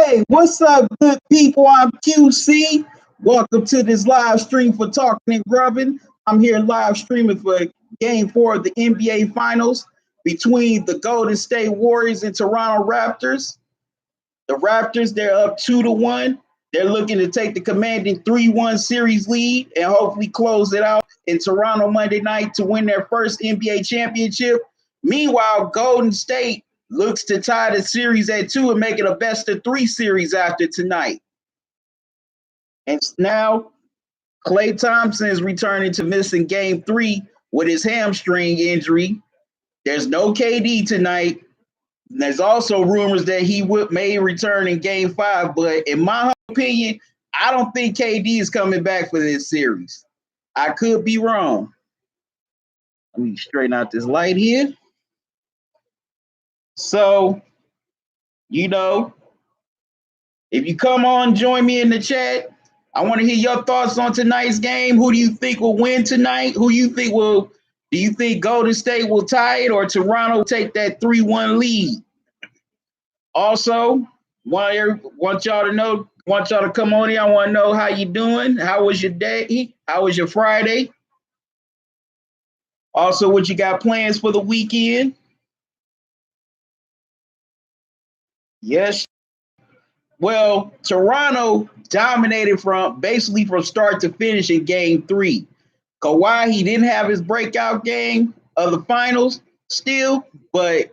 Hey, what's up, good people? I'm QC. Welcome to this live stream for Talking and Grubbing. I'm here live streaming for Game 4 of the NBA Finals between the Golden State Warriors and Toronto Raptors. The Raptors, they're up 2-1. They're looking to take the commanding 3-1 series lead and hopefully close it out in Toronto Monday night to win their first NBA championship. Meanwhile, Golden State looks to tie the series at 2 and make it a best-of-3 series after tonight. And now, Klay Thompson is returning to missing Game 3 with his hamstring injury. There's no KD tonight. There's also rumors that he may return in Game 5, but in my opinion, I don't think KD is coming back for this series. I could be wrong. Let me straighten out this light here. So, if you come on, join me in the chat. I want to hear your thoughts on tonight's game. Who do you think will win tonight? Do you think Golden State will tie it or Toronto take that 3-1 lead? Also, want y'all to come on here. I want to know how you doing. How was your day? How was your Friday? Also, what you got plans for the weekend? Yes. Well, Toronto dominated from start to finish in Game 3. Kawhi, he didn't have his breakout game of the finals still, but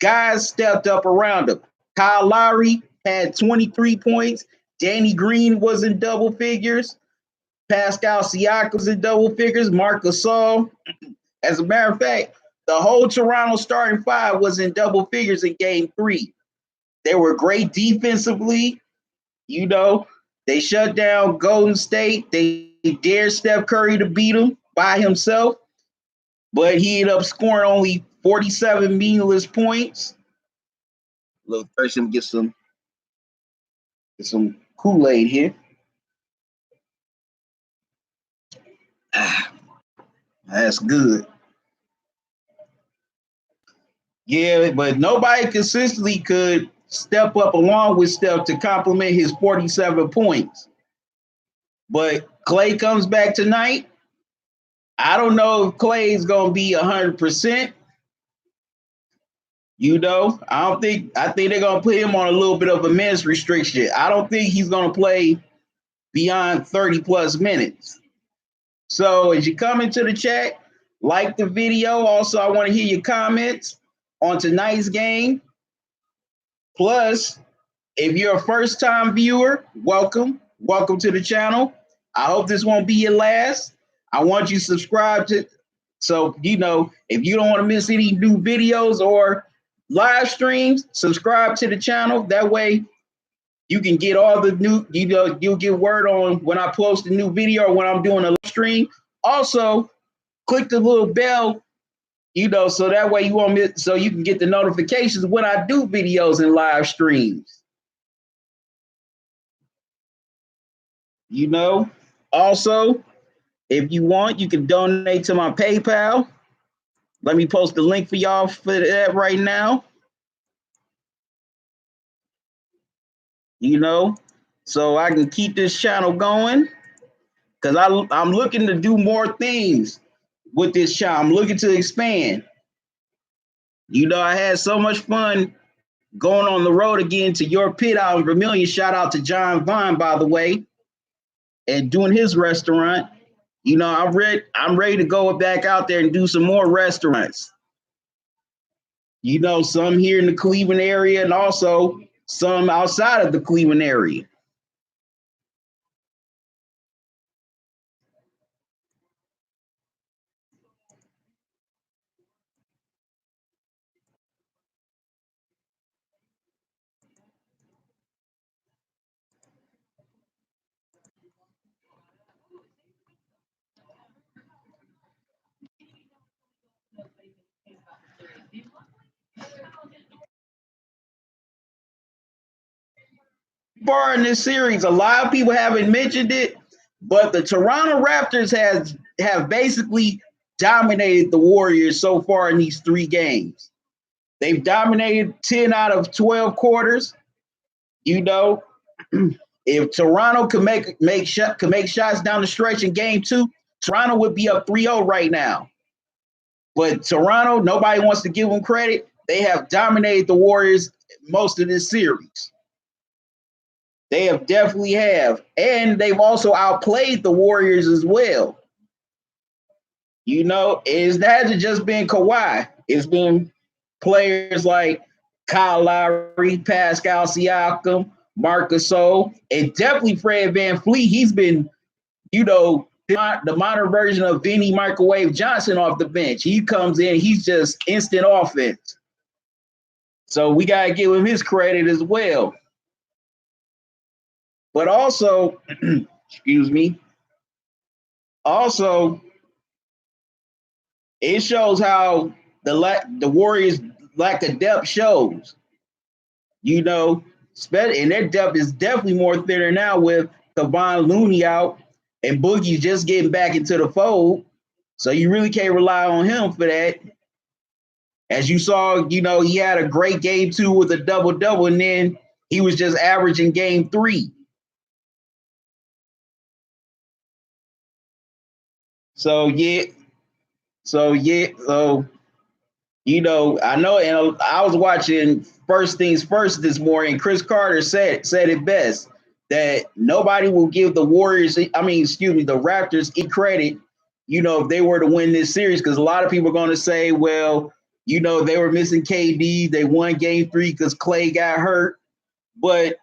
guys stepped up around him. Kyle Lowry had 23 points. Danny Green was in double figures. Pascal Siakam was in double figures. Marc Gasol. As a matter of fact, the whole Toronto starting five was in double figures in Game 3. They were great defensively. They shut down Golden State. They dared Steph Curry to beat him by himself, but he ended up scoring only 47 meaningless points. Look, first, let me get some Kool-Aid here. That's good. Yeah, but nobody consistently could step up along with Steph to complement his 47 points. But Klay comes back tonight. I don't know if Klay is going to be 100%. I think they're going to put him on a little bit of a minutes restriction. I don't think he's going to play beyond 30 plus minutes. So as you come into the chat, like the video. Also, I want to hear your comments on tonight's game. Plus, if you're a first-time viewer, welcome to the channel. I hope this won't be your last. I want you to subscribe so if you don't want to miss any new videos or live streams, subscribe to the channel. That way you can get all the new, you'll get word on when I post a new video or when I'm doing a live stream. Also, click the little bell, so that way you won't miss, so you can get the notifications when I do videos and live streams. Also, if you want, you can donate to my PayPal. Let me post the link for y'all for that right now. So I can keep this channel going because I'm looking to do more things with this channel. I'm looking to expand. I had so much fun going on the road again to your pit out in Vermilion. Shout out to John Vine, by the way, and doing his restaurant. I'm ready to go back out there and do some more restaurants. Some here in the Cleveland area and also some outside of the Cleveland area. Far in this series, a lot of people haven't mentioned it, but the Toronto Raptors have basically dominated the Warriors so far in these 3 games. They've dominated 10 out of 12 quarters. You know, if Toronto could make shots down the stretch in game 2, Toronto would be up 3-0 right now. But Toronto, nobody wants to give them credit. They have dominated the Warriors most of this series. They have definitely have. And they've also outplayed the Warriors as well. You know, it hasn't just been Kawhi. It's been players like Kyle Lowry, Pascal Siakam, Marc Gasol, and definitely Fred VanVleet. He's been, you know, the modern version of Vinny Microwave Johnson off the bench. He comes in, he's just instant offense. So we got to give him his credit as well. But also, excuse me, also, it shows how the Warriors' lack of depth shows. You know, and their depth is definitely more thinner now with Kevon Looney out and Boogie's just getting back into the fold. So you really can't rely on him for that. As you saw, you know, he had a great game 2 with a double-double, and then he was just averaging game 3. So, you know, I know, and I was watching First Things First this morning. Chris Carter said it best, that nobody will give the Raptors credit, you know, if they were to win this series, because a lot of people are going to say, well, you know, they were missing KD. They won game 3 because Clay got hurt. But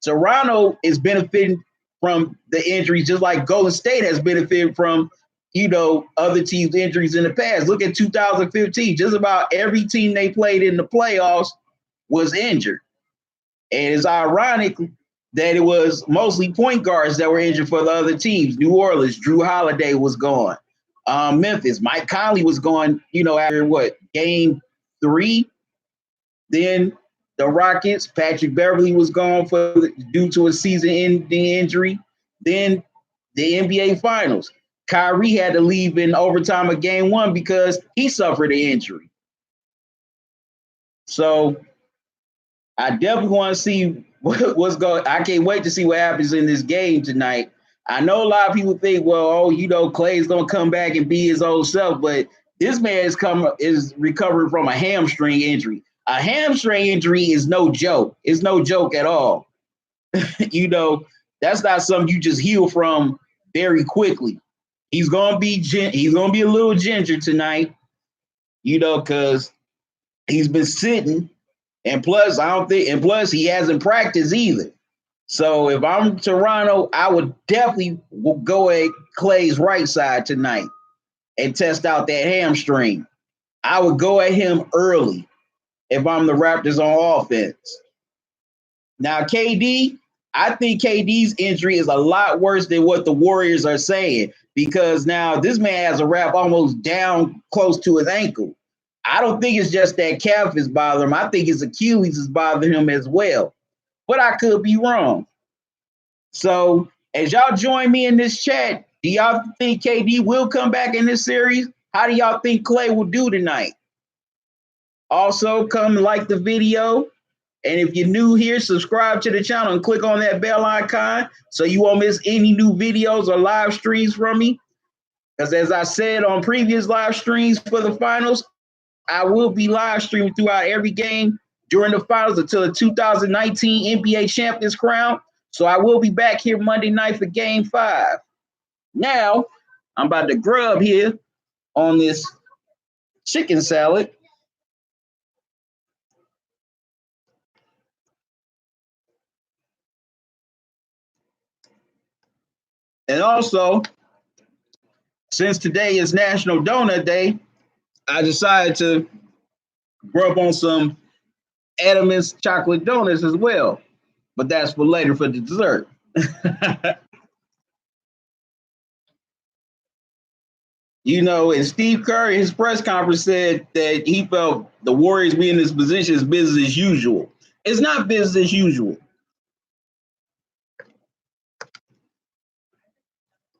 Toronto is benefiting from the injuries, just like Golden State has benefited from, you know, other teams' injuries in the past. Look at 2015. Just about every team they played in the playoffs was injured. And it's ironic that it was mostly point guards that were injured for the other teams. New Orleans, Drew Holiday was gone. Memphis, Mike Conley was gone, you know, after game 3. Then the Rockets, Patrick Beverley was gone due to a season-ending injury. Then the NBA Finals. Kyrie had to leave in overtime of game 1 because he suffered an injury. So I definitely want to see what's going. I can't wait to see what happens in this game tonight. I know a lot of people think, well, you know, Clay's gonna come back and be his old self, but this man is recovering from a hamstring injury. A hamstring injury is no joke. It's no joke at all. You know, that's not something you just heal from very quickly. He's gonna be a little ginger tonight, you know, because he's been sitting, and plus he hasn't practiced either. So if I'm Toronto, I would definitely go at Clay's right side tonight and test out that hamstring. I would go at him early if I'm the Raptors on offense. Now, KD, I think KD's injury is a lot worse than what the Warriors are saying, because now this man has a wrap almost down close to his ankle. I don't think it's just that calf is bothering him. I think his Achilles is bothering him as well. But I could be wrong. So as y'all join me in this chat, do y'all think KD will come back in this series? How do y'all think Clay will do tonight? Also, come like the video. And if you're new here, subscribe to the channel and click on that bell icon so you won't miss any new videos or live streams from me. Because as I said on previous live streams for the finals, I will be live streaming throughout every game during the finals until the 2019 NBA Champions crown. So I will be back here Monday night for game 5. Now, I'm about to grub here on this chicken salad. And also, since today is National Donut Day, I decided to grub on some Edam's chocolate donuts as well. But that's for later for the dessert. You know, and Steve Kerr in his press conference said that he felt the Warriors being in this position is business as usual. It's not business as usual.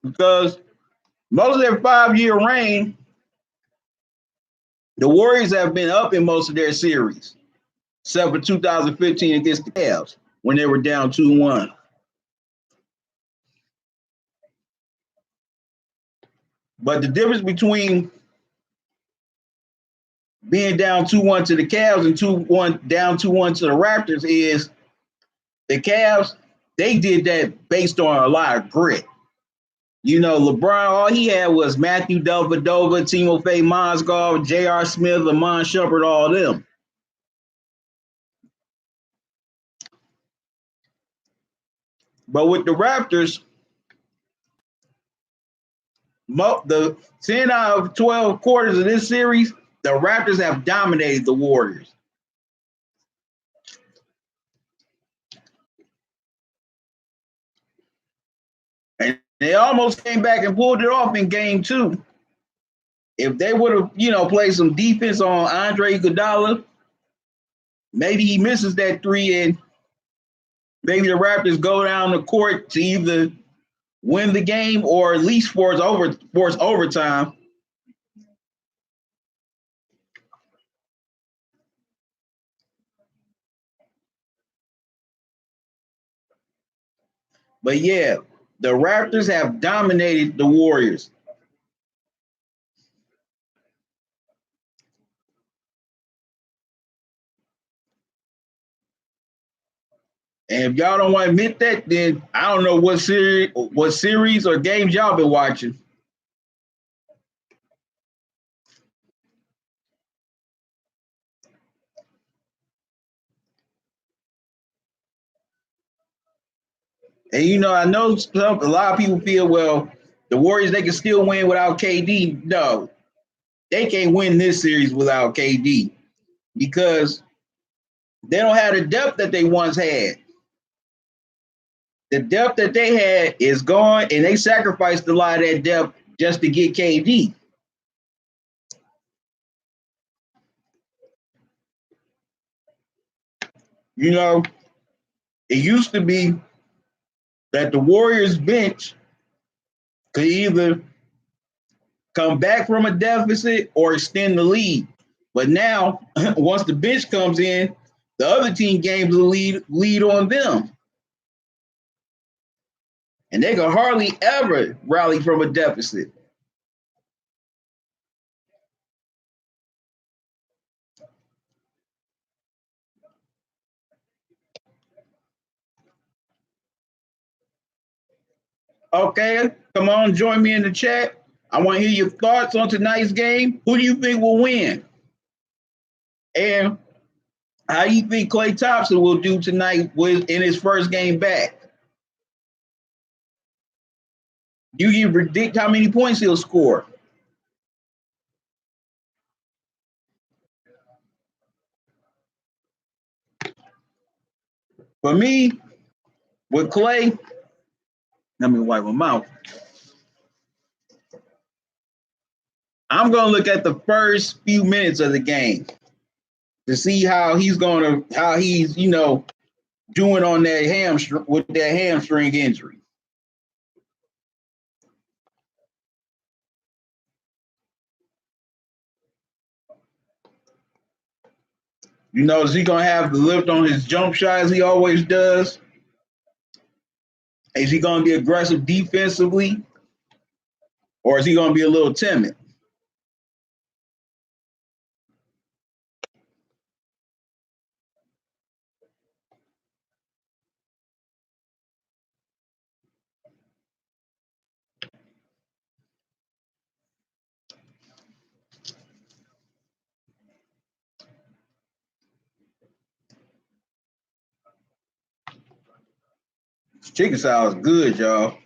Because most of their 5-year reign, the Warriors have been up in most of their series, except for 2015 against the Cavs. when they were down 2-1. But the difference between being down 2-1 to the Cavs and 2-1 down 2-1 to the Raptors is the Cavs, they did that based on a lot of grit. You know, LeBron, all he had was Matthew Dellavedova, Timofey Mozgov, J.R. Smith, Iman Shumpert, all of them. But with the Raptors, the 10 out of 12 quarters of this series, the Raptors have dominated the Warriors. And they almost came back and pulled it off in game 2. If they would have, played some defense on Andre Iguodala, maybe he misses that 3 and maybe the Raptors go down the court to either win the game or at least force overtime. But yeah, the Raptors have dominated the Warriors. And if y'all don't want to admit that, then I don't know what series or games y'all been watching. And I know a lot of people feel, well, the Warriors, they can still win without KD. No, they can't win this series without KD because they don't have the depth that they once had. The depth that they had is gone, and they sacrificed a lot of that depth just to get KD. It used to be that the Warriors bench could either come back from a deficit or extend the lead. But now, once the bench comes in, the other team gains the lead on them. And they can hardly ever rally from a deficit. Okay, come on, join me in the chat. I want to hear your thoughts on tonight's game. Who do you think will win? And how do you think Klay Thompson will do tonight in his first game back? You can predict how many points he'll score. For me, with Klay, let me wipe my mouth. I'm going to look at the first few minutes of the game to see how he's doing on that hamstring injury. Is he going to have the lift on his jump shot as he always does? Is he going to be aggressive defensively? Or is he going to be a little timid? Chicken salad is good, y'all.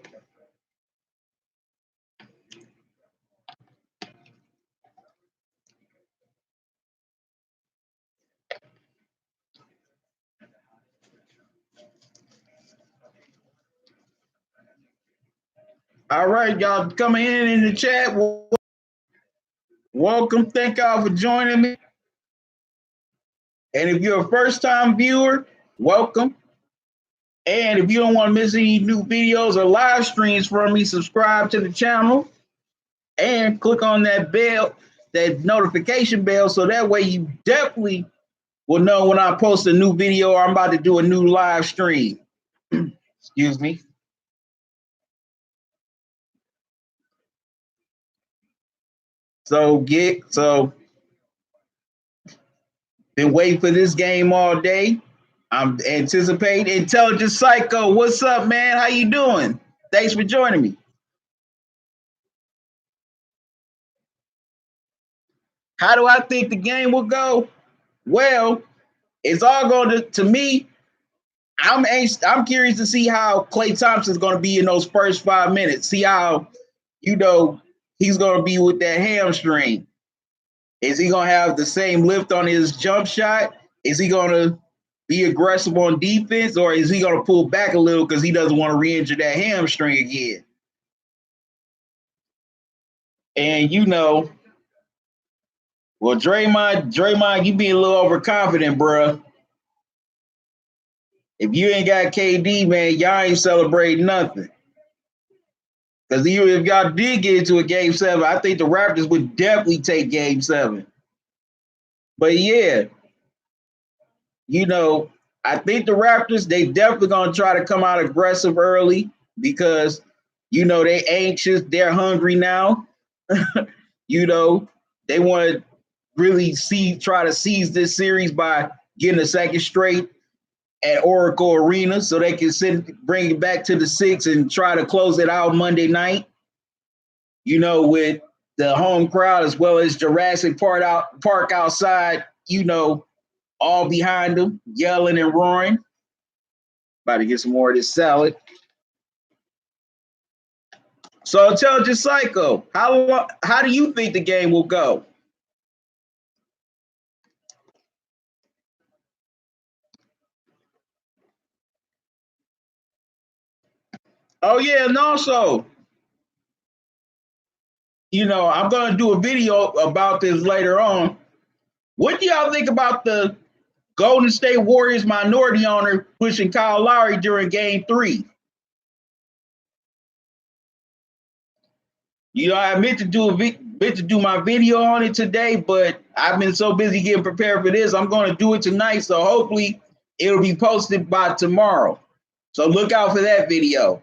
All right, y'all coming in the chat. Welcome. Thank y'all for joining me. And if you're a first-time viewer, welcome. And if you don't want to miss any new videos or live streams from me, subscribe to the channel and click on that bell, that notification bell, so that way you definitely will know when I post a new video or I'm about to do a new live stream. Excuse me. So been waiting for this game all day. I'm anticipating. Intelligent Psycho, what's up, man? How you doing? Thanks for joining me. How do I think the game will go? Well, it's all going to me. I'm curious to see how Klay Thompson's going to be in those first 5 minutes. See how, he's going to be with that hamstring. Is he going to have the same lift on his jump shot? Is he going to be aggressive on defense, or is he going to pull back a little because he doesn't want to re-injure that hamstring again? And well, Draymond, you being a little overconfident, bruh. If you ain't got KD, man, y'all ain't celebrating nothing. Because even if y'all did get into a game 7, I think the Raptors would definitely take game 7. But yeah, I think the Raptors, they definitely going to try to come out aggressive early because, they anxious, they're hungry now. They want to really try to seize this series by getting a second straight at Oracle Arena so they can bring it back to the 6 and try to close it out Monday night, with the home crowd as well as Jurassic Park outside, all behind them, yelling and roaring. About to get some more of this salad. So Intelligent Psycho, how do you think the game will go? Oh yeah, and also, I'm going to do a video about this later on. What do y'all think about the Golden State Warriors minority owner pushing Kyle Lowry during Game 3? I meant to do my video on it today, but I've been so busy getting prepared for this. I'm going to do it tonight, so hopefully it'll be posted by tomorrow. So look out for that video.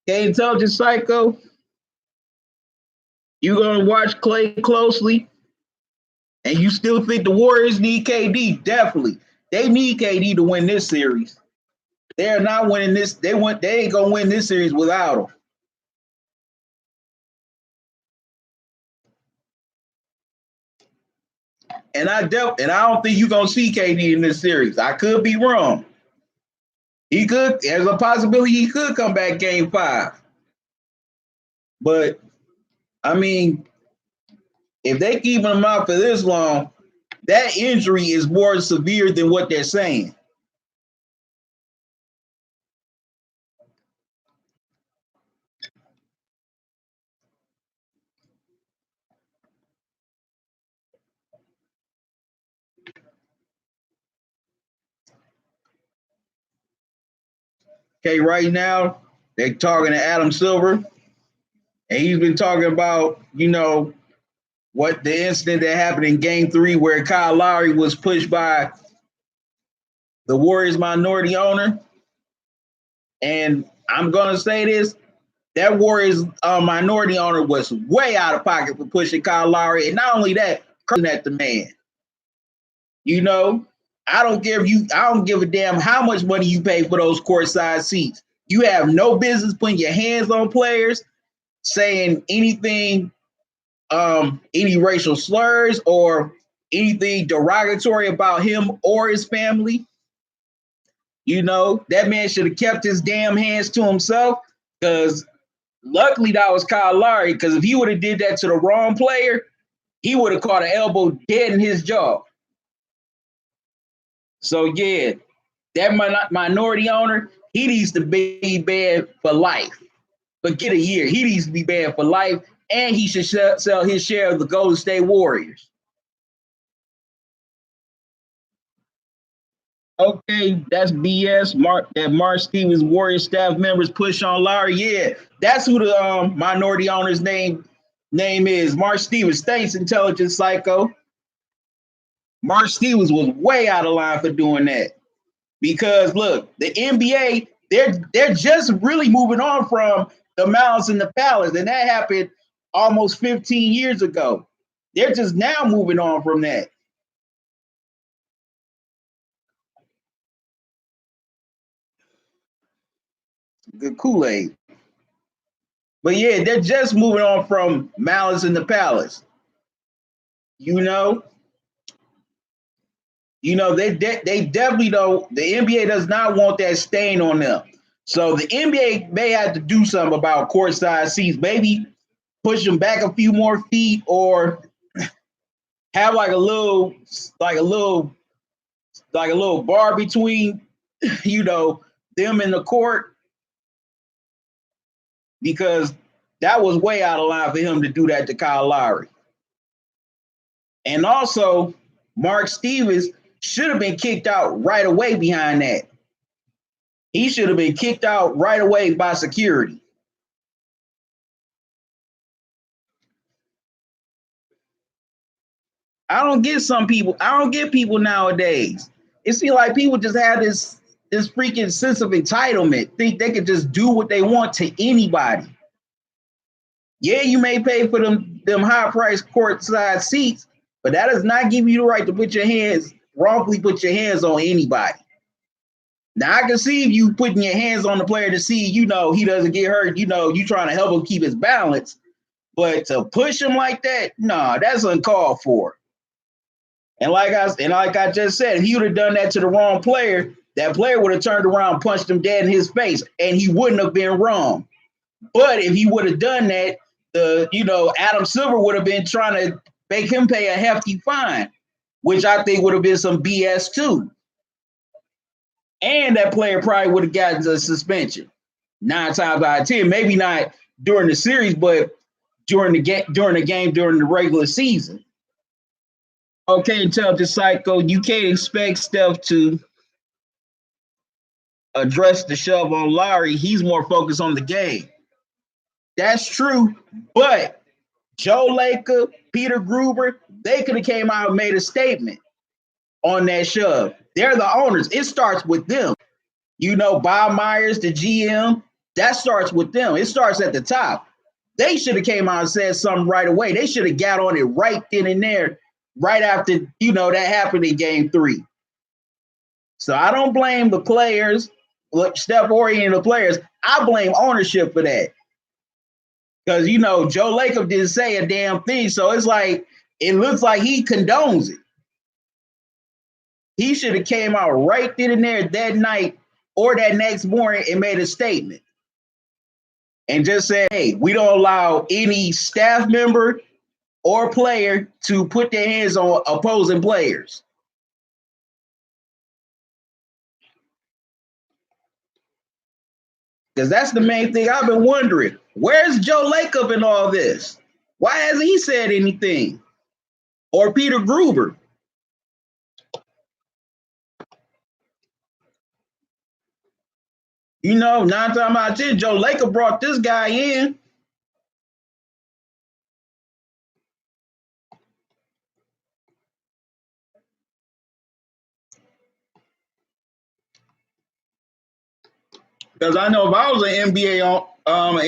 Okay, Intelligent Psycho, you going to watch Klay closely? And you still think the Warriors need KD? Definitely. They need KD to win this series. They're not winning this. They ain't going to win this series without him. And I don't think you're going to see KD in this series. I could be wrong. There's a possibility he could come back Game 5. But, I mean, if they keep him out for this long, that injury is more severe than what they're saying. Okay, right now, they're talking to Adam Silver, and he's been talking about, what the incident that happened in Game 3 where Kyle Lowry was pushed by the Warriors minority owner. And I'm going to say this, that Warriors minority owner was way out of pocket for pushing Kyle Lowry. And not only that, cursing at the man. I don't give a damn how much money you pay for those courtside seats. You have no business putting your hands on players, saying anything, any racial slurs or anything derogatory about him or his family. That man should have kept his damn hands to himself, because luckily that was Kyle Lowry, because if he would have did that to the wrong player, he would have caught an elbow dead in his jaw. So yeah, that minority owner, he needs to be banned for life. Forget a year. He needs to be banned for life, and he should sell his share of the Golden State Warriors. Okay, that's BS. Mark Stevens Warrior staff members push on Lowry. Yeah, that's who the minority owner's name is. Mark Stevens. Thanks, Intelligent Psycho. Mark Stevens was way out of line for doing that. Because look, the NBA, they're just really moving on from the Malice in the Palace, and that happened almost 15 years ago. They're just now moving on from that. Good Kool-Aid. But yeah, they're just moving on from Malice in the Palace. You know, they definitely don't. The NBA does not want that stain on them. So the NBA may have to do something about courtside seats. Maybe push them back a few more feet, or have like a little bar between, them in the court, because that was way out of line for him to do that to Kyle Lowry. And also, Mark Stevens should have been kicked out right away behind that. He should have been kicked out right away by security. I don't get people nowadays. It seems like people just have this freaking sense of entitlement, think they can just do what they want to anybody. Yeah, you may pay for them high price courtside seats, but that does not give you the right to wrongfully put your hands on anybody. Now I can see you putting your hands on the player to see, he doesn't get hurt, you trying to help him keep his balance, but to push him like that, no, that's uncalled for. And like I just said, if he would have done that to the wrong player, that player would have turned around and punched him dead in his face, and he wouldn't have been wrong. But if he would have done that, Adam Silver would have been trying to make him pay a hefty fine, which I think would have been some BS too. And that player probably would have gotten a suspension 9 times out of 10. Maybe not during the series, but during the game during the regular season. Okay, tell the Psycho, you can't expect Steph to address the shove on Lowry. He's more focused on the game. That's true, but Joe Lacob, Peter Gruber, they could have came out and made a statement on that shove. They're the owners. It starts with them. Bob Myers, the GM, that starts with them. It starts at the top. They should have came out and said something right away. They should have got on it right then and there, right after, that happened in game 3. So I don't blame the players, Steph-oriented players. I blame ownership for that. Because, Joe Lacob didn't say a damn thing. So it's like, it looks like he condones it. He should have came out right then and there that night or that next morning and made a statement. And just said, hey, we don't allow any staff member or player to put their hands on opposing players. Because that's the main thing I've been wondering. Where's Joe Lacob in all this? Why hasn't he said anything? Or Peter Gruber? 9 times out of 10, Joe Lacob brought this guy in. Because I know if I was an NBA owner,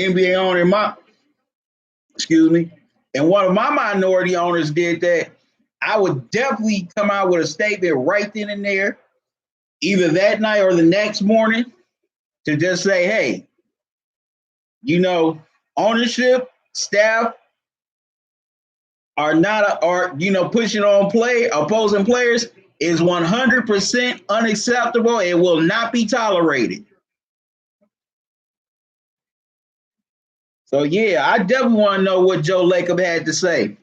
and one of my minority owners did that, I would definitely come out with a statement right then and there, either that night or the next morning, to just say, hey, ownership, staff are pushing on opposing players is 100% unacceptable. It will not be tolerated. So yeah, I definitely want to know what Joe Lacob had to say.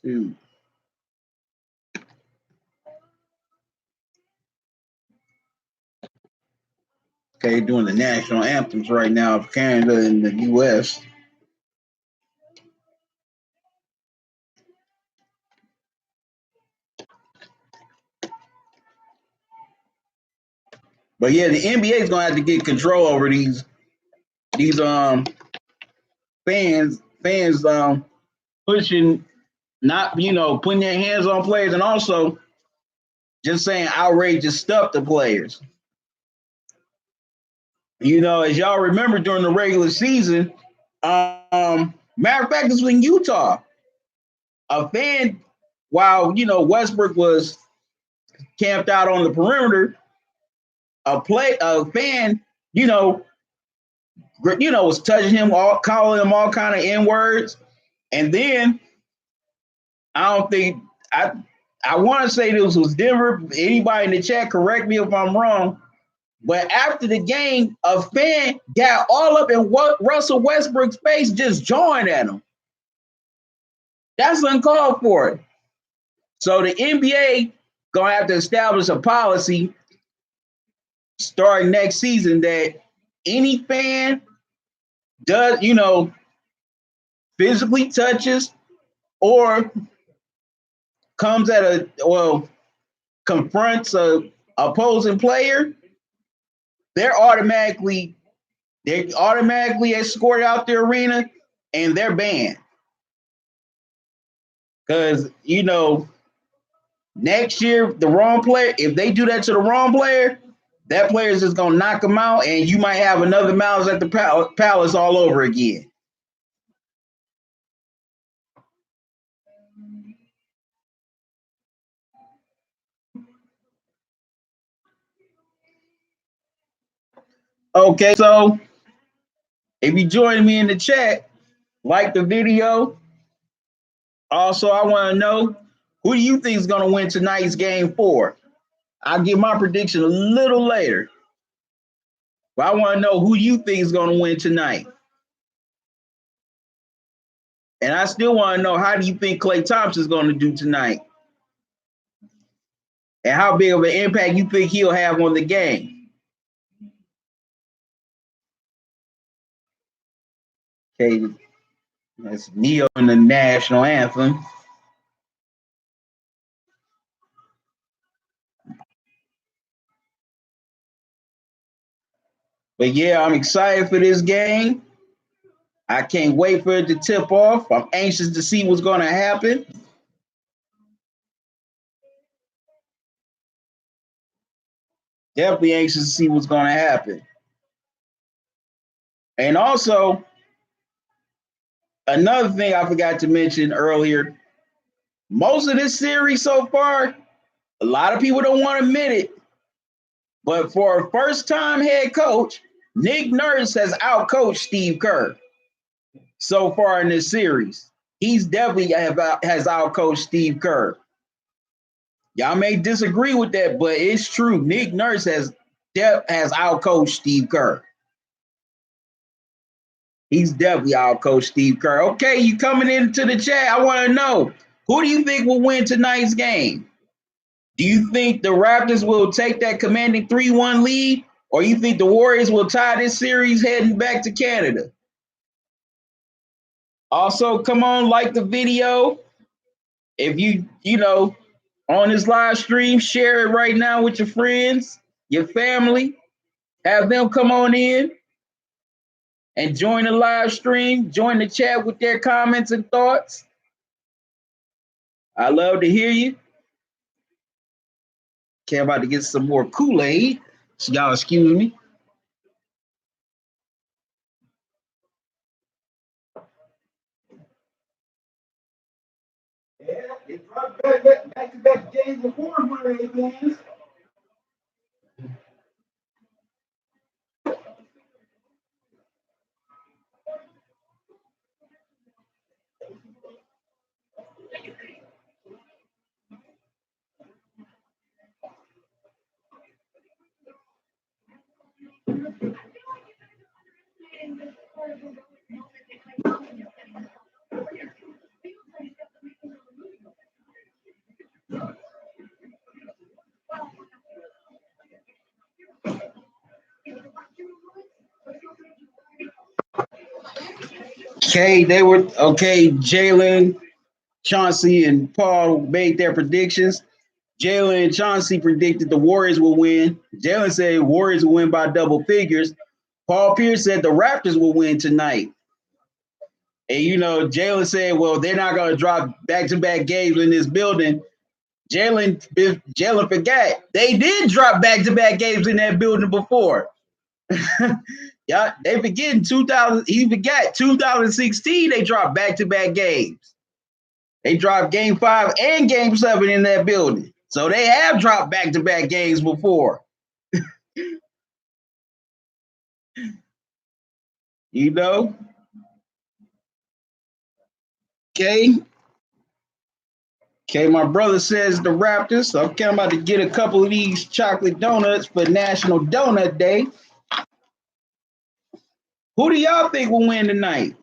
Shoot. Okay, doing the national anthems right now of Canada and the U.S. But yeah, the NBA is going to have to get control over these these fans pushing, not putting their hands on players, and also just saying outrageous stuff to players. As y'all remember during the regular season, matter of fact, this was in Utah. A fan, while Westbrook was camped out on the perimeter, a fan, was touching him, calling him all kind of N-words, and then I want to say this was Denver. Anybody in the chat, correct me if I'm wrong. But after the game, a fan got all up in Russell Westbrook's face, just jawing at him. That's uncalled for. So the NBA gonna have to establish a policy starting next season that any fan does, physically touches or comes confronts a opposing player, they're automatically escorted out the arena and they're banned. Because next year the wrong player, if they do that to the wrong player, that player is just gonna knock them out, and you might have another Malice at the Palace all over again. Okay, so if you join me in the chat, like the video. Also, I want to know, who do you think is going to win tonight's game 4? I'll give my prediction a little later. But I want to know who you think is going to win tonight. And I still want to know, how do you think Klay Thompson is going to do tonight? And how big of an impact you think he'll have on the game? Okay, that's Neo in the national anthem. But yeah, I'm excited for this game. I can't wait for it to tip off. I'm anxious to see what's going to happen. Definitely anxious to see what's going to happen. And also, another thing I forgot to mention earlier, most of this series so far, a lot of people don't want to admit it, but for a first-time head coach, Nick Nurse has outcoached Steve Kerr so far in this series. He's definitely has outcoached Steve Kerr. Y'all may disagree with that, but it's true. Nick Nurse has outcoached Steve Kerr. He's definitely outcoached Steve Kerr. Okay, you coming into the chat. I want to know, who do you think will win tonight's game? Do you think the Raptors will take that commanding 3-1 lead, or you think the Warriors will tie this series heading back to Canada? Also, come on, like the video. If you on this live stream, share it right now with your friends, your family. Have them come on in and join the live stream, join the chat with their comments and thoughts. I love to hear you. Okay, I'm about to get some more Kool-Aid, so y'all excuse me. Yeah, it brought back James before games. Okay, Jalen, Chauncey, and Paul made their predictions. Jalen and Chauncey predicted the Warriors will win. Jalen said Warriors will win by double figures, Paul Pierce said the Raptors will win tonight. And, you know, Jalen said, well, they're not going to drop back-to-back games in this building. Jalen forgot. They did drop back-to-back games in that building before. Yeah, they forgetting 2000. He forgot 2016. They dropped back-to-back games. They dropped Game 5 and Game 7 in that building. So they have dropped back-to-back games before. You know? Okay. Okay, my brother says the Raptors. Okay, I'm about to get a couple of these chocolate donuts for National Donut Day. Who do y'all think will win tonight?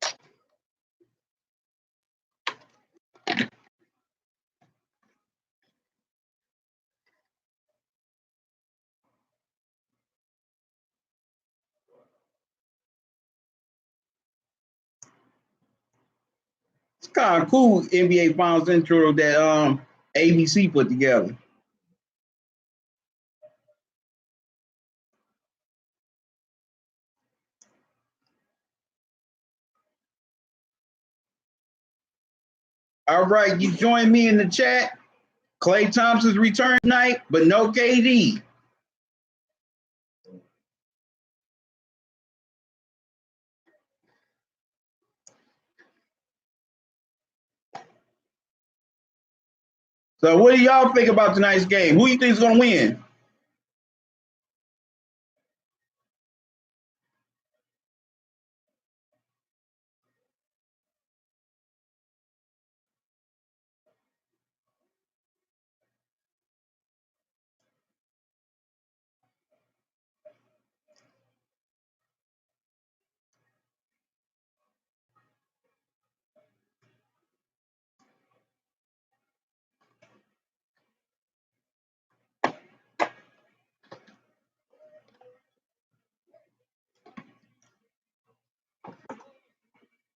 It's kind of cool NBA Finals intro that ABC put together. All right, you join me in the chat. Klay Thompson's return tonight, but no KD. So what do y'all think about tonight's game? Who do you think is going to win?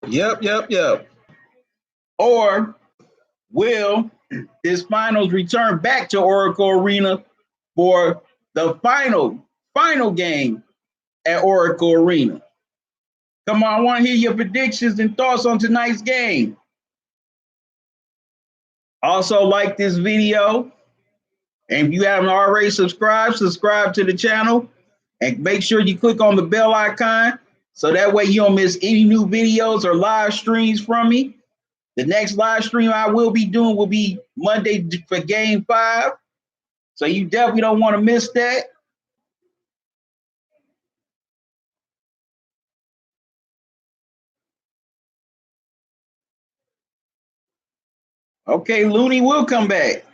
Yep. Or will this finals return back to Oracle Arena for the final game at Oracle Arena? Come on, I want to hear your predictions and thoughts on tonight's game. Also, like this video. And if you haven't already subscribed to the channel and make sure you click on the bell icon so that way you don't miss any new videos or live streams from me. The next live stream I will be doing will be Monday for Game 5. So you definitely don't want to miss that. Okay, Looney will come back.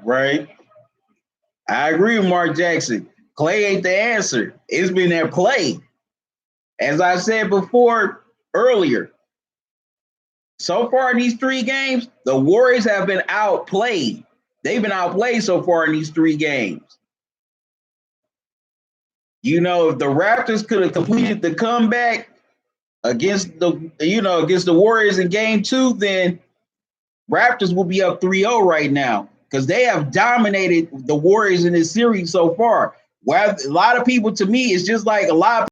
Right. I agree with Mark Jackson. Klay ain't the answer. It's been that play. As I said before earlier, so far in these 3 games, the Warriors have been outplayed. They've been outplayed so far in these 3 games. You know, if the Raptors could have completed the comeback against the Warriors in game 2, then Raptors will be up 3-0 right now because they have dominated the Warriors in this series so far. Well, a lot of people, to me, it's just like a lot of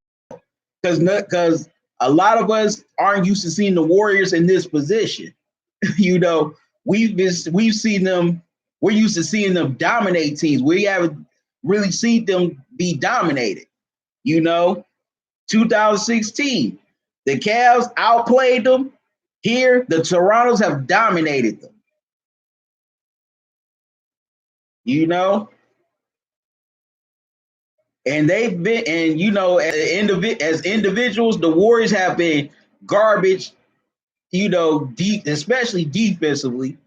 because a lot of us aren't used to seeing the Warriors in this position. You know, we've seen them. We're used to seeing them dominate teams. We haven't really seen them be dominated. You know, 2016, the Cavs outplayed them. Here, the Torontos have dominated them. You know, and they've been, and you know, as individuals, the Warriors have been garbage. You know, especially defensively.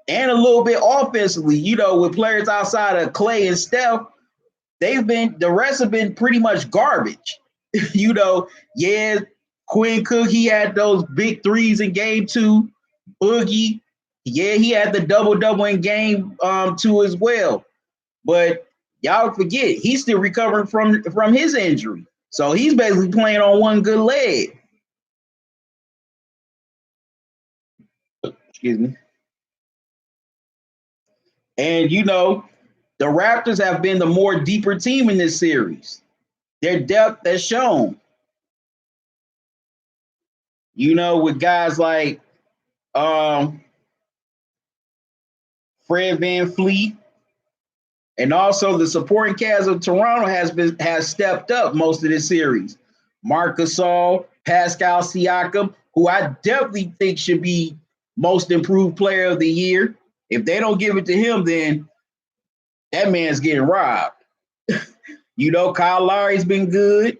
and a little bit offensively. You know, with players outside of Clay and Steph, the rest have been pretty much garbage. You know, yeah, Quinn Cook, he had those big threes in game 2. Boogie, yeah, he had the double-double in game 2 as well. But y'all forget, he's still recovering from his injury. So he's basically playing on one good leg. Excuse me. And, you know, the Raptors have been the more deeper team in this series. Their depth has shown. You know, with guys like Fred VanVleet, and also the supporting cast of Toronto has stepped up most of this series. Marc Gasol, Pascal Siakam, who I definitely think should be most improved player of the year. If they don't give it to him, then that man's getting robbed. You know, Kyle Lowry's been good.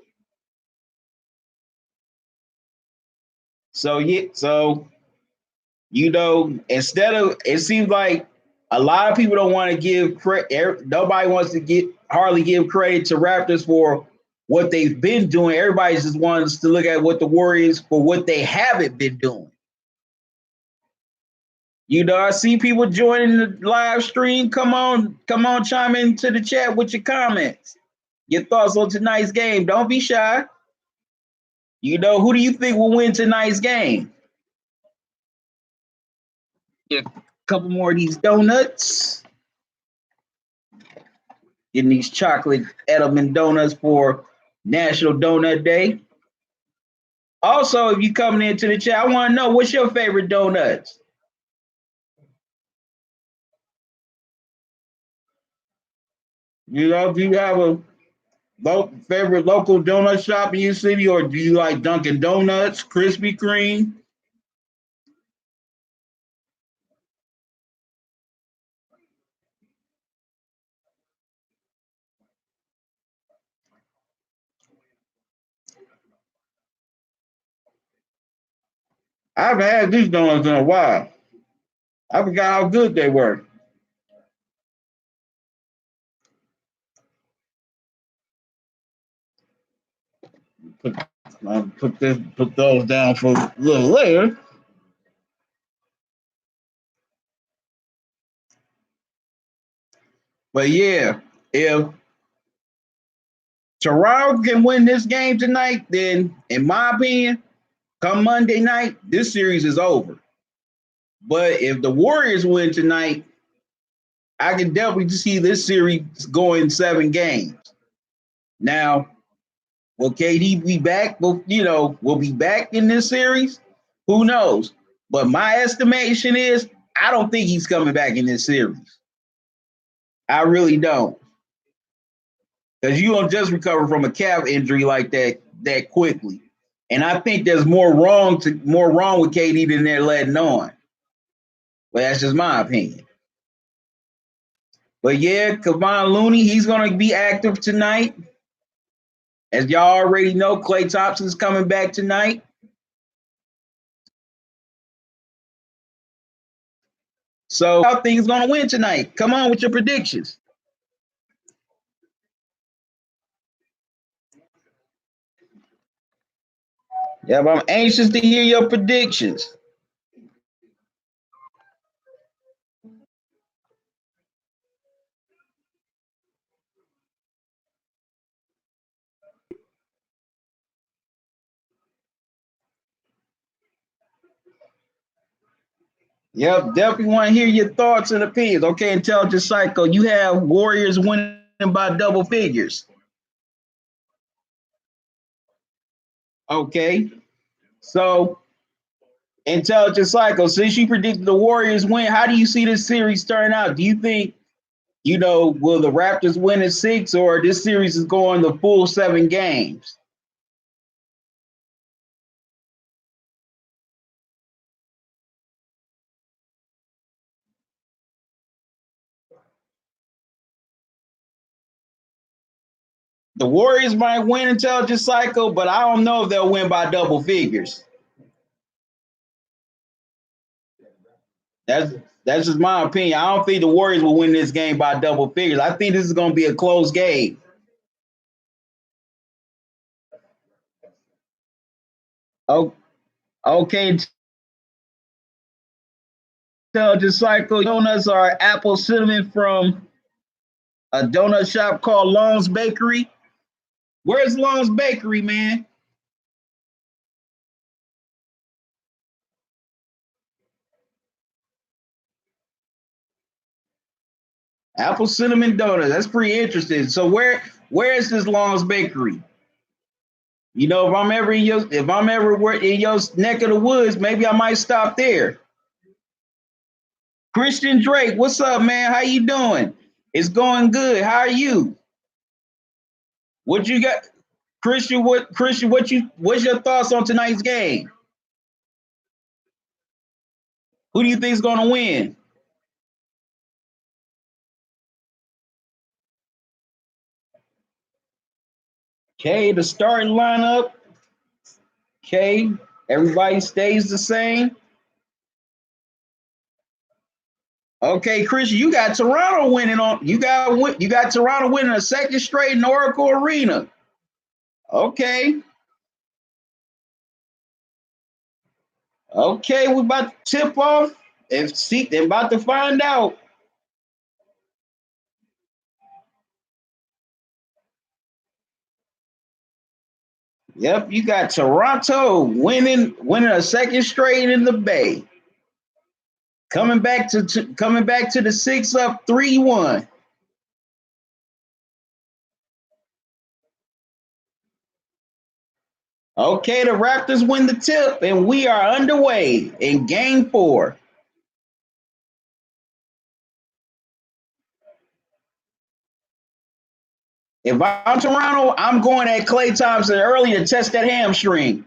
So you know, instead of, it seems like a lot of people don't want to give credit. Nobody wants to hardly give credit to Raptors for what they've been doing. Everybody just wants to look at what the Warriors for what they haven't been doing. You know, I see people joining the live stream. Come on, chime into the chat with your comments, your thoughts on tonight's game. Don't be shy. You know, who do you think will win tonight's game? Get a couple more of these donuts. Getting these chocolate Edelman donuts for National Donut Day. Also, if you coming into the chat, I want to know, what's your favorite donuts? You know, do you have a favorite local donut shop in your city, or do you like Dunkin' Donuts, Krispy Kreme? I haven't had these donuts in a while. I forgot how good they were. Put those down for a little later. But yeah, if Toronto can win this game tonight, then in my opinion, come Monday night, this series is over. But if the Warriors win tonight, I can definitely see this series going 7 games. Now, will KD be back? Well, you know, will be back in this series? Who knows? But my estimation is, I don't think he's coming back in this series. I really don't. Because you don't just recover from a calf injury like that quickly. And I think there's more wrong with KD than they're letting on. But that's just my opinion. But yeah, Kevon Looney, he's going to be active tonight. As y'all already know, Klay Thompson's coming back tonight. So how things going to win tonight? Come on with your predictions. Yeah, but I'm anxious to hear your predictions. Yep, definitely want to hear your thoughts and opinions. Okay, Intelligent Psycho, you have Warriors winning by double figures. Okay, so Intelligent Psycho, since you predicted the Warriors win, how do you see this series turn out? Do you think, you know, will the Raptors win in 6, or this series is going the full 7 games? The Warriors might win, Intelligent Psycho, but I don't know if they'll win by double figures. That's just my opinion. I don't think the Warriors will win this game by double figures. I think this is going to be a close game. Oh, okay. Tell Disciple donuts are apple cinnamon from a donut shop called Long's Bakery. Where's Long's Bakery, man? Apple cinnamon donut. That's pretty interesting. So where is this Long's Bakery? You know, if I'm ever in your neck of the woods, maybe I might stop there. Christian Drake, what's up, man? How you doing? It's going good. How are you? What you got, Christian? What's your thoughts on tonight's game? Who do you think is going to win? Okay, the starting lineup. Okay, everybody stays the same. Okay, Chris, you got Toronto winning on. You got Toronto winning a second straight in Oracle Arena. Okay. Okay, we about to tip off and see. They're about to find out. Yep, you got Toronto winning a second straight in the Bay. Coming back to the 6 up 3-1. Okay, the Raptors win the tip, and we are underway in game 4. If I'm Toronto, I'm going at Klay Thompson early to test that hamstring.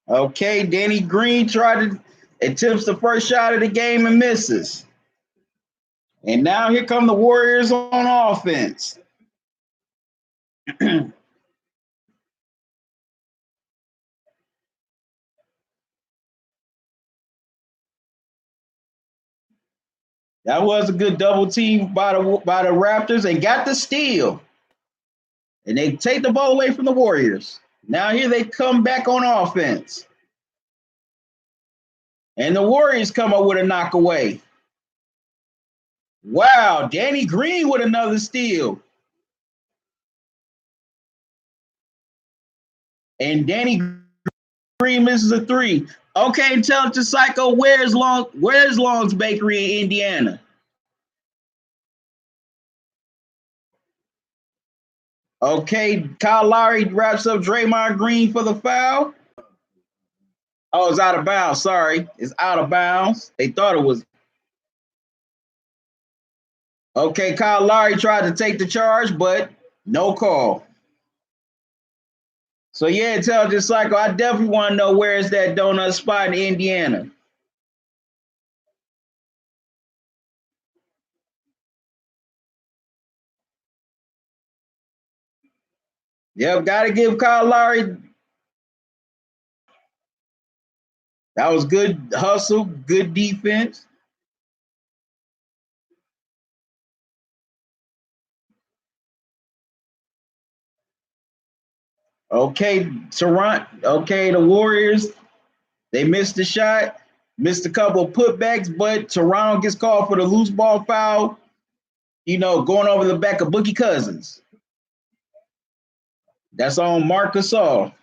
Okay, Danny Green attempts the first shot of the game and misses. And now here come the Warriors on offense. That was a good double team by the Raptors and got the steal. And they take the ball away from the Warriors. Now here they come back on offense. And the Warriors come up with a knock away. Wow, Danny Green with another steal. And Danny Green misses a 3. Okay, tell it to Psycho, where's Long's Bakery in Indiana? Okay, Kyle Lowry wraps up Draymond Green for the foul. Oh, it's out of bounds. Sorry. It's out of bounds. They thought it was. Okay, Kyle Lowry tried to take the charge, but no call. So, yeah, Intelligent Cycle, I definitely want to know where is that donut spot in Indiana. Yep, got to give Kyle Lowry. That was good hustle, good defense. Okay, Toronto. Okay, the Warriors, they missed the shot, missed a couple of putbacks, but Toronto gets called for the loose ball foul, going over the back of Boogie Cousins. That's on Marc Gasol.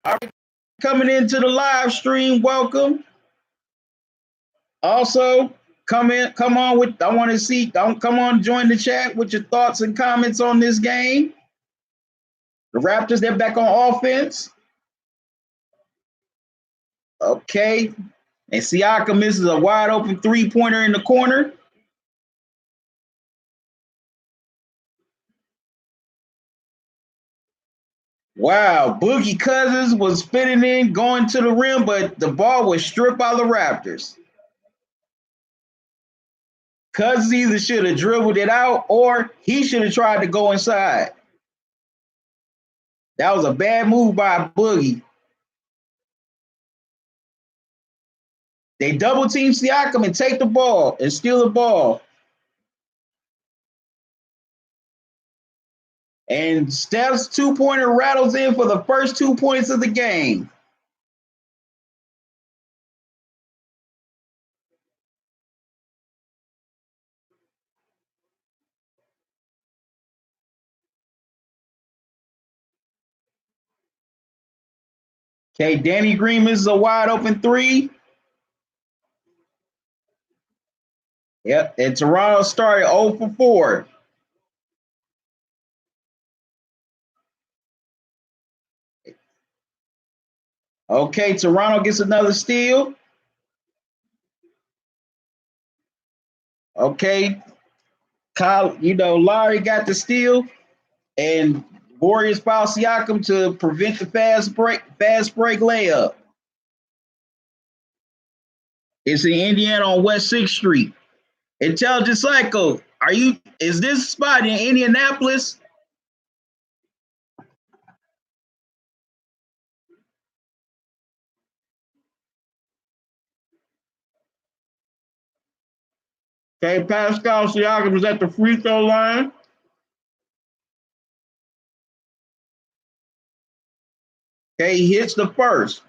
All right, coming into the live stream, welcome. Also, come on with. I want to see. Come on, join the chat with your thoughts and comments on this game. The Raptors, they're back on offense. Okay, and Siakam misses a wide open 3-pointer in the corner. Wow, Boogie Cousins was spinning in, going to the rim, but the ball was stripped by the Raptors. Cousins either should have dribbled it out or he should have tried to go inside. That was a bad move by Boogie. They double team Siakam and take the ball and steal the ball. And Steph's 2-pointer rattles in for the first 2 points of the game. Okay, Danny Green misses a wide open 3. Yep, and Toronto started 0 for 4. Okay, Toronto gets another steal. Okay, Kyle, Larry got the steal, and Warriors foul Siakam to prevent the fast break layup. It's in Indiana on West 6th Street. Intelligent Psycho, is this spot in Indianapolis? Okay, Pascal Siakam is at the free throw line. Okay, he hits the first.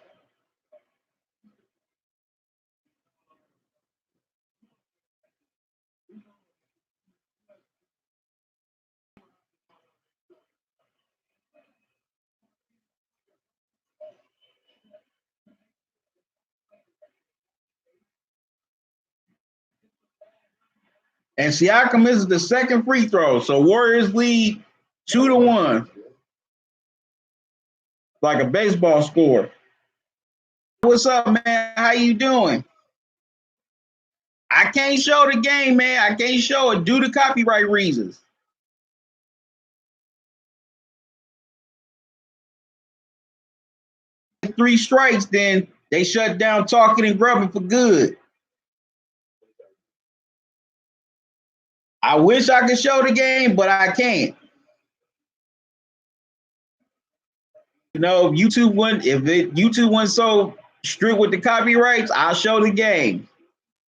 And Siakam misses the second free throw. So Warriors lead 2-1. Like a baseball score. What's up, man? How you doing? I can't show the game, man. I can't show it due to copyright reasons. Three strikes, then they shut down Talking and Grubbing for good. I wish I could show the game, but I can't. YouTube wasn't so strict with the copyrights, I'll show the game,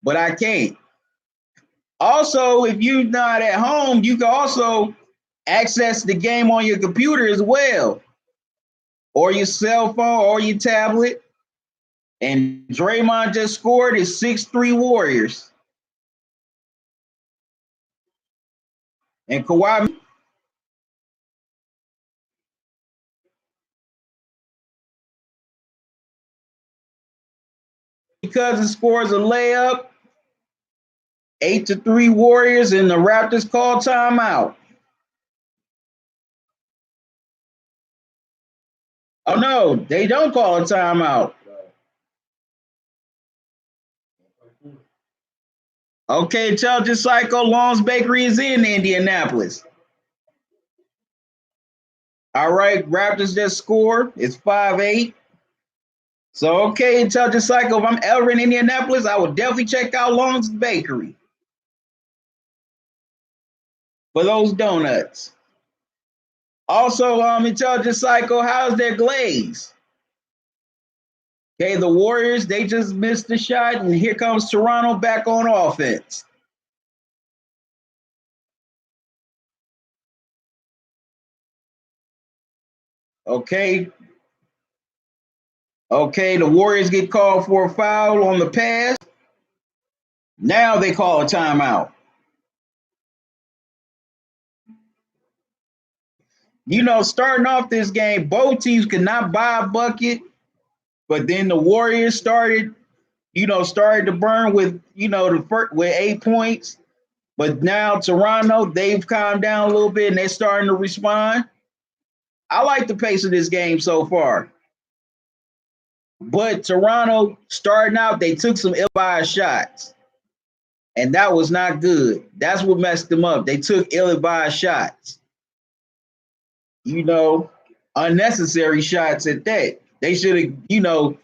but I can't. Also, if you're not at home, you can also access the game on your computer as well, or your cell phone, or your tablet. And Draymond just scored his 6-3 Warriors. And Kawhi Cousins scores a layup, 8-3 Warriors, and the Raptors call timeout. Oh no, they don't call a timeout. Okay, Intelligent Psycho, Long's Bakery is in Indianapolis. All right, Raptors just scored. It's 5-8. So, okay, Intelligent Psycho, if I'm ever in Indianapolis, I would definitely check out Long's Bakery for those donuts. Also, Intelligent Psycho, how's their glaze? Okay, the Warriors, they just missed the shot, and here comes Toronto back on offense. Okay, the Warriors get called for a foul on the pass. Now they call a timeout. Starting off this game, both teams could not buy a bucket, but then the Warriors started to burn with, with 8 points. But now Toronto, they've calmed down a little bit and they're starting to respond. I like the pace of this game so far. But Toronto, starting out, they took some ill-advised shots. And that was not good. That's what messed them up. They took ill-advised shots. Unnecessary shots at that. They should have,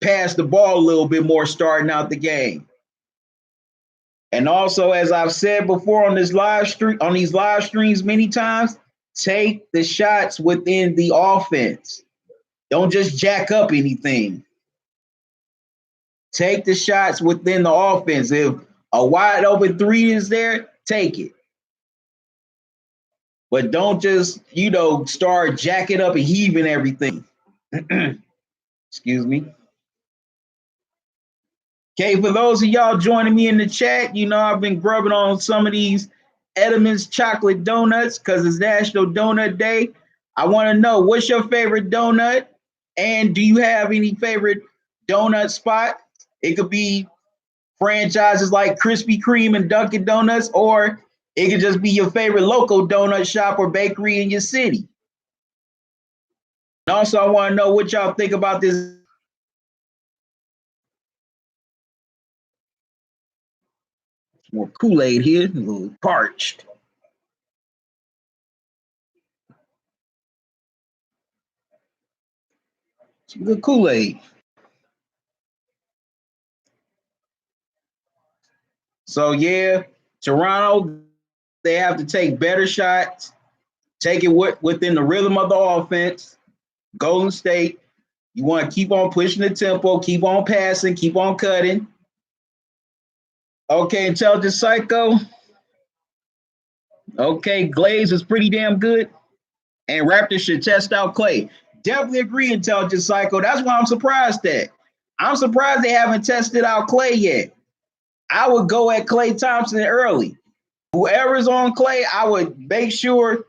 passed the ball a little bit more starting out the game. And also, as I've said before on this live stream, on these live streams many times, take the shots within the offense. Don't just jack up anything. Take the shots within the offense. If a wide open three is there, take it. But don't just, start jacking up and heaving everything. Excuse me. Okay, for those of y'all joining me in the chat, I've been grubbing on some of these Edmonds chocolate donuts because it's National Donut Day. I want to know, what's your favorite donut? And do you have any favorite donut spot? It could be franchises like Krispy Kreme and Dunkin' Donuts, or it could just be your favorite local donut shop or bakery in your city. And also, I want to know what y'all think about this. More Kool-Aid here, a little parched. Some good Kool-Aid. So yeah, Toronto, they have to take better shots, take it within the rhythm of the offense. Golden State, you want to keep on pushing the tempo, keep on passing, keep on cutting. Okay, Intelligent Psycho. Okay, Glaze is pretty damn good. And Raptors should test out Clay. Definitely agree, Intelligent Psycho. That's why I'm surprised at. I'm surprised they haven't tested out Clay yet. I would go at Klay Thompson early. Whoever's on Clay, I would make sure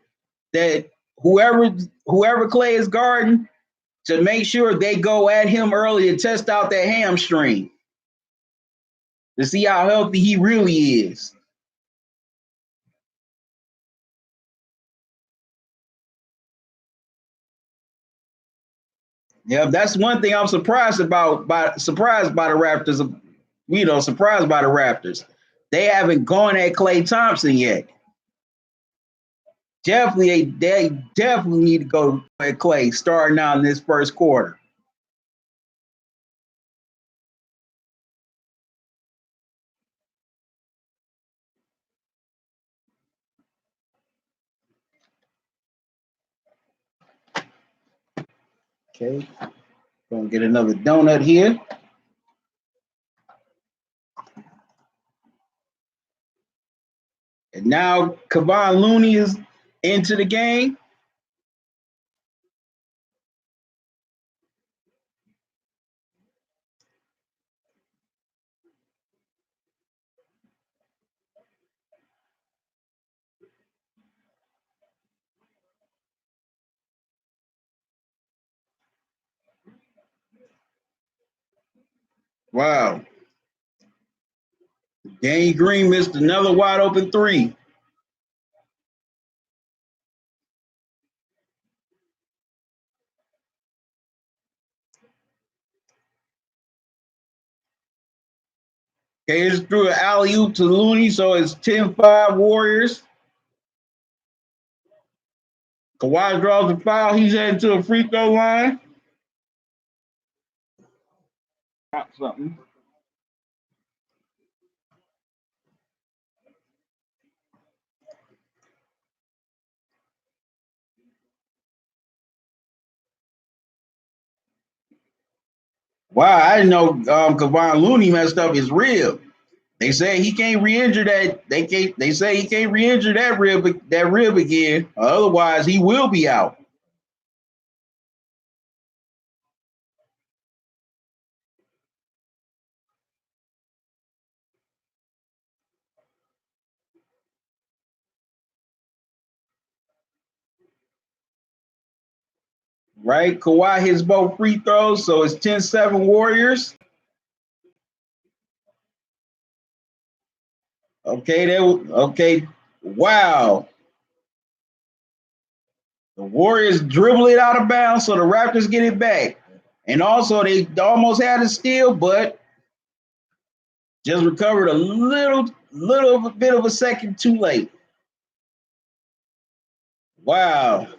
that whoever Clay is guarding, to make sure they go at him early to test out that hamstring to see how healthy he really is. Yeah, that's one thing I'm surprised about. Surprised by the Raptors. Surprised by the Raptors. They haven't gone at Klay Thompson yet. They definitely need to go at Clay starting out in this first quarter. Okay, gonna get another donut here. And now Kevon Looney is into the game. Wow. Danny Green missed another wide open three. Okay, he just threw an alley-oop to Looney, so it's 10-5 Warriors. Kawhi draws the foul. He's heading to a free throw line. Got something. Wow, I didn't know Kevon Looney messed up his rib. They say he can't re-injure that. They say he can't re-injure that rib again. Otherwise, he will be out. Right? Kawhi hits both free throws, so it's 10-7 Warriors. Okay. Wow. The Warriors dribble it out of bounds, so the Raptors get it back. And also, they almost had a steal, but just recovered a little bit of a second too late. Wow.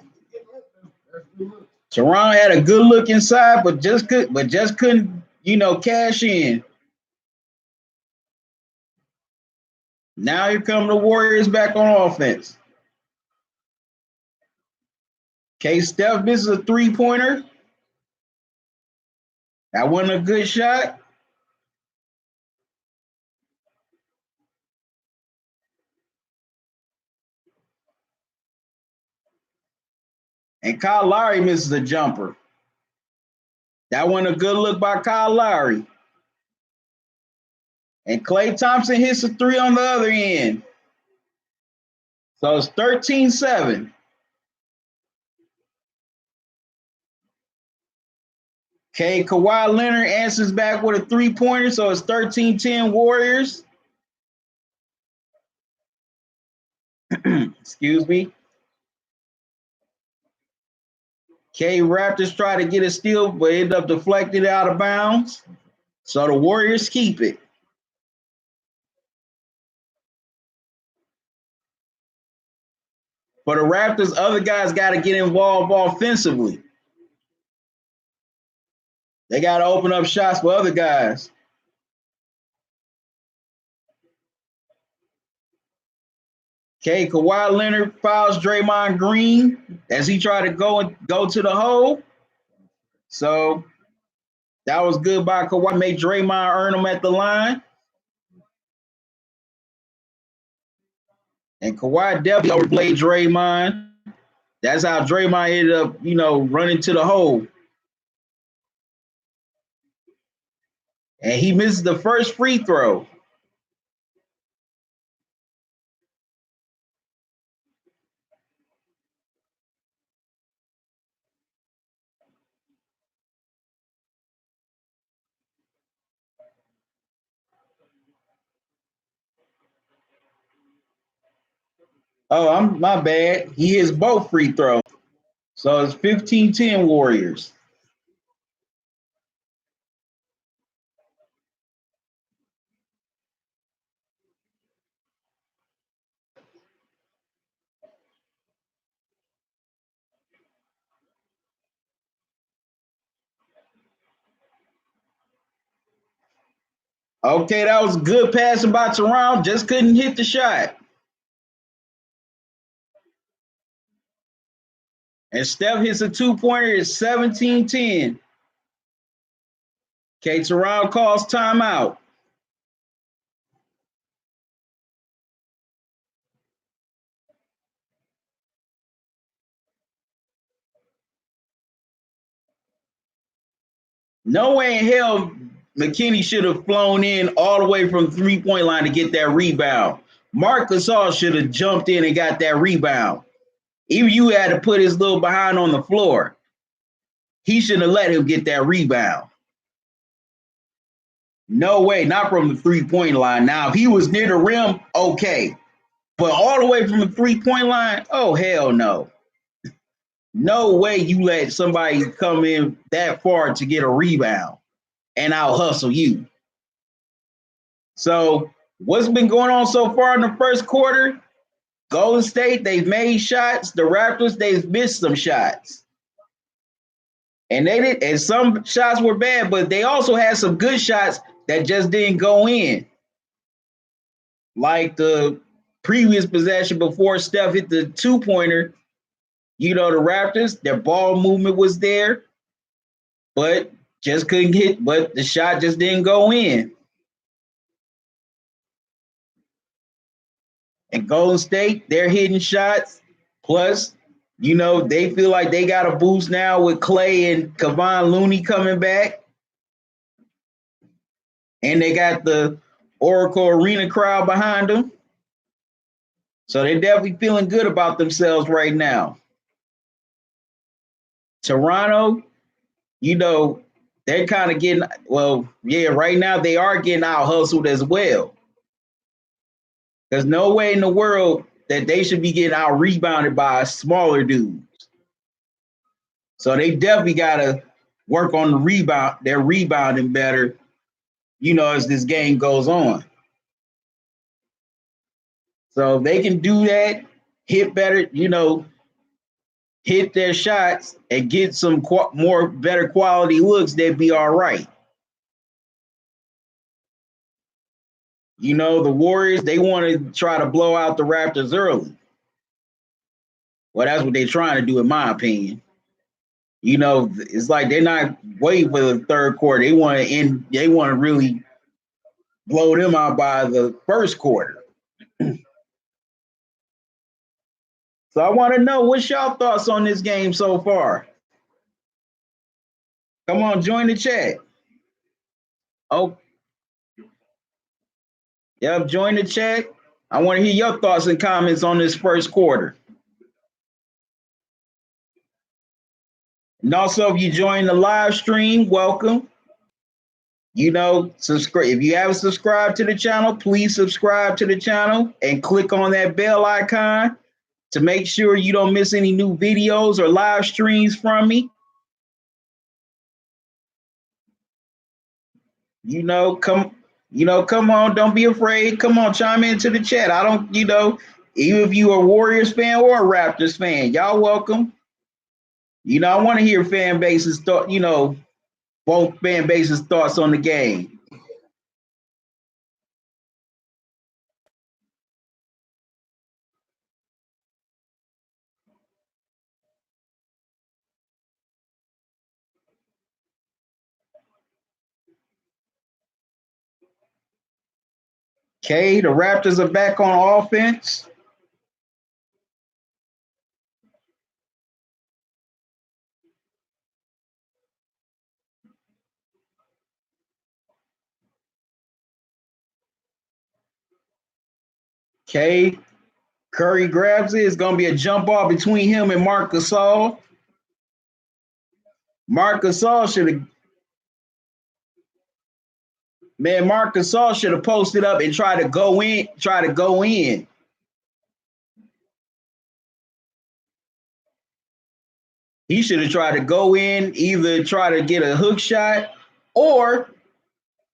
Toronto had a good look inside, but just couldn't, cash in. Now here come the Warriors back on offense. Okay, Steph misses a three-pointer. That wasn't a good shot. And Kyle Lowry misses a jumper. That wasn't a good look by Kyle Lowry. And Klay Thompson hits a three on the other end. So it's 13-7. Okay, Kawhi Leonard answers back with a three-pointer, so it's 13-10 Warriors. Excuse me. Okay, Raptors try to get a steal, but end up deflected out of bounds. So the Warriors keep it. For the Raptors, other guys got to get involved offensively. They got to open up shots for other guys. Okay, Kawhi Leonard fouls Draymond Green as he tried to go to the hole. So that was good by Kawhi. Made Draymond earn him at the line. And Kawhi definitely overplayed Draymond. That's how Draymond ended up, running to the hole. And he misses the first free throw. Oh, my bad. He hits both free throws. So it's 15-10 Warriors. Okay, that was good passing by Toronto. Just couldn't hit the shot. And Steph hits a two-pointer. It's 17-10. Okay, Toronto calls timeout. No way in hell McKinney should have flown in all the way from the three-point line to get that rebound. Marc Gasol should have jumped in and got that rebound. Even you had to put his little behind on the floor. He shouldn't have let him get that rebound. No way, not from the three-point line. Now, if he was near the rim, okay. But all the way from the three-point line, oh, hell no. No way you let somebody come in that far to get a rebound and I'll hustle you. So what's been going on so far in the first quarter? Golden State, they've made shots. The Raptors, they've missed some shots. And some shots were bad, but they also had some good shots that just didn't go in. Like the previous possession before Steph hit the two-pointer, the Raptors, their ball movement was there, but just couldn't hit, but the shot just didn't go in. And Golden State, they're hitting shots. Plus, they feel like they got a boost now with Klay and Kevon Looney coming back. And they got the Oracle Arena crowd behind them. So they're definitely feeling good about themselves right now. Toronto, they're kind of getting, right now they are getting out hustled as well. There's no way in the world that they should be getting out rebounded by smaller dudes. So they definitely got to work on their rebounding better, as this game goes on. So if they can do that, hit better, hit their shots and get some more better quality looks, they'd be all right. You know, the Warriors, they want to try to blow out the Raptors early. Well, that's what they're trying to do, in my opinion. You know, it's like they're not waiting for the third quarter. They want to end. They want to really blow them out by the first quarter. So I want to know what's y'all thoughts on this game so far. Come on, join the chat. Oh, yep, join the chat. I want to hear your thoughts and comments on this first quarter. And also, if you join the live stream, welcome. You know, subscribe. If you haven't subscribed to the channel, please subscribe to the channel and click on that bell icon to make sure you don't miss any new videos or live streams from me. Come on, don't be afraid. Come on, chime into the chat. I don't, even if you are a Warriors fan or a Raptors fan, y'all welcome. I want to hear fan bases thought, both fan bases thoughts on the game. Okay, the Raptors are back on offense. Okay, Curry grabs it. It's going to be a jump ball between him and Marc Gasol. Marc Gasol should have posted up and tried to go in. He should have tried to go in, either try to get a hook shot or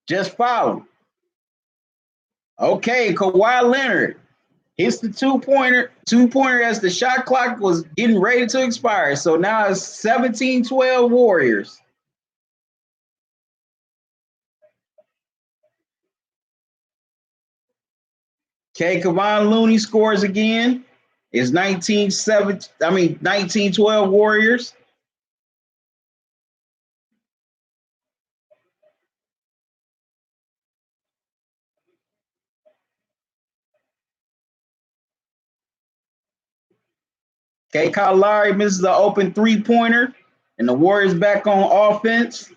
just foul. Okay, Kawhi Leonard hits the two-pointer as the shot clock was getting ready to expire. So now it's 17-12 Warriors. Okay, Kevon Looney scores again. It's 19-12 Warriors. Okay, Kyle Lowry misses the open three-pointer, and the Warriors back on offense.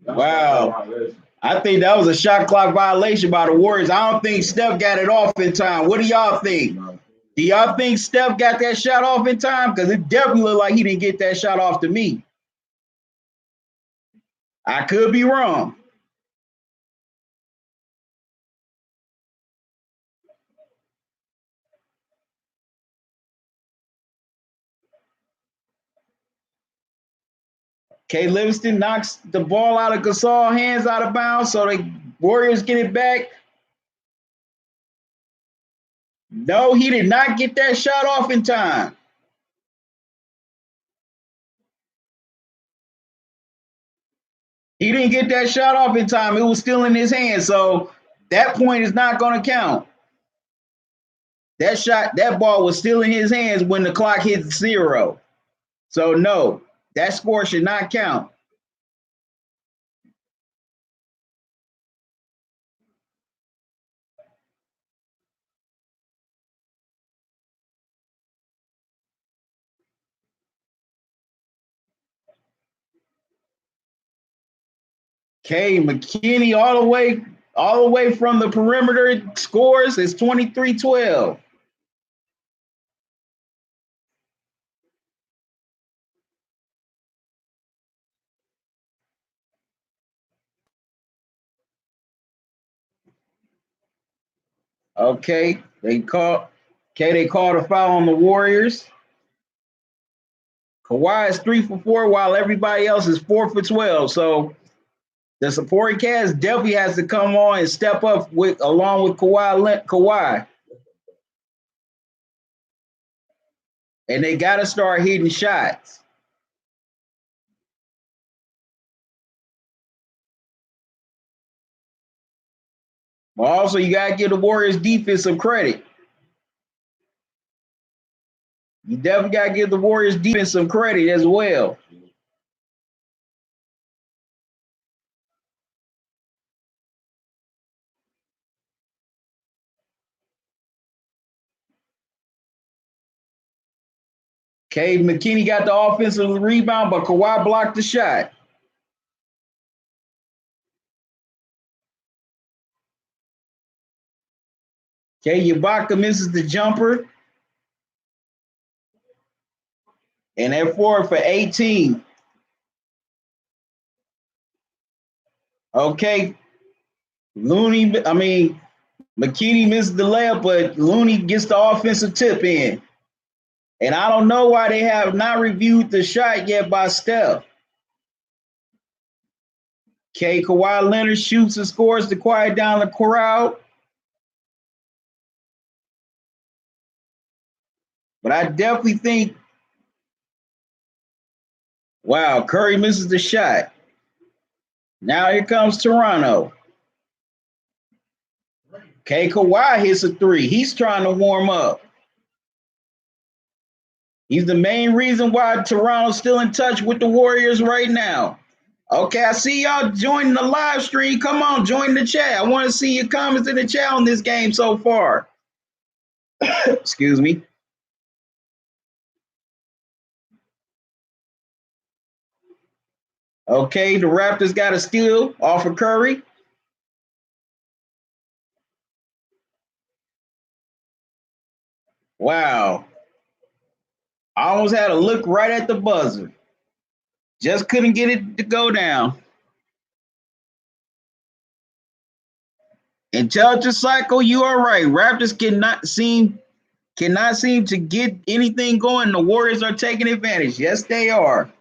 Wow. I think that was a shot clock violation by the Warriors. I don't think Steph got it off in time. What do y'all think? Do y'all think Steph got that shot off in time? Because it definitely looked like he didn't get that shot off to me. I could be wrong. Okay, Livingston knocks the ball out of Gasol, hands out of bounds, so the Warriors get it back. No, he did not get that shot off in time. He didn't get that shot off in time. It was still in his hand, so that point is not going to count. That ball was still in his hands when the clock hit 0. So no, that score should not count. Okay, McKinney all the way from the perimeter scores. It's 23-12. Okay, they called a foul on the Warriors. Kawhi is 3 for 4, while everybody else is 4 for 12. So the supporting cast definitely has to come on and step up with along with Kawhi. And they got to start hitting shots. But also, you got to give the Warriors defense some credit. You definitely got to give the Warriors defense some credit as well. Cade McKinney got the offensive rebound, but Kawhi blocked the shot. Ibaka misses the jumper. And they're forward for 18. Okay. McKinney misses the layup, but Looney gets the offensive tip in. And I don't know why they have not reviewed the shot yet by Steph. Kawhi Leonard shoots and scores to quiet down the crowd. But I definitely think, wow, Curry misses the shot. Now here comes Toronto. Kawhi hits a three. He's trying to warm up. He's the main reason why Toronto's still in touch with the Warriors right now. Okay, I see y'all joining the live stream. Come on, join the chat. I want to see your comments in the chat on this game so far. Excuse me. Okay, the Raptors got a steal off of Curry. Wow. I almost had a look right at the buzzer. Just couldn't get it to go down. Intelligent cycle, you are right. Raptors cannot seem to get anything going. The Warriors are taking advantage. Yes, they are.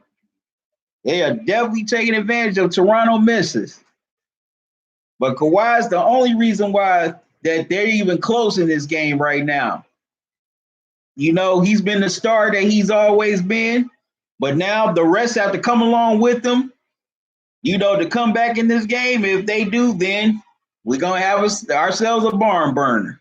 They are definitely taking advantage of Toronto misses. But Kawhi is the only reason why that they're even close in this game right now. You know, he's been the star that he's always been, but now the rest have to come along with him, you know, to come back in this game. If they do, then we're going to have ourselves a barn burner.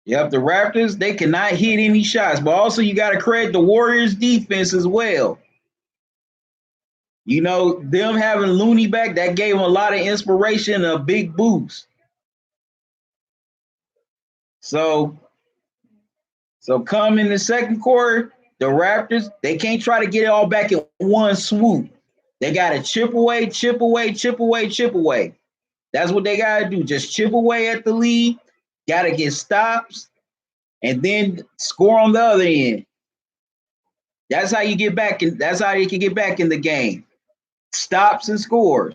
Yep, the Raptors, they cannot hit any shots, but also you got to credit the Warriors defense as well. You know, them having Looney back, that gave them a lot of inspiration, a big boost. So come in the second quarter, the Raptors, they can't try to get it all back in one swoop. They got to chip away, chip away, chip away, chip away. That's what they got to do. Just chip away at the lead, got to get stops, and then score on the other end. That's how you get back in. That's how you can get back in the game. Stops and scores.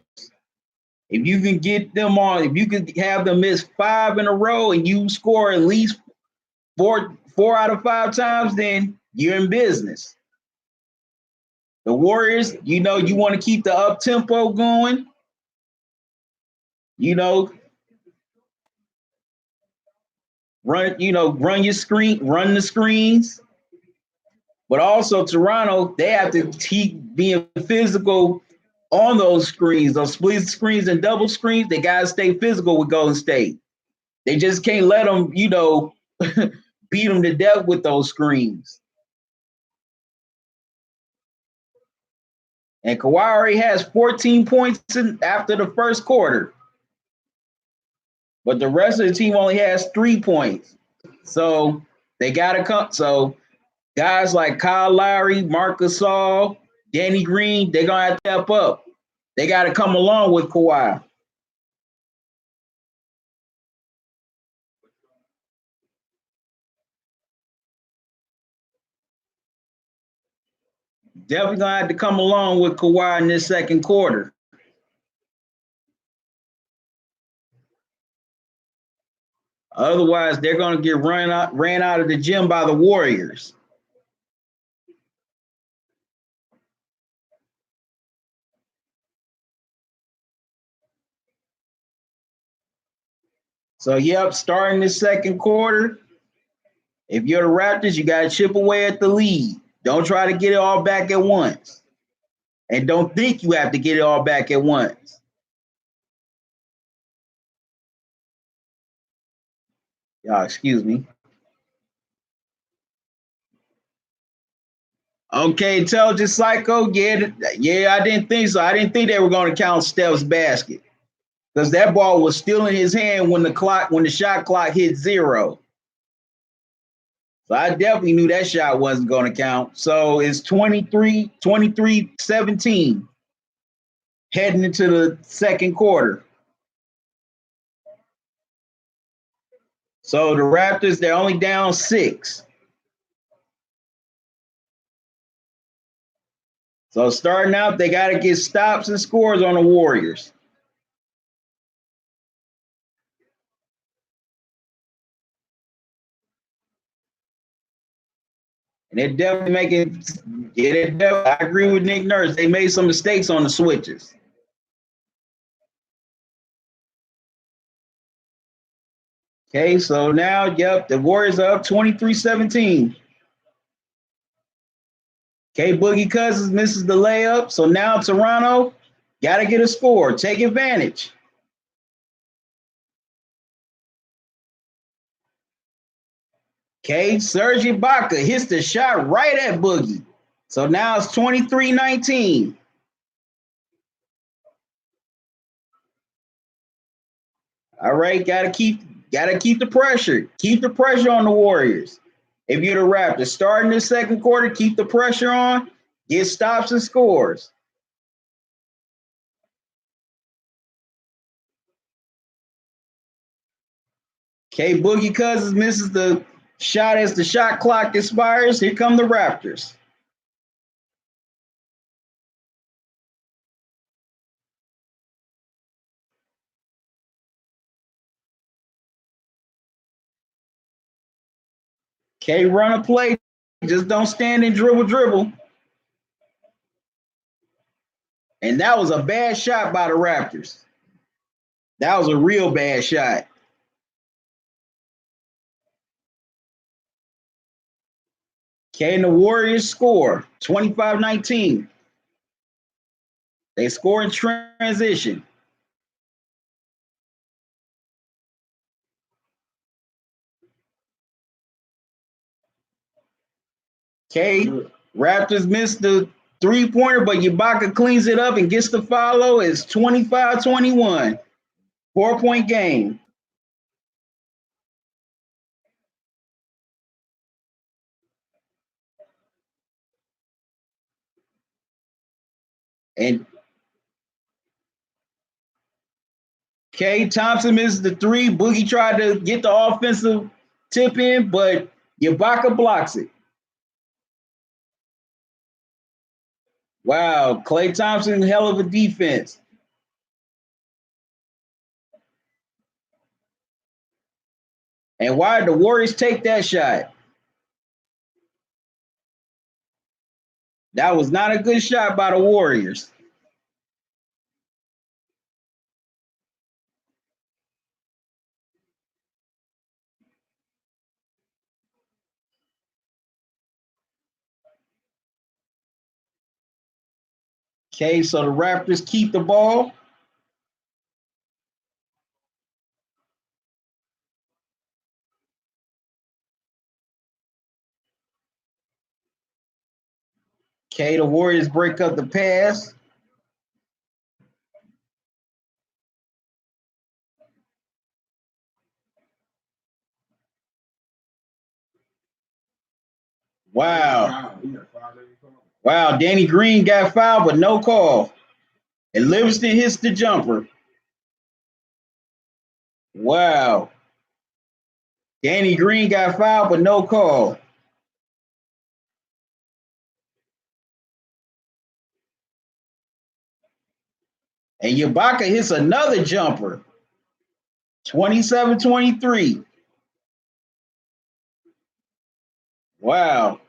If you can get them on, if you can have them miss 5 in a row and you score at least four out of 5 times, then you're in business. The Warriors, you know, you want to keep the up tempo going. You know, run your screen, run the screens. But also Toronto, they have to keep being physical on those screens, those split screens and double screens. They got to stay physical with Golden State. They just can't let them, you know, beat them to death with those screens. And Kawhi already has 14 points after the first quarter. But the rest of the team only has 3 points. So they got to come. So guys like Kyle Lowry, Marc Gasol, Danny Green, they're going to have to step up. They got to come along with Kawhi. Definitely going to have to come along with Kawhi in this second quarter. Otherwise, they're going to get ran out of the gym by the Warriors. So, yep, starting the second quarter, if you're the Raptors, you got to chip away at the lead. Don't try to get it all back at once. And don't think you have to get it all back at once. Y'all, excuse me. Okay, Intelligent Psycho. Yeah, I didn't think so. I didn't think they were going to count Steph's basket because that ball was still in his hand when the shot clock hit 0. So I definitely knew that shot wasn't going to count. So it's 23-17 heading into the second quarter. So the Raptors, they're only down 6. So starting out, they got to get stops and scores on the Warriors. And they're definitely making, I agree with Nick Nurse. They made some mistakes on the switches. Okay, so now, yep, the Warriors are up 23-17. Okay, Boogie Cousins misses the layup. So now Toronto got to get a score. Take advantage. Okay, Serge Ibaka hits the shot right at Boogie. So now it's 23-19. All right, gotta keep the pressure. Keep the pressure on the Warriors. If you're the Raptors, starting the second quarter, keep the pressure on, get stops and scores. Okay, Boogie Cousins misses the shot as the shot clock expires. Here come the Raptors. Okay, run a play. Just don't stand and dribble. And that was a bad shot by the Raptors. That was a real bad shot. Okay, and the Warriors score 25-19. They score in transition. Okay, Raptors missed the three-pointer, but Ibaka cleans it up and gets the follow. It's 25-21. 4-point game. And okay, Thompson missed the 3. Boogie tried to get the offensive tip in, but Ibaka blocks it. Wow, Klay Thompson, hell of a defense. And why did the Warriors take that shot? That was not a good shot by the Warriors. Okay, so the Raptors keep the ball. Okay, the Warriors break up the pass. Wow. Wow, Danny Green got fouled, but no call. And Livingston hits the jumper. Wow. Danny Green got fouled, but no call. And Ibaka hits another jumper. 27-23. Wow.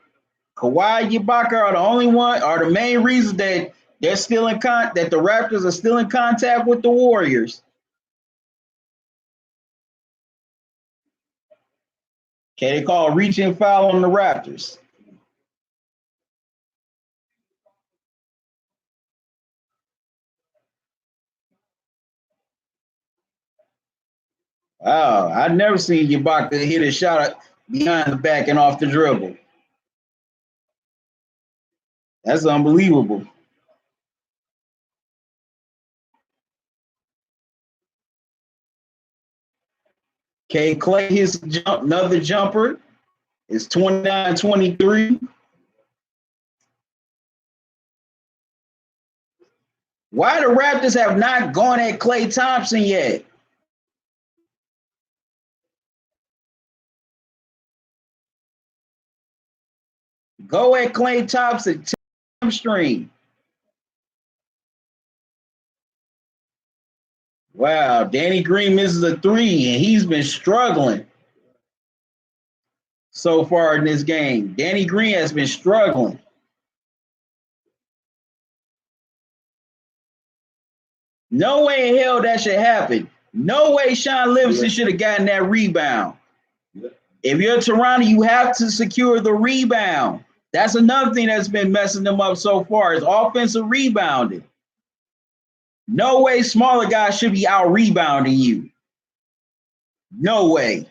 Kawhi and Ibaka are the only one, are the main reason that they're still in that the Raptors are still in contact with the Warriors. Okay, they call reaching foul on the Raptors. Wow, I've never seen Ibaka hit a shot behind the back and off the dribble. That's unbelievable. Okay, Clay hits another jumper. It's 29-23. Why the Raptors have not gone at Klay Thompson yet? Go at Klay Thompson, hamstring. Wow, Danny Green misses a three, and he's been struggling so far in this game. Danny Green has been struggling. No way in hell that should happen. No way Sean Livingston should have gotten that rebound. If you're Toronto, you have to secure the rebound. That's another thing that's been messing them up so far is offensive rebounding. No way smaller guys should be out rebounding you. No way.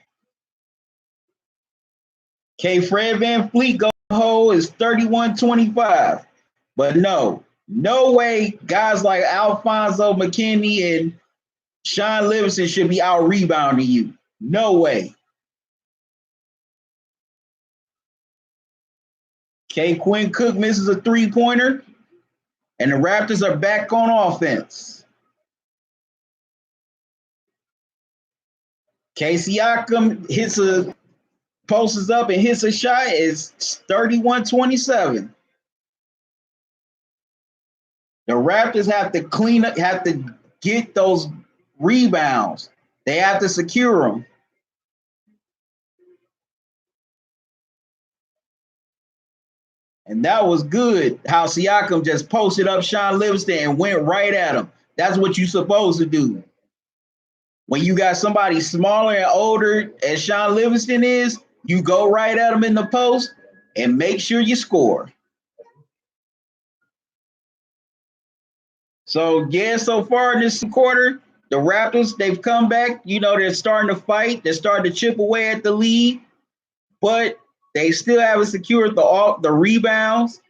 Okay, Fred VanVleet go hole is 31-25. But no way guys like Alfonso McKinney and Sean Livingston should be out rebounding you. No way. Okay, Quinn Cook misses a three-pointer, and the Raptors are back on offense. Casey Siakam posts up and hits a shot. It's 31-27. The Raptors have to clean up, have to get those rebounds. They have to secure them. And that was good how Siakam just posted up Sean Livingston and went right at him. That's what you're supposed to do. When you got somebody smaller and older as Sean Livingston is, you go right at him in the post and make sure you score. So, yeah, so far in this quarter, the Raptors, they've come back. You know, they're starting to fight. They're starting to chip away at the lead. But they still haven't secured the rebounds.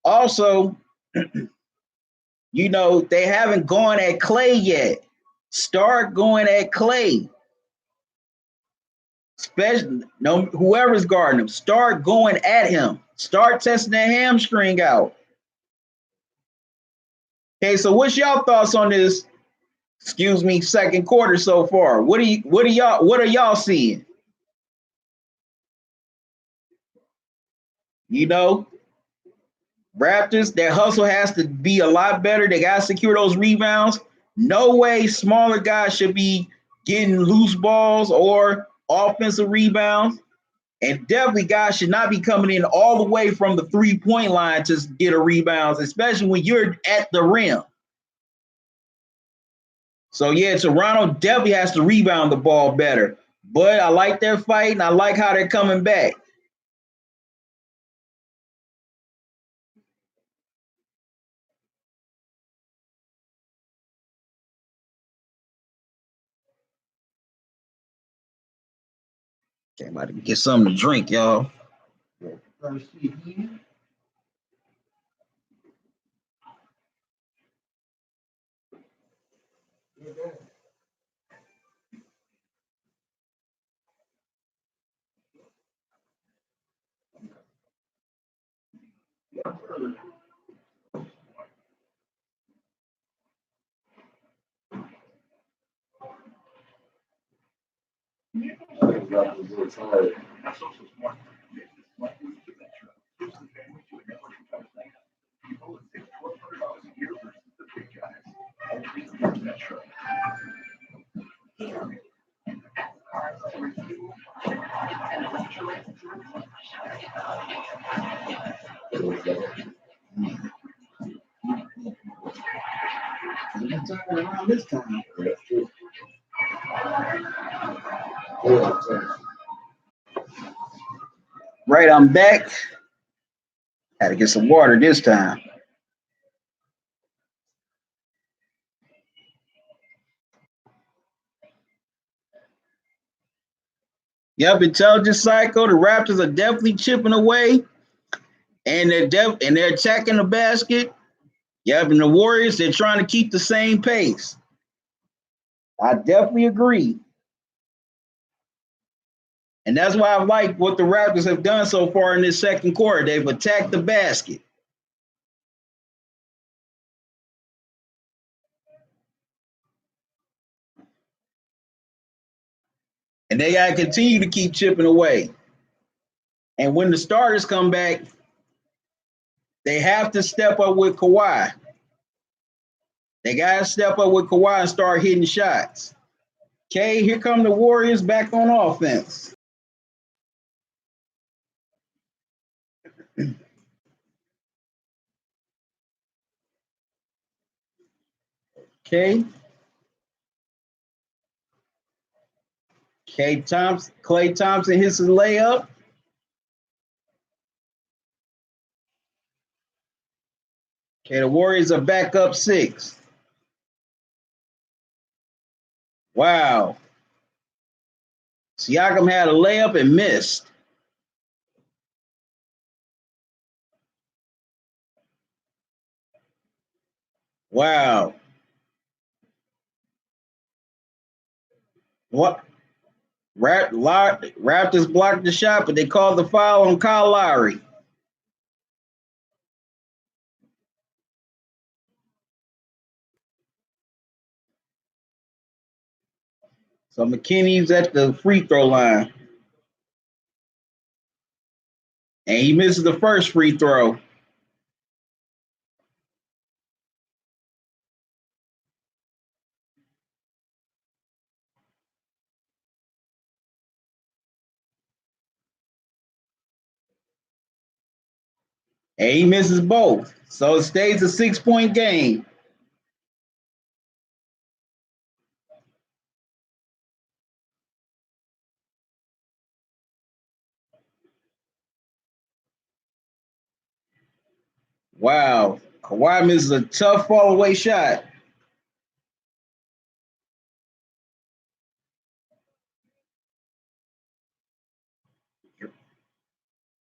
Also, you know, they haven't gone at Klay yet. Start going at Klay. Especially whoever's guarding him. Start going at him. Start testing that hamstring out. Okay, so what's y'all thoughts on this? Second quarter so far. What are y'all seeing? You know, Raptors, their hustle has to be a lot better. They got to secure those rebounds. No way smaller guys should be getting loose balls or offensive rebounds. And definitely guys should not be coming in all the way from the three-point line to get a rebound, especially when you're at the rim. So, yeah, Toronto definitely has to rebound the ball better. But I like their fight, and I like how they're coming back. Okay, I'm about to get something to drink, y'all. Around this time. Right, I'm back. Had to get some water this time. Yep, intelligence cycle. The Raptors are definitely chipping away, and they're attacking the basket. Yep, and the Warriors, they're trying to keep the same pace. I definitely agree. And that's why I like what the Raptors have done so far in this second quarter. They've attacked the basket. And they got to continue to keep chipping away. And when the starters come back, they have to step up with Kawhi. They got to step up with Kawhi and start hitting shots. Okay, here come the Warriors back on offense. Okay. Klay Thompson hits his layup. Okay, the Warriors are back up 6. Wow. Siakam had a layup and missed. Wow. What? Raptors blocked the shot, but they called the foul on Kyle Lowry. So McKinney's at the free throw line. And he misses the first free throw. And he misses both. So it stays a 6-point game. Wow. Kawhi misses a tough fall away shot.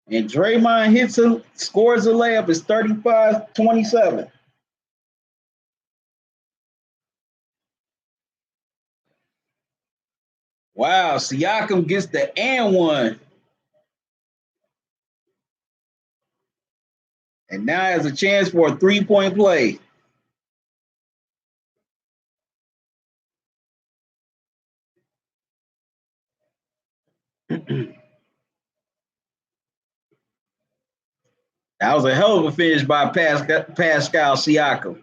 And Draymond scores a layup. It's 35-27. Wow, Siakam gets the and one. And now has a chance for a 3-point play. That was a hell of a finish by Pascal Siakam.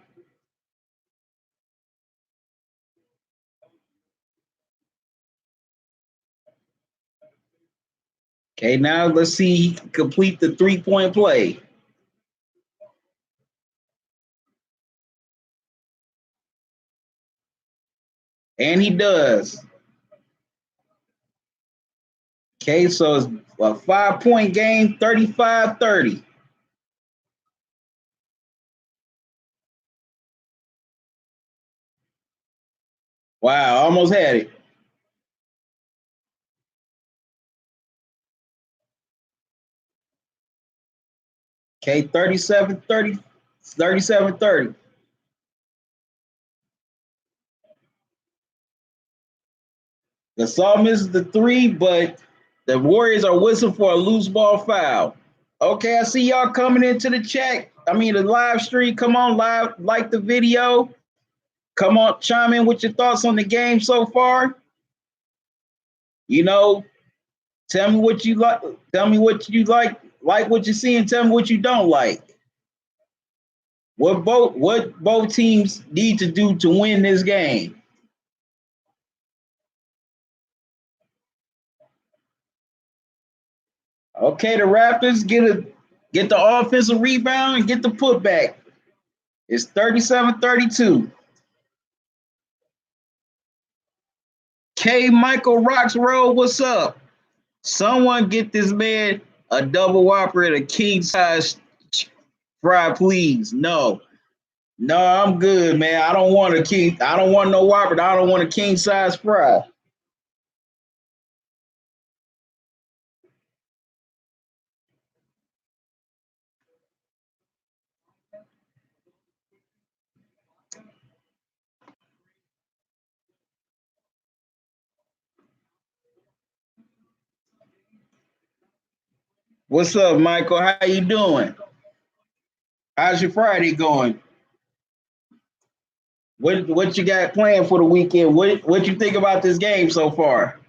Okay, now let's see complete the 3-point play. And he does. Okay, so it's a 5-point game, 35-30. Wow, almost had it. Okay, 37-30. 37-30. Gasol misses the 3, but the Warriors are whistling for a loose ball foul. Okay, I see y'all coming into the chat. The live stream. Come on, live, like the video. Come on, chime in with your thoughts on the game so far. Tell me what you like. Tell me what you like what you see, and tell me what you don't like. What both teams need to do to win this game. Okay, the Raptors get the offensive rebound and get the putback. It's 37-32. K. Michael Roxroad, what's up? Someone get this man a double whopper and a king size fry, please. No, no, I'm good, man. I don't want a king. I don't want no whopper. I don't want a king size fry. What's up, Michael? How you doing? How's your Friday going? What you got planned for the weekend? What you think about this game so far?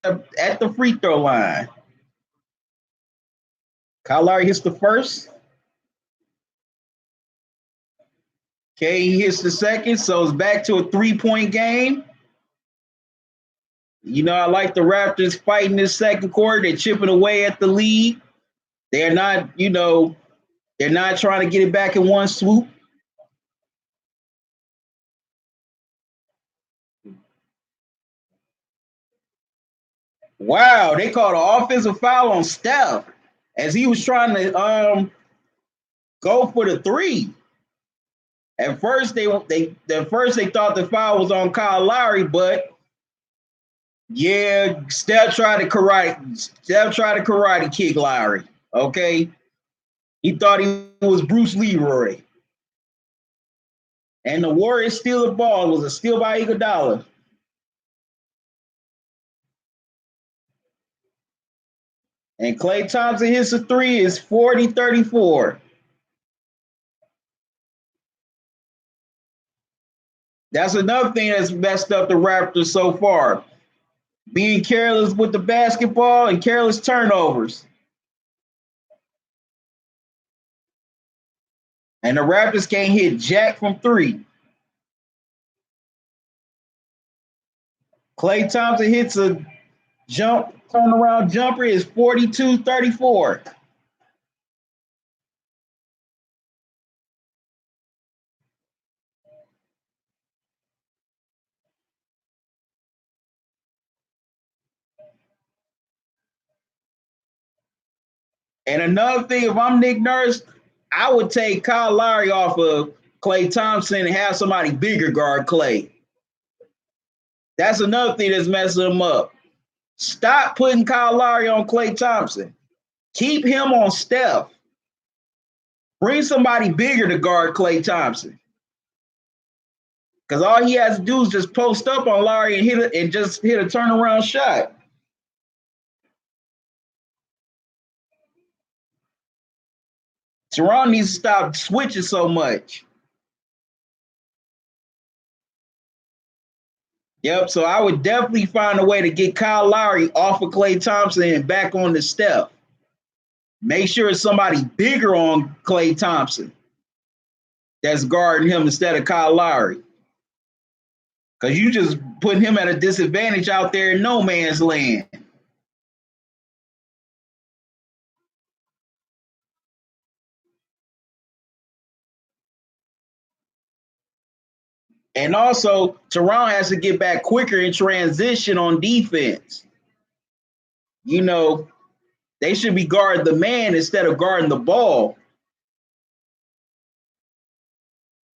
At the free throw line, Kyle Lowry hits the first. Okay, he hits the second, so it's back to a 3-point game. You know, I like the Raptors fighting this second quarter. They're chipping away at the lead. They're not, they're not trying to get it back in one swoop. Wow, they called an offensive foul on Steph as he was trying to go for the three. At first, they thought the foul was on Kyle Lowry, but yeah, Steph tried to karate kick Lowry. Okay, he thought he was Bruce Leroy, and the Warriors steal the ball. It was a steal by Iguodala. And Klay Thompson hits a three. Is 40-34. That's another thing that's messed up the Raptors so far. Being careless with the basketball and careless turnovers. And the Raptors can't hit jack from three. Klay Thompson hits a turnaround jumper is 42-34. And another thing, if I'm Nick Nurse, I would take Kyle Lowry off of Klay Thompson and have somebody bigger guard Klay. That's another thing that's messing him up. Stop putting Kyle Lowry on Klay Thompson. Keep him on Steph. Bring somebody bigger to guard Klay Thompson. Because all he has to do is just post up on Lowry and just hit a turnaround shot. Toronto needs to stop switching so much. Yep, so I would definitely find a way to get Kyle Lowry off of Klay Thompson and back on the Steph. Make sure it's somebody bigger on Klay Thompson that's guarding him instead of Kyle Lowry. Because you just putting him at a disadvantage out there in no man's land. And also, Toronto has to get back quicker in transition on defense. You know, they should be guarding the man instead of guarding the ball.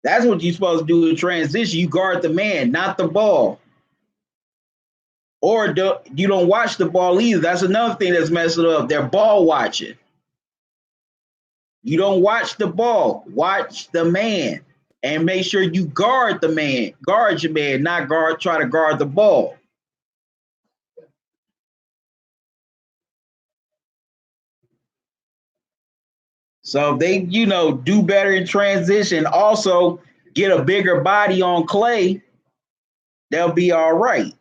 That's what you're supposed to do in transition. You guard the man, not the ball. Or you don't watch the ball either. That's another thing that's messing up. They're ball watching. You don't watch the ball. Watch the man. And make sure you guard the man. Guard your man, not try to guard the ball. So if they, do better in transition, also get a bigger body on Klay, they'll be all right.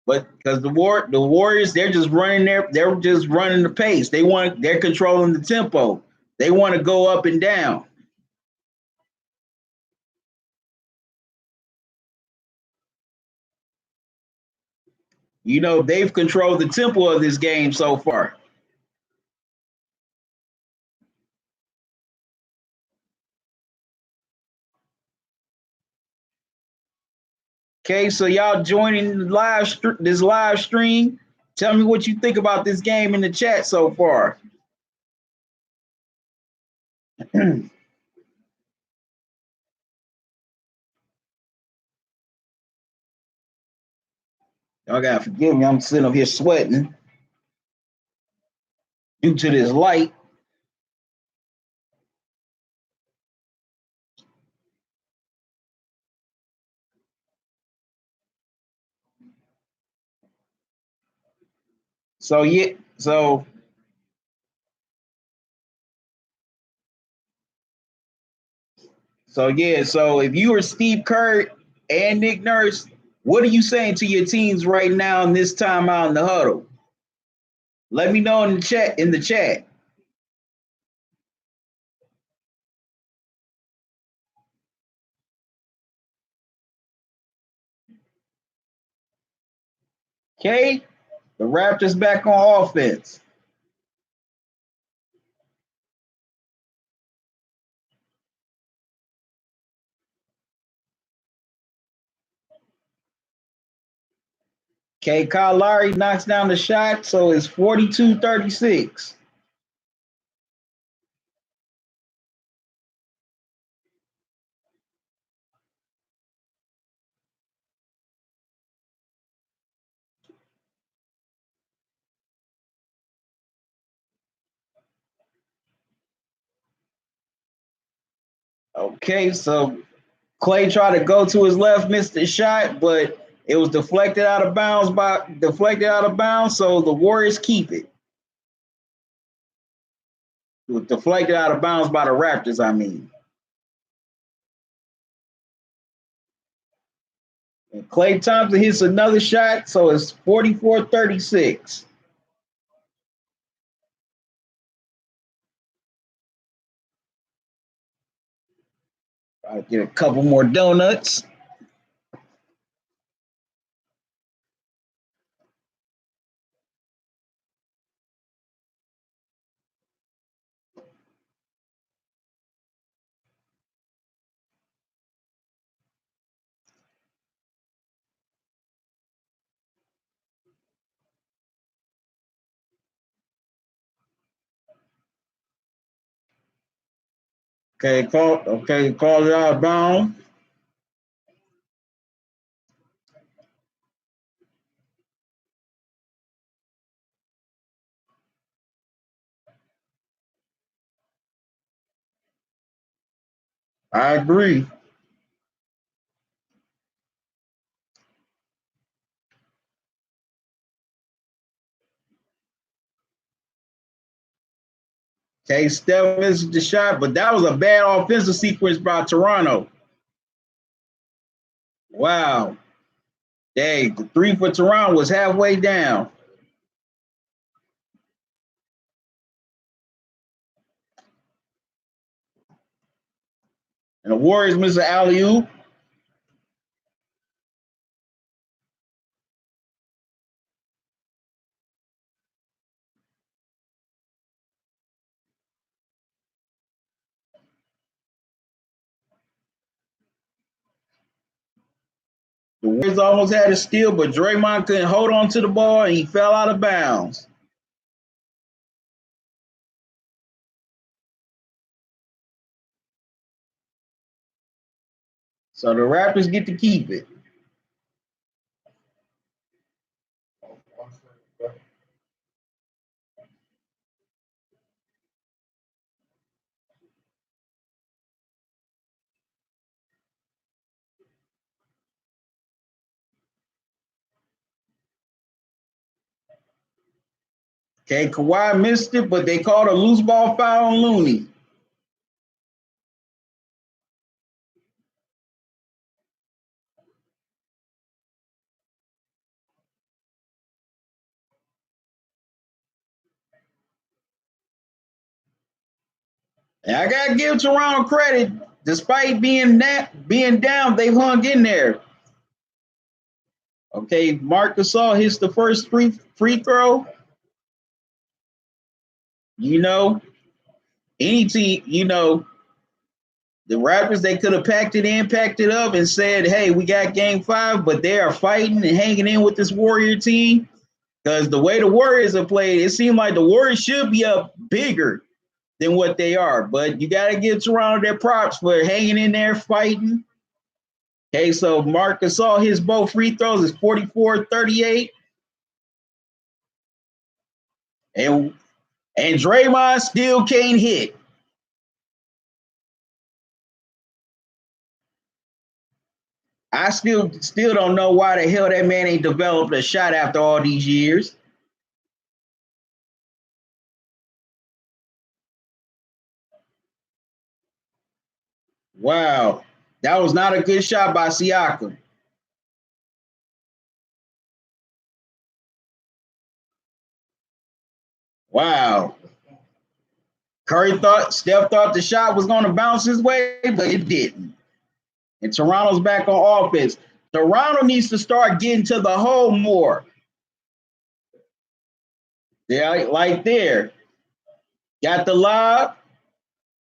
But because the Warriors, they're just running the pace. They're controlling the tempo. They want to go up and down. You know, they've controlled the tempo of this game so far. Okay, so y'all joining this live stream. Tell me what you think about this game in the chat so far. Y'all gotta forgive me. I'm sitting up here sweating due to this light. So yeah, so so if you were Steve Kerr and Nick Nurse, what are you saying to your teams right now in this time out in the huddle? Let me know in the chat. Okay, the Raptors back on offense. Okay, Kyle Lowry knocks down the shot, so it's 42-36. Okay, so Clay tried to go to his left, missed the shot, but it was deflected out of bounds. So the Warriors keep it. It was deflected out of bounds by the Raptors, I mean. And Klay Thompson hits another shot, so it's 44-36. I'll get a couple more donuts. Call it out of bounds. I agree. Okay, Steph missed the shot, but that was a bad offensive sequence by Toronto. Wow. Dang, the three for Toronto was halfway down. And the Warriors missed an alley-oop. The Warriors almost had a steal, but Draymond couldn't hold on to the ball and he fell out of bounds. So the Raptors get to keep it. Okay, Kawhi missed it, but they called a loose ball foul on Looney. And I gotta give Toronto credit, despite being down, they've hung in there. Okay, Marc Gasol hits the first free throw. You know, any team, the Raptors, they could have packed it up, and said, hey, we got game 5, but they are fighting and hanging in with this Warrior team. Because the way the Warriors have played, it seemed like the Warriors should be up bigger than what they are. But you got to give Toronto their props for hanging in there, fighting. Okay, so Marc Gasol his both free throws is 44-38. And Draymond still can't hit. I still don't know why the hell that man ain't developed a shot after all these years. Wow. That was not a good shot by Siakam. Wow. Steph thought the shot was going to bounce his way, but it didn't. And Toronto's back on offense. Toronto needs to start getting to the hole more. Yeah, like there. Got the lob.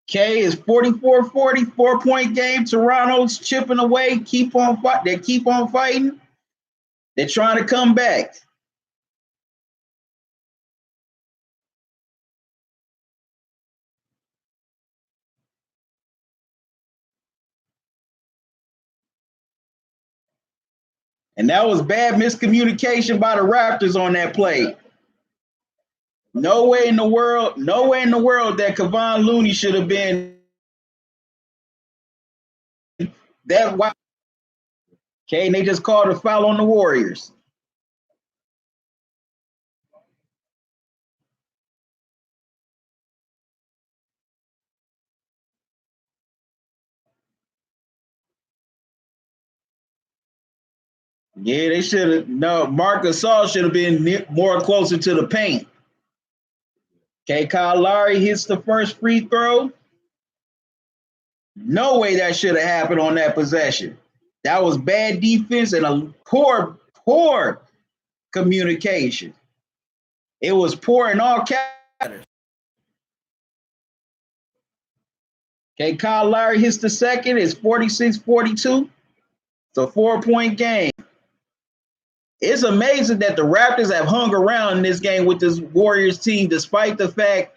K is 44-40, 4-point game. Toronto's chipping away. They keep on fighting. They're trying to come back. And that was bad miscommunication by the Raptors on that play. No way in the world that Kevon Looney should have been that wide. Okay, and they just called a foul on the Warriors. Yeah, they should have. No, Marc Gasol should have been more closer to the paint. Okay, Kyle Lowry hits the first free throw. No way that should have happened on that possession. That was bad defense and a poor communication. It was poor in all categories. Okay, Kyle Lowry hits the second. It's 46-42. It's a 4-point game. It's amazing that the Raptors have hung around in this game with this Warriors team, despite the fact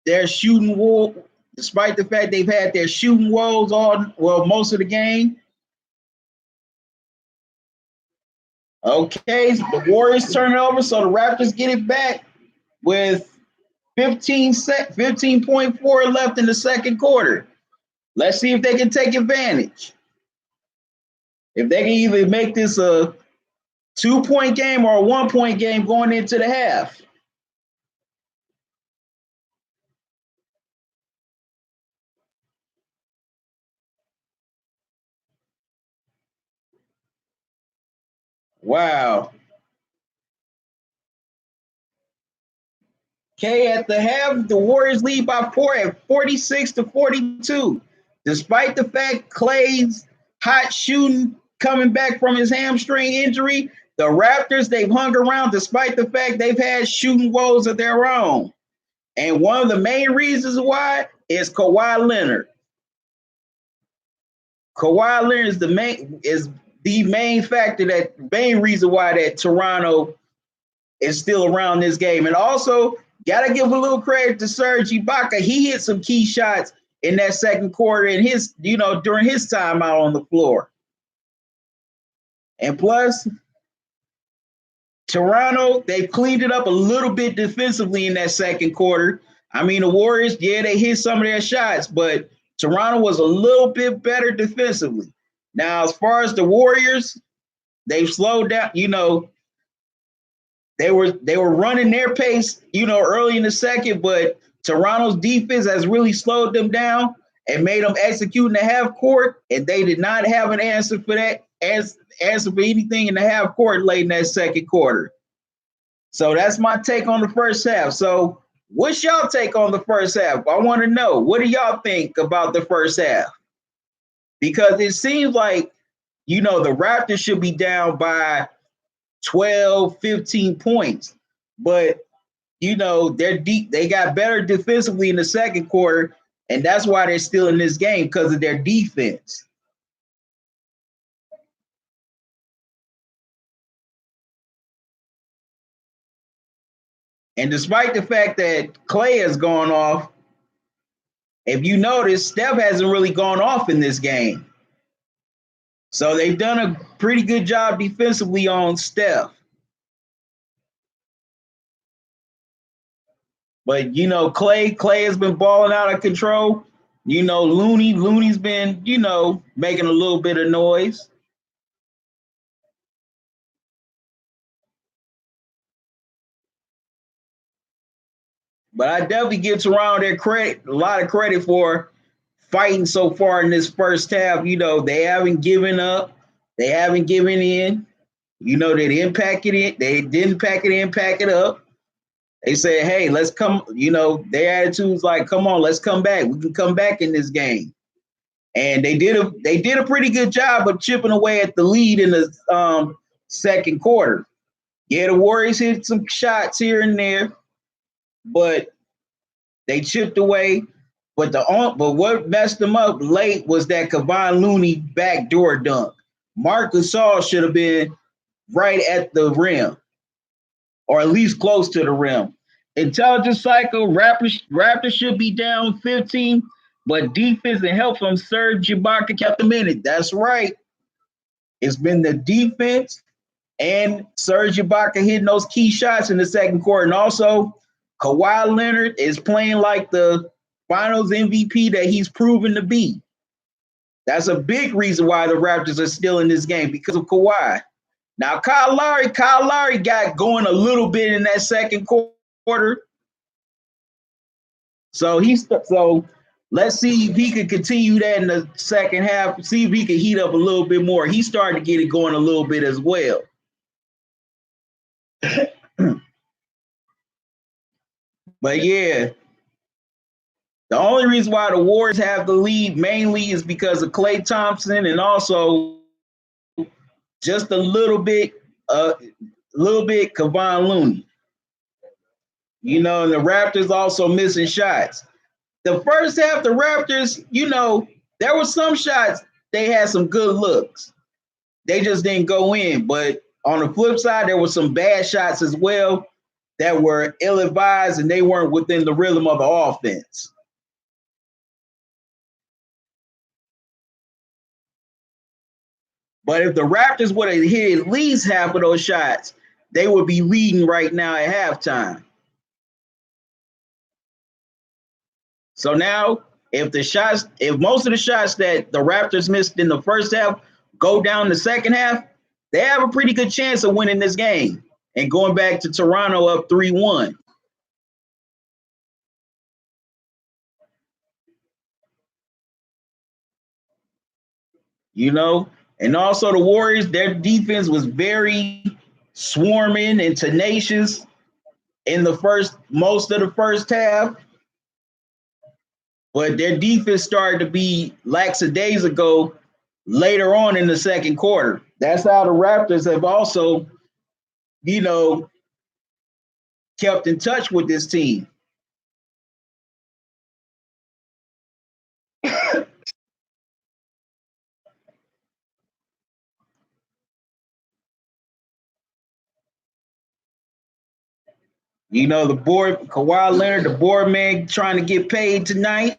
they're shooting woe, despite the fact they've had their shooting woes most of the game. Okay, the Warriors turn it over, so the Raptors get it back with 15.4 left in the second quarter. Let's see if they can take advantage. If they can either make this a 2-point game or a 1-point game going into the half. Wow. Okay, at the half, the Warriors lead by 4 at 46-42. Despite the fact Clay's hot shooting coming back from his hamstring injury, the Raptors, they've hung around despite the fact they've had shooting woes of their own. And one of the main reasons why is Kawhi Leonard. Kawhi Leonard is the main factor, that main reason why that Toronto is still around this game. And also, gotta give a little credit to Serge Ibaka. He hit some key shots in that second quarter in his, during his time out on the floor. And plus, Toronto, they've cleaned it up a little bit defensively in that second quarter. I mean, the Warriors, yeah, they hit some of their shots, but Toronto was a little bit better defensively. Now, as far as the Warriors, they've slowed down, they were running their pace, early in the second, but Toronto's defense has really slowed them down and made them execute in the half court, and they did not have an answer for that, answer for anything in the half court late in that second quarter. So that's my take on the first half. So what's y'all take on the first half? I want to know, what do y'all think about the first half? Because it seems like the Raptors should be down by 12, 15 points. But, they're deep. They got better defensively in the second quarter, and that's why they're still in this game, because of their defense. And despite the fact that Klay has gone off, if you notice, Steph hasn't really gone off in this game. So they've done a pretty good job defensively on Steph. But, Klay has been balling out of control. Looney's been, making a little bit of noise. But I definitely give Toronto a lot of credit for fighting so far in this first half. They haven't given up. They haven't given in. They didn't pack it in. They didn't pack it in, pack it up. They said, hey, let's come. Their attitude's like, come on, let's come back. We can come back in this game. And they did a pretty good job of chipping away at the lead in the second quarter. Yeah, the Warriors hit some shots here and there, but they chipped away. But what messed them up late was that Kevon Looney backdoor dunk. Marc Gasol should have been right at the rim, or at least close to the rim. Intelligence cycle, Raptors should be down 15, but defense and help from Serge Ibaka kept them in it. That's right. It's been the defense and Serge Ibaka hitting those key shots in the second quarter. And also, Kawhi Leonard is playing like the Finals MVP that he's proven to be. That's a big reason why the Raptors are still in this game, because of Kawhi. Now, Kyle Lowry got going a little bit in that second quarter. So let's see if he could continue that in the second half. See if he can heat up a little bit more. He started to get it going a little bit as well. But yeah, the only reason why the Warriors have the lead mainly is because of Klay Thompson, and also just a little bit Kevon Looney. And the Raptors also missing shots. The first half, the Raptors, there were some shots, they had some good looks. They just didn't go in. But on the flip side, there were some bad shots as well that were ill-advised, and they weren't within the rhythm of the offense. But if the Raptors would have hit at least half of those shots, they would be leading right now at halftime. So now, if most of the shots that the Raptors missed in the first half go down the second half, they have a pretty good chance of winning this game and going back to Toronto up 3-1. And also the Warriors, their defense was very swarming and tenacious in most of the first half. But their defense started to be lackadaisical later on in the second quarter. That's how the Raptors have also, kept in touch with this team. The board, Kawhi Leonard, the board man, trying to get paid tonight.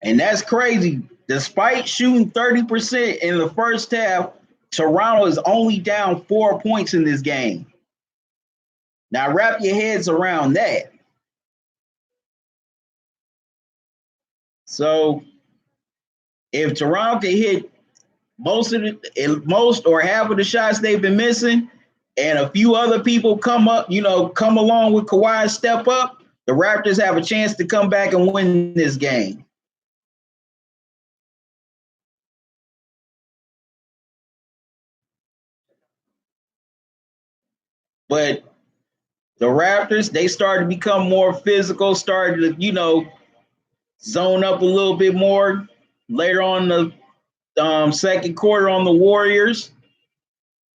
And that's crazy. Despite shooting 30% in the first half, Toronto is only down 4 points in this game. Now wrap your heads around that. So if Toronto can hit most or half of the shots they've been missing, and a few other people come along with Kawhi and step up, the Raptors have a chance to come back and win this game. But The Raptors, they started to become more physical, started to, zone up a little bit more. Later on in the second quarter on the Warriors,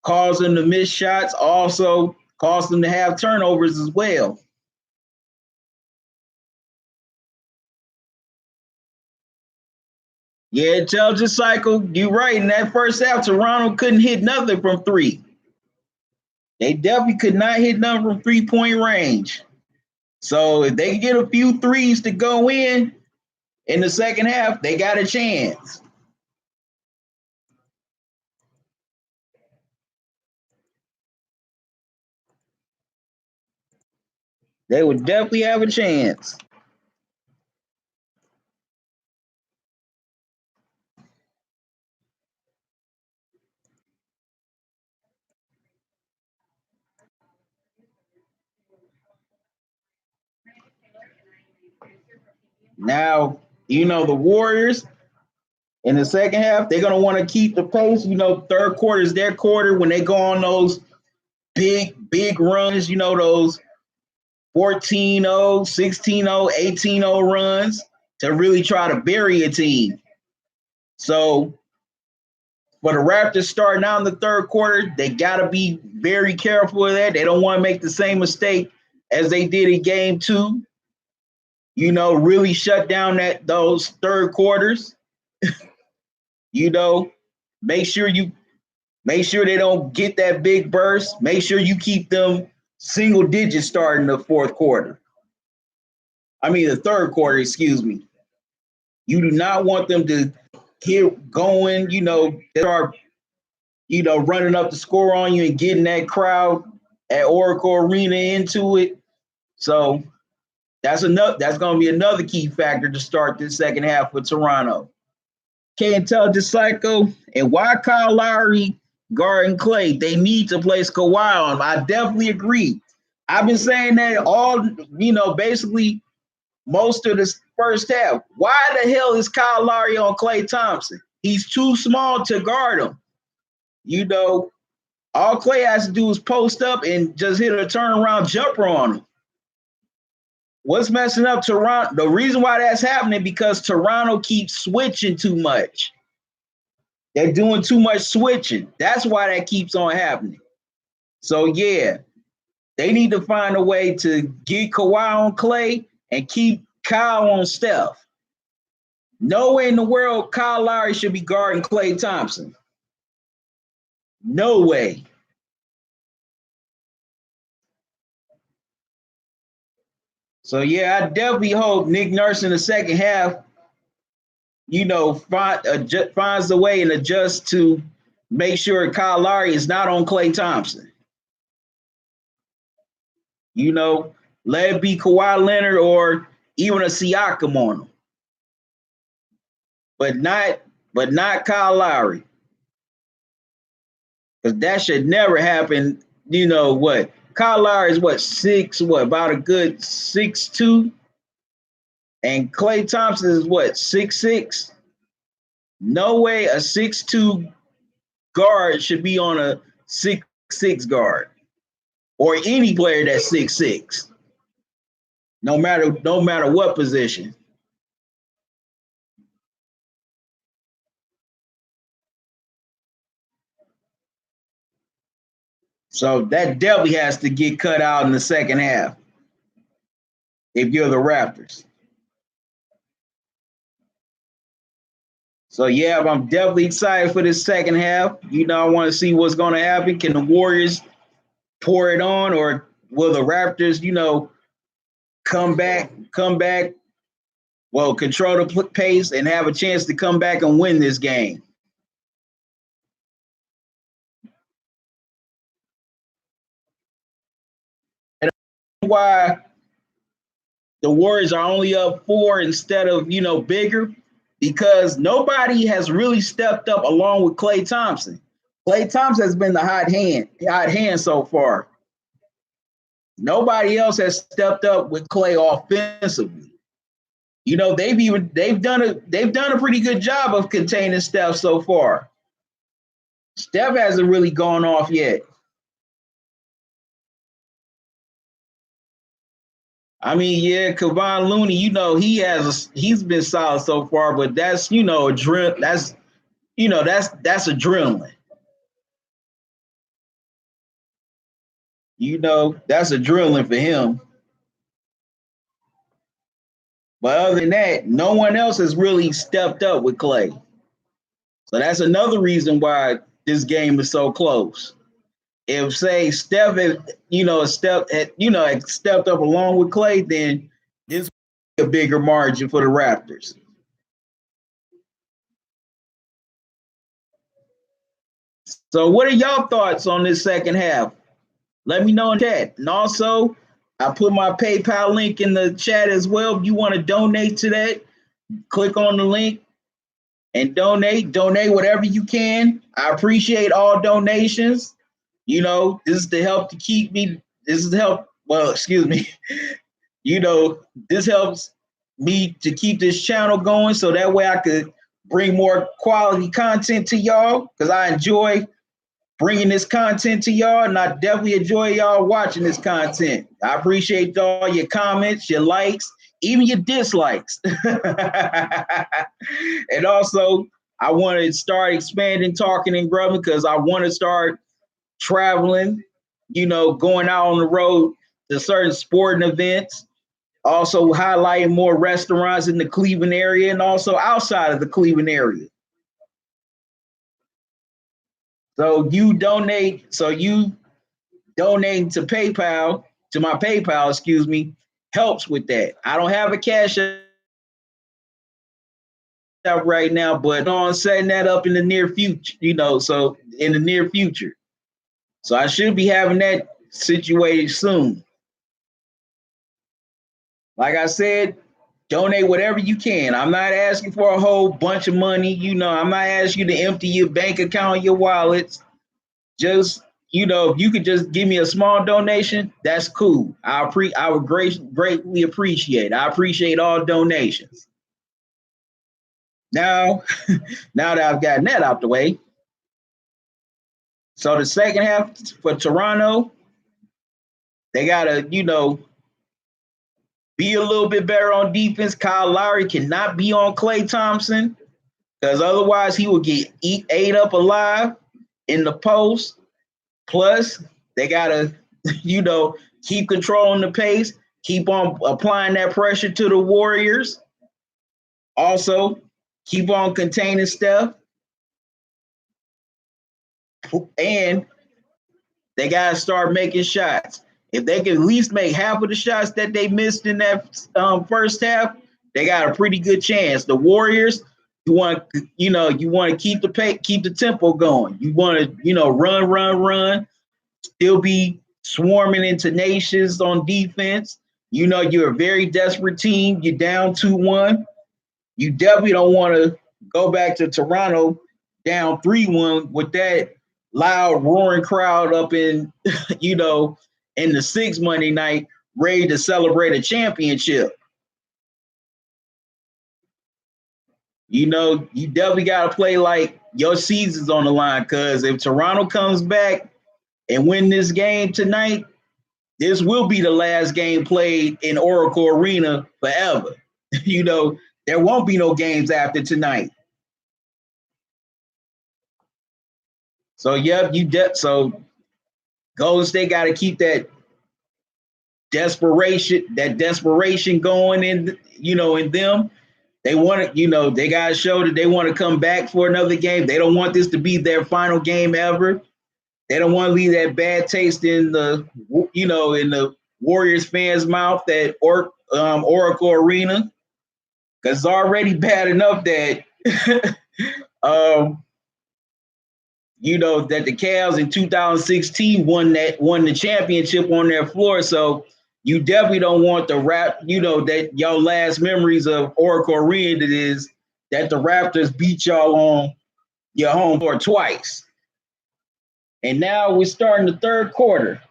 caused them to miss shots, also caused them to have turnovers as well. Yeah, intelligence cycle, you're right. In that first half, Toronto couldn't hit nothing from three. They definitely could not hit nothing from 3-point range. So if they can get a few threes to go in the second half, they got a chance. They would definitely have a chance. Now, the Warriors in the second half, they're going to want to keep the pace. Third quarter is their quarter when they go on those big runs, those 14-0, 16-0, 18-0 runs to really try to bury a team. So for the Raptors starting out in the third quarter, they got to be very careful of that. They don't want to make the same mistake as they did in game two. Really shut down those third quarters. Make sure they don't get that big burst. Make sure you keep them single digits starting the fourth quarter. The third quarter, excuse me. You do not want them to get going, start, running up the score on you and getting that crowd at Oracle Arena into it. So that's going to be another key factor to start this second half with Toronto. Can't tell the Psycho and why Kyle Lowry guarding Klay. They need to place Kawhi on him. I definitely agree. I've been saying that all, basically most of this first half. Why the hell is Kyle Lowry on Klay Thompson? He's too small to guard him. All Klay has to do is post up and just hit a turnaround jumper on him. What's messing up Toronto? The reason why that's happening because Toronto keeps switching too much. They're doing too much switching. That's why that keeps on happening. So, yeah, they need to find a way to get Kawhi on Klay and keep Kyle on Steph. No way in the world Kyle Lowry should be guarding Klay Thompson. No way. So, yeah, I definitely hope Nick Nurse in the second half, finds a way and adjusts to make sure Kyle Lowry is not on Klay Thompson. Let it be Kawhi Leonard or even a Siakam on him. But not Kyle Lowry. Because that should never happen. Kyle Lowry is about a good 6'2". And Klay Thompson is 6'6". No way a 6'2" guard should be on a 6'6" guard. Or any player that's 6'6". No matter what position. So that definitely has to get cut out in the second half if you're the Raptors. So, yeah, I'm definitely excited for this second half. I want to see what's going to happen. Can the Warriors pour it on, or will the Raptors, come back, control the pace and have a chance to come back and win this game? And why the Warriors are only up 4 instead of, bigger, because nobody has really stepped up along with Klay Thompson. Klay Thompson has been the hot hand so far. Nobody else has stepped up with Klay offensively. They've done a pretty good job of containing Steph so far. Steph hasn't really gone off yet. I mean, yeah, Kevon Looney, he's been solid so far, but that's that's adrenaline. That's adrenaline for him. But other than that, no one else has really stepped up with Clay. So that's another reason why this game is so close. If say Steph had stepped up along with Clay, then this would be a bigger margin for the Raptors. So what are y'all thoughts on this second half? Let me know in chat. And also, I put my PayPal link in the chat as well. If you want to donate to that, click on the link and donate. Donate whatever you can. I appreciate all donations. This is to help to keep me. This is to help. Well, excuse me. This helps me to keep this channel going so that way I could bring more quality content to y'all because I enjoy bringing this content to y'all, and I definitely enjoy y'all watching this content. I appreciate all your comments, your likes, even your dislikes. And also, I want to start expanding Talking and Grubbing because I want to start traveling, going out on the road to certain sporting events, also highlighting more restaurants in the Cleveland area and also outside of the Cleveland area. So you donating to PayPal, to my PayPal, excuse me, helps with that. I don't have a cash out right now, but I'm setting that up in the near future, so in the near future. So I should be having that situated soon. Like I said, donate whatever you can. I'm not asking for a whole bunch of money. I'm not asking you to empty your bank account, your wallets. Just, if you could just give me a small donation, that's cool. I would greatly appreciate it. I appreciate all donations. Now, now that I've gotten that out the way, so the second half for Toronto, they gotta, be a little bit better on defense. Kyle Lowry cannot be on Klay Thompson because otherwise he will get ate up alive in the post. Plus, they gotta, keep controlling the pace, keep on applying that pressure to the Warriors. Also, keep on containing Steph. And they gotta start making shots. If they can at least make half of the shots that they missed in that first half, they got a pretty good chance. The Warriors, you want to keep the tempo going. You want to, run, still be swarming into nations on defense. You're a very desperate team. You're down 2-1. You definitely don't want to go back to Toronto down 3-1 with that loud roaring crowd up in, in the sixth Monday night, ready to celebrate a championship. You definitely got to play like your season's on the line because if Toronto comes back and win this game tonight, this will be the last game played in Oracle Arena forever. There won't be no games after tonight. So, yep, so Golden State got to keep that desperation going in them. They want to, they got to show that they want to come back for another game. They don't want this to be their final game ever. They don't want to leave that bad taste in the Warriors fans' mouth at Oracle Arena, because it's already bad enough that that the Cavs in 2016 won the championship on their floor. So you definitely don't want the that your last memories of Oracle Arena is that the Raptors beat y'all on your home floor twice. And now we're starting the third quarter.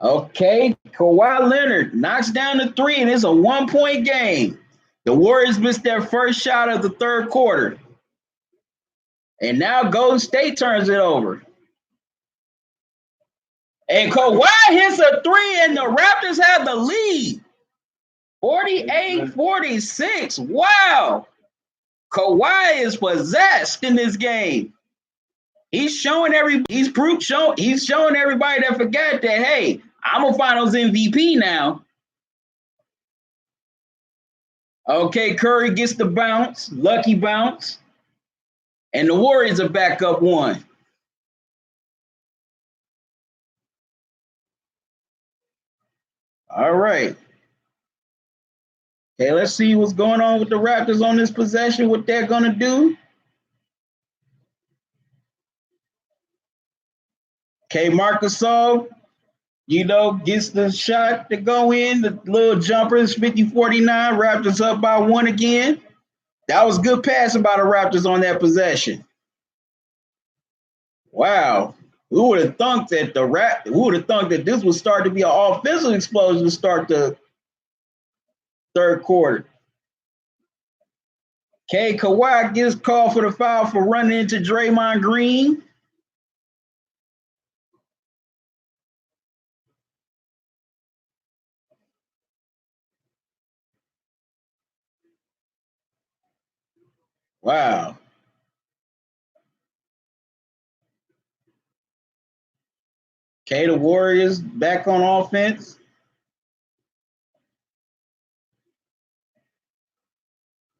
Okay, Kawhi Leonard knocks down the three, and it's a 1-point game. The Warriors missed their first shot of the third quarter. And now Golden State turns it over. And Kawhi hits a three, and the Raptors have the lead. 48-46. Wow. Kawhi is possessed in this game. He's showing everybody that forgot that, hey, I'm a finals MVP now. Okay, Curry gets the bounce, lucky bounce. And the Warriors are back up one. All right. Okay, let's see what's going on with the Raptors on this possession, what they're going to do. Okay, Marc Gasol, gets the shot to go in. The little jumpers, 50-49. Raptors up by one again. That was good passing by the Raptors on that possession. Wow. Who would have thunk that this would start to be an offensive explosion to start the third quarter? Okay, Kawhi gets called for the foul for running into Draymond Green. Wow. Okay, the Warriors back on offense.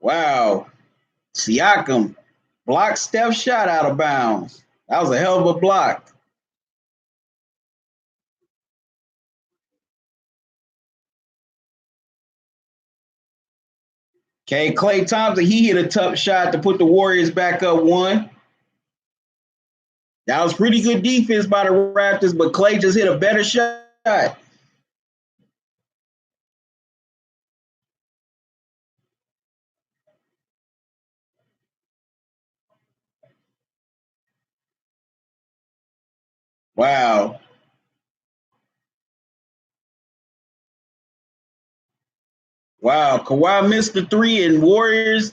Wow. Siakam blocked Steph's shot out of bounds. That was a hell of a block. Okay, Klay Thompson, he hit a tough shot to put the Warriors back up one. That was pretty good defense by the Raptors, but Klay just hit a better shot. Wow. Wow. Kawhi missed the three, and Warriors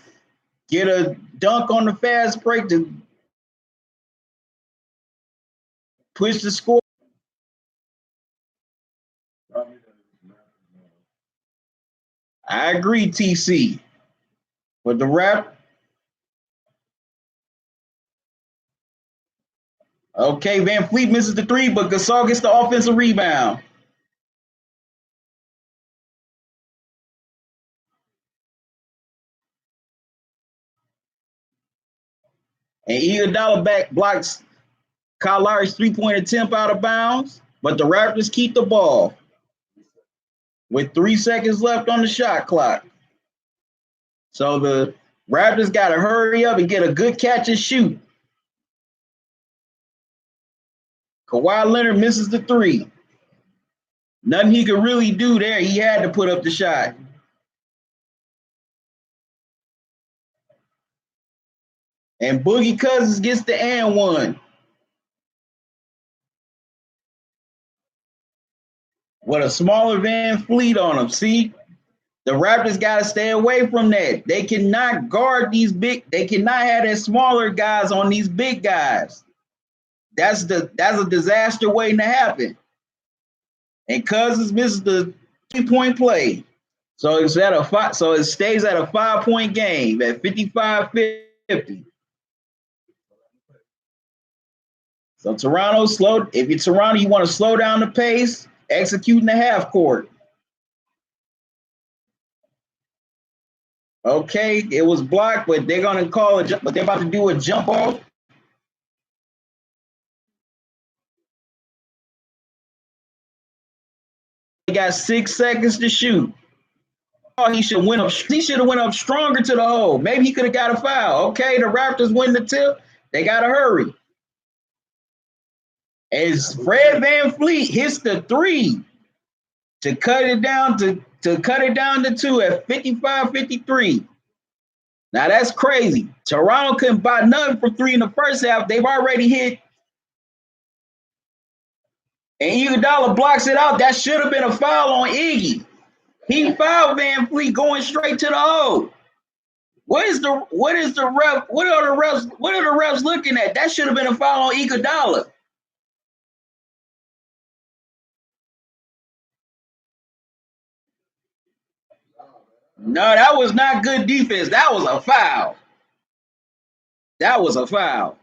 get a dunk on the fast break to push the score. I agree, TC. But the rap. Okay, Van Fleet misses the three, but Gasol gets the offensive rebound. And Iguodala blocks Kyle Lowry's three-point attempt out of bounds, but the Raptors keep the ball with 3 seconds left on the shot clock. So the Raptors got to hurry up and get a good catch and shoot. Kawhi Leonard misses the three. Nothing he could really do there. He had to put up the shot. And Boogie Cousins gets the and one. With a smaller Van Fleet on him. See, the Raptors got to stay away from that. They cannot guard these big. They cannot have their smaller guys on these big guys. That's a disaster waiting to happen. And Cousins misses the 3-point play. So it's at a five, so it stays at a 5-point game at 55-50. So Toronto if you're Toronto, you want to slow down the pace, execute in the half court. Okay, it was blocked, but they're gonna call it, but they're about to do a jump off. He got 6 seconds to shoot. Oh, he should have went up stronger to the hole. Maybe he could have got a foul. Okay, the Raptors win the tip. They gotta hurry. As Fred Van Fleet hits the three to cut it down to two at 55-53. Now that's crazy. Toronto couldn't buy nothing from three in the first half. They've already hit. And Iguodala blocks it out. That should have been a foul on Iggy. He fouled Van Fleet going straight to the hole. What are the refs looking at? That should have been a foul on Iguodala. No, that was not good defense. That was a foul. That was a foul.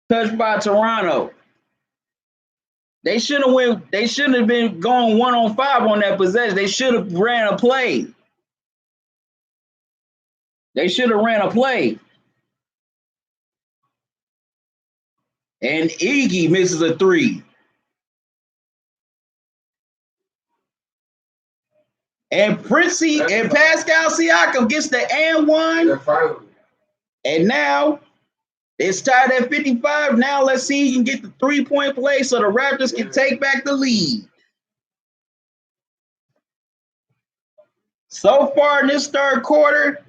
Touched by Toronto. They should have went. They shouldn't have been going 1-on-5 on that possession. They should have ran a play. They should have ran a play. And Iggy misses a three. And Princey and Pascal Siakam gets the and one. And now it's tied at 55. Now let's see he can get the 3-point play so the Raptors can take back the lead. So far in this third quarter,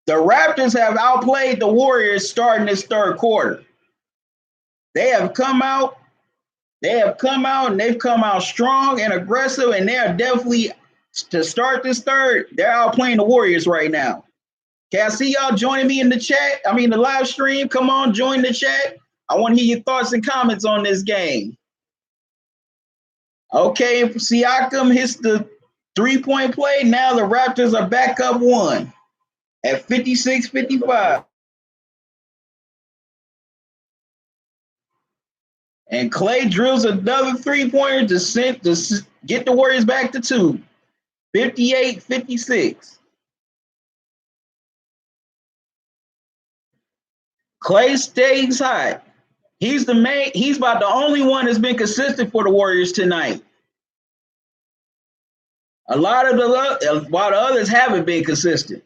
the Raptors have outplayed the Warriors starting this third quarter. They have come out and they've come out strong and aggressive, and they are definitely, to start this third, they're outplaying the Warriors right now. Can I see y'all joining me in the chat? I mean, the live stream. Come on, join the chat. I want to hear your thoughts and comments on this game. Okay, if Siakam hits the 3-point play, now the Raptors are back up one at 56-55. And Clay drills another 3-pointer to get the Warriors back to 2. 58-56. Clay stays hot. He's about the only one that's been consistent for the Warriors tonight. While the others haven't been consistent.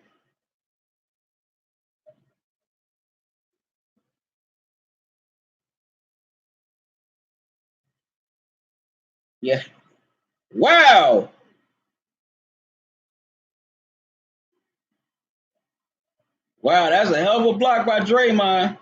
Yeah. Wow. Wow, that's a hell of a block by Draymond.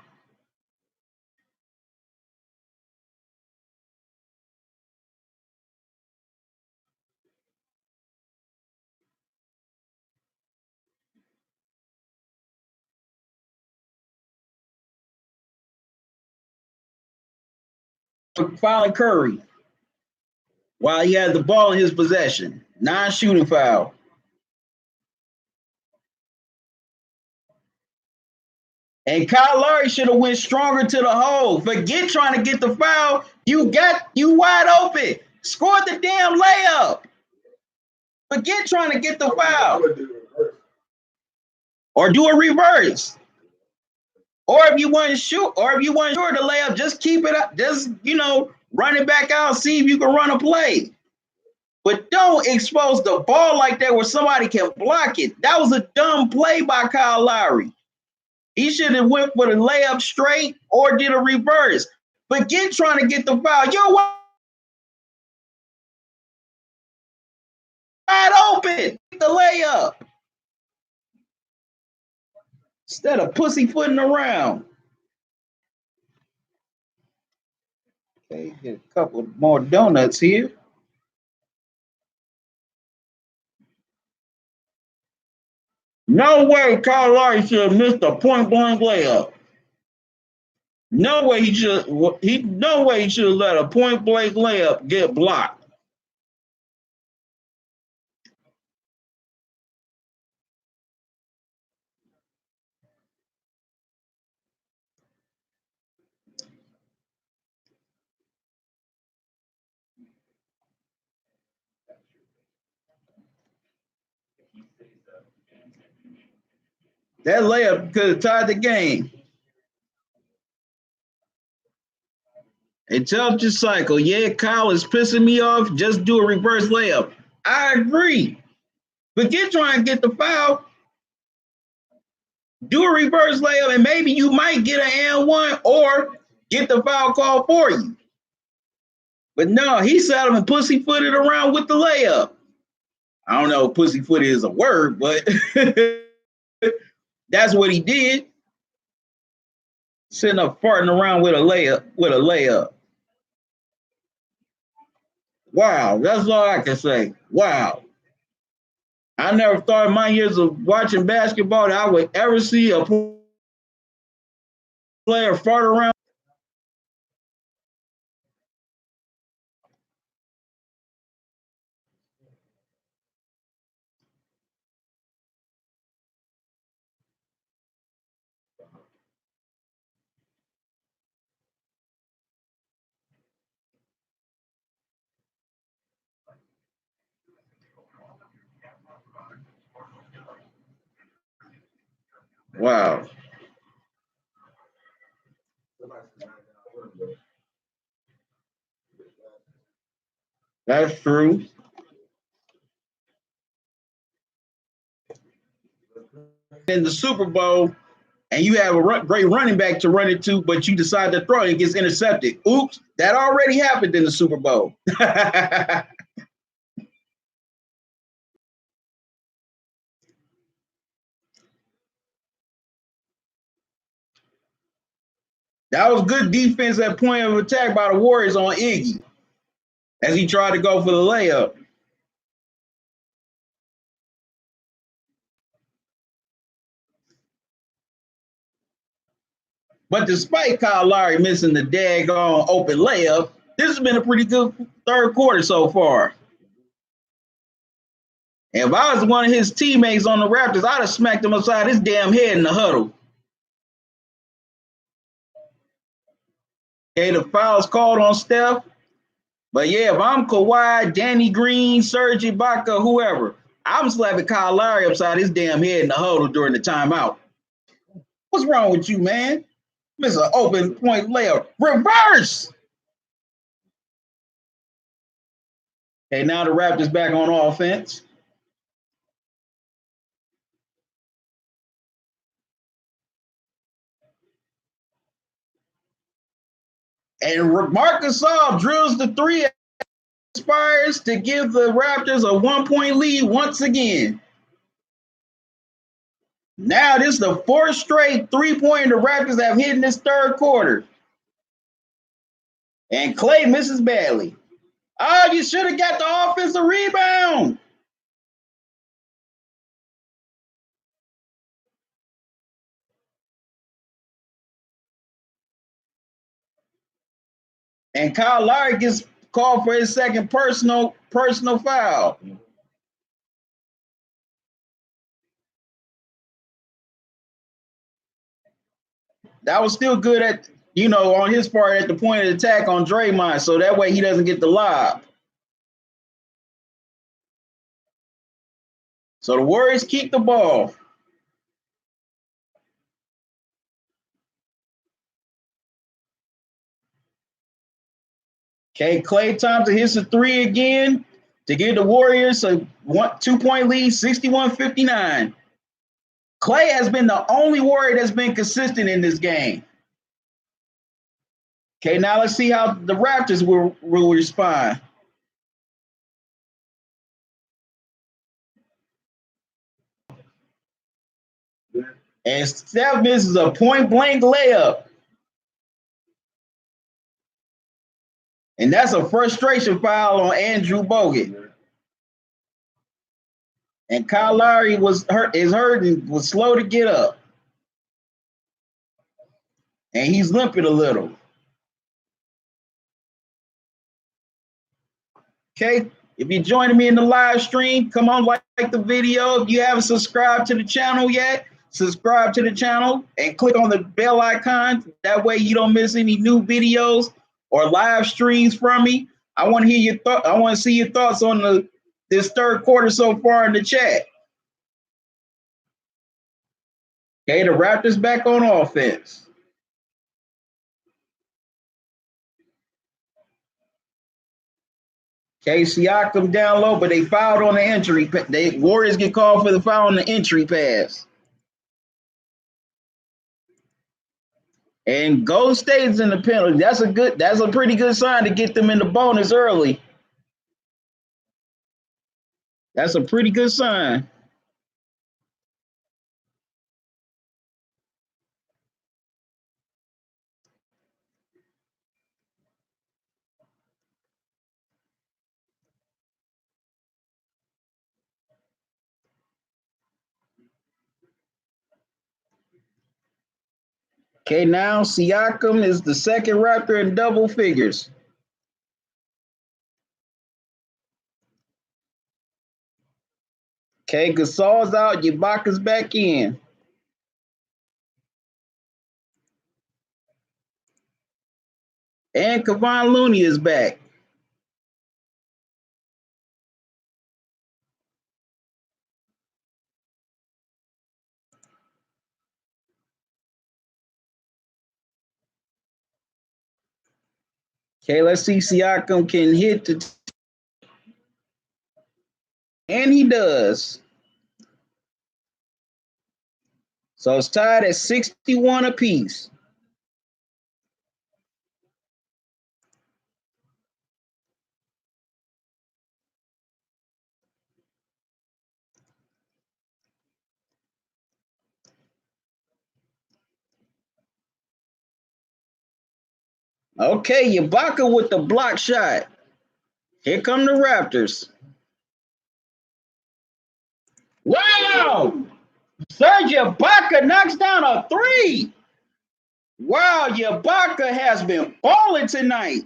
Fouling Curry while he had the ball in his possession. Non-shooting foul. And Kyle Lowry should have went stronger to the hole. Forget trying to get the foul. You wide open. Score the damn layup. Forget trying to get the foul. Or do a reverse. Or if you want to shoot, or if you want to short the layup, just keep it up. Just, run it back out, see if you can run a play. But don't expose the ball like that where somebody can block it. That was a dumb play by Kyle Lowry. He should have went for the layup straight or did a reverse. Forget trying to get the foul. You're wide open. The layup. Instead of pussyfooting around. Okay, get a couple more donuts here. No way Kyle Lowry should have missed a point-blank layup. No way he should have let a point-blank layup get blocked. That layup could have tied the game. Interrupt your cycle. Yeah, Kyle is pissing me off. Just do a reverse layup. I agree. Forget trying to get the foul. Do a reverse layup, and maybe you might get an and one or get the foul call for you. But no, he sat him and pussyfooted around with the layup. I don't know if pussyfooted is a word, but that's what he did. Sitting up farting around with a layup. Wow, that's all I can say. Wow. I never thought in my years of watching basketball that I would ever see a player fart around. Wow. That's true. In the Super Bowl, and you have a great running back to run it to, but you decide to throw it and gets intercepted. Oops, that already happened in the Super Bowl. That was good defense at point of attack by the Warriors on Iggy as he tried to go for the layup. But despite Kyle Lowry missing the daggone open layup, this has been a pretty good third quarter so far. And if I was one of his teammates on the Raptors, I'd have smacked him upside his damn head in the huddle. Okay, the foul's called on Steph. But yeah, if I'm Kawhi, Danny Green, Serge Ibaka, whoever, I'm slapping Kyle Lowry upside his damn head in the huddle during the timeout. What's wrong with you, man? Miss an open point layup. Reverse! Okay, now the Raptors back on offense. And Marcus Gasol drills the three, aspires to give the Raptors a 1-point lead once again. Now this is the fourth straight three-pointer the Raptors have hit in this third quarter. And Clay misses badly. Oh, you should have got the offensive rebound. And Kyle Lowry gets called for his second personal foul. That was still good at, on his part at the point of attack on Draymond, so that way he doesn't get the lob. So the Warriors keep the ball. Okay, Klay Thompson hits a three again to give the Warriors a 2-point lead, 61-59. Klay has been the only Warrior that's been consistent in this game. Okay, now let's see how the Raptors will respond. And Steph misses a point-blank layup. And that's a frustration foul on Andrew Bogut. And Kyle Lowry is hurt and was slow to get up. And he's limping a little. Okay, if you're joining me in the live stream, come on, like the video. If you haven't subscribed to the channel yet, subscribe to the channel and click on the bell icon. That way you don't miss any new videos or live streams from me. I want to hear your thoughts. I want to see your thoughts on this third quarter so far in the chat. Okay, the Raptors back on offense. Okay, Siakam down low, but they fouled on the entry. The Warriors get called for the foul on the entry pass. And Golden State's in the penalty. That's a pretty good sign to get them in the bonus early. That's a pretty good sign. Okay, now Siakam is the second Raptor in double figures. Okay, Gasol's out, Ibaka's back in. And Kevon Looney is back. Okay, let's see Siakam can hit the and he does. So it's tied at 61 apiece. Okay, Ibaka with the block shot. Here come the Raptors. Wow! Serge Ibaka knocks down a three. Wow, Ibaka has been balling tonight.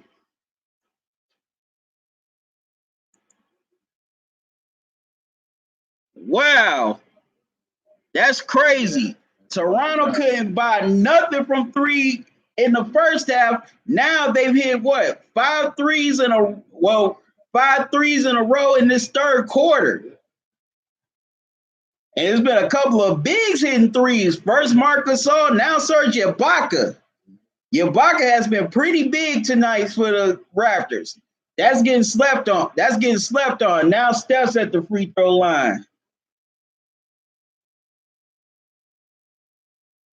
Wow, that's crazy. Toronto couldn't buy nothing from three in the first half. Now they've hit what? 5 threes in a row in this third quarter. And there's been a couple of bigs hitting threes. First Marc Gasol, now Serge Ibaka. Ibaka has been pretty big tonight for the Raptors. That's getting slept on. Now Steph's at the free throw line.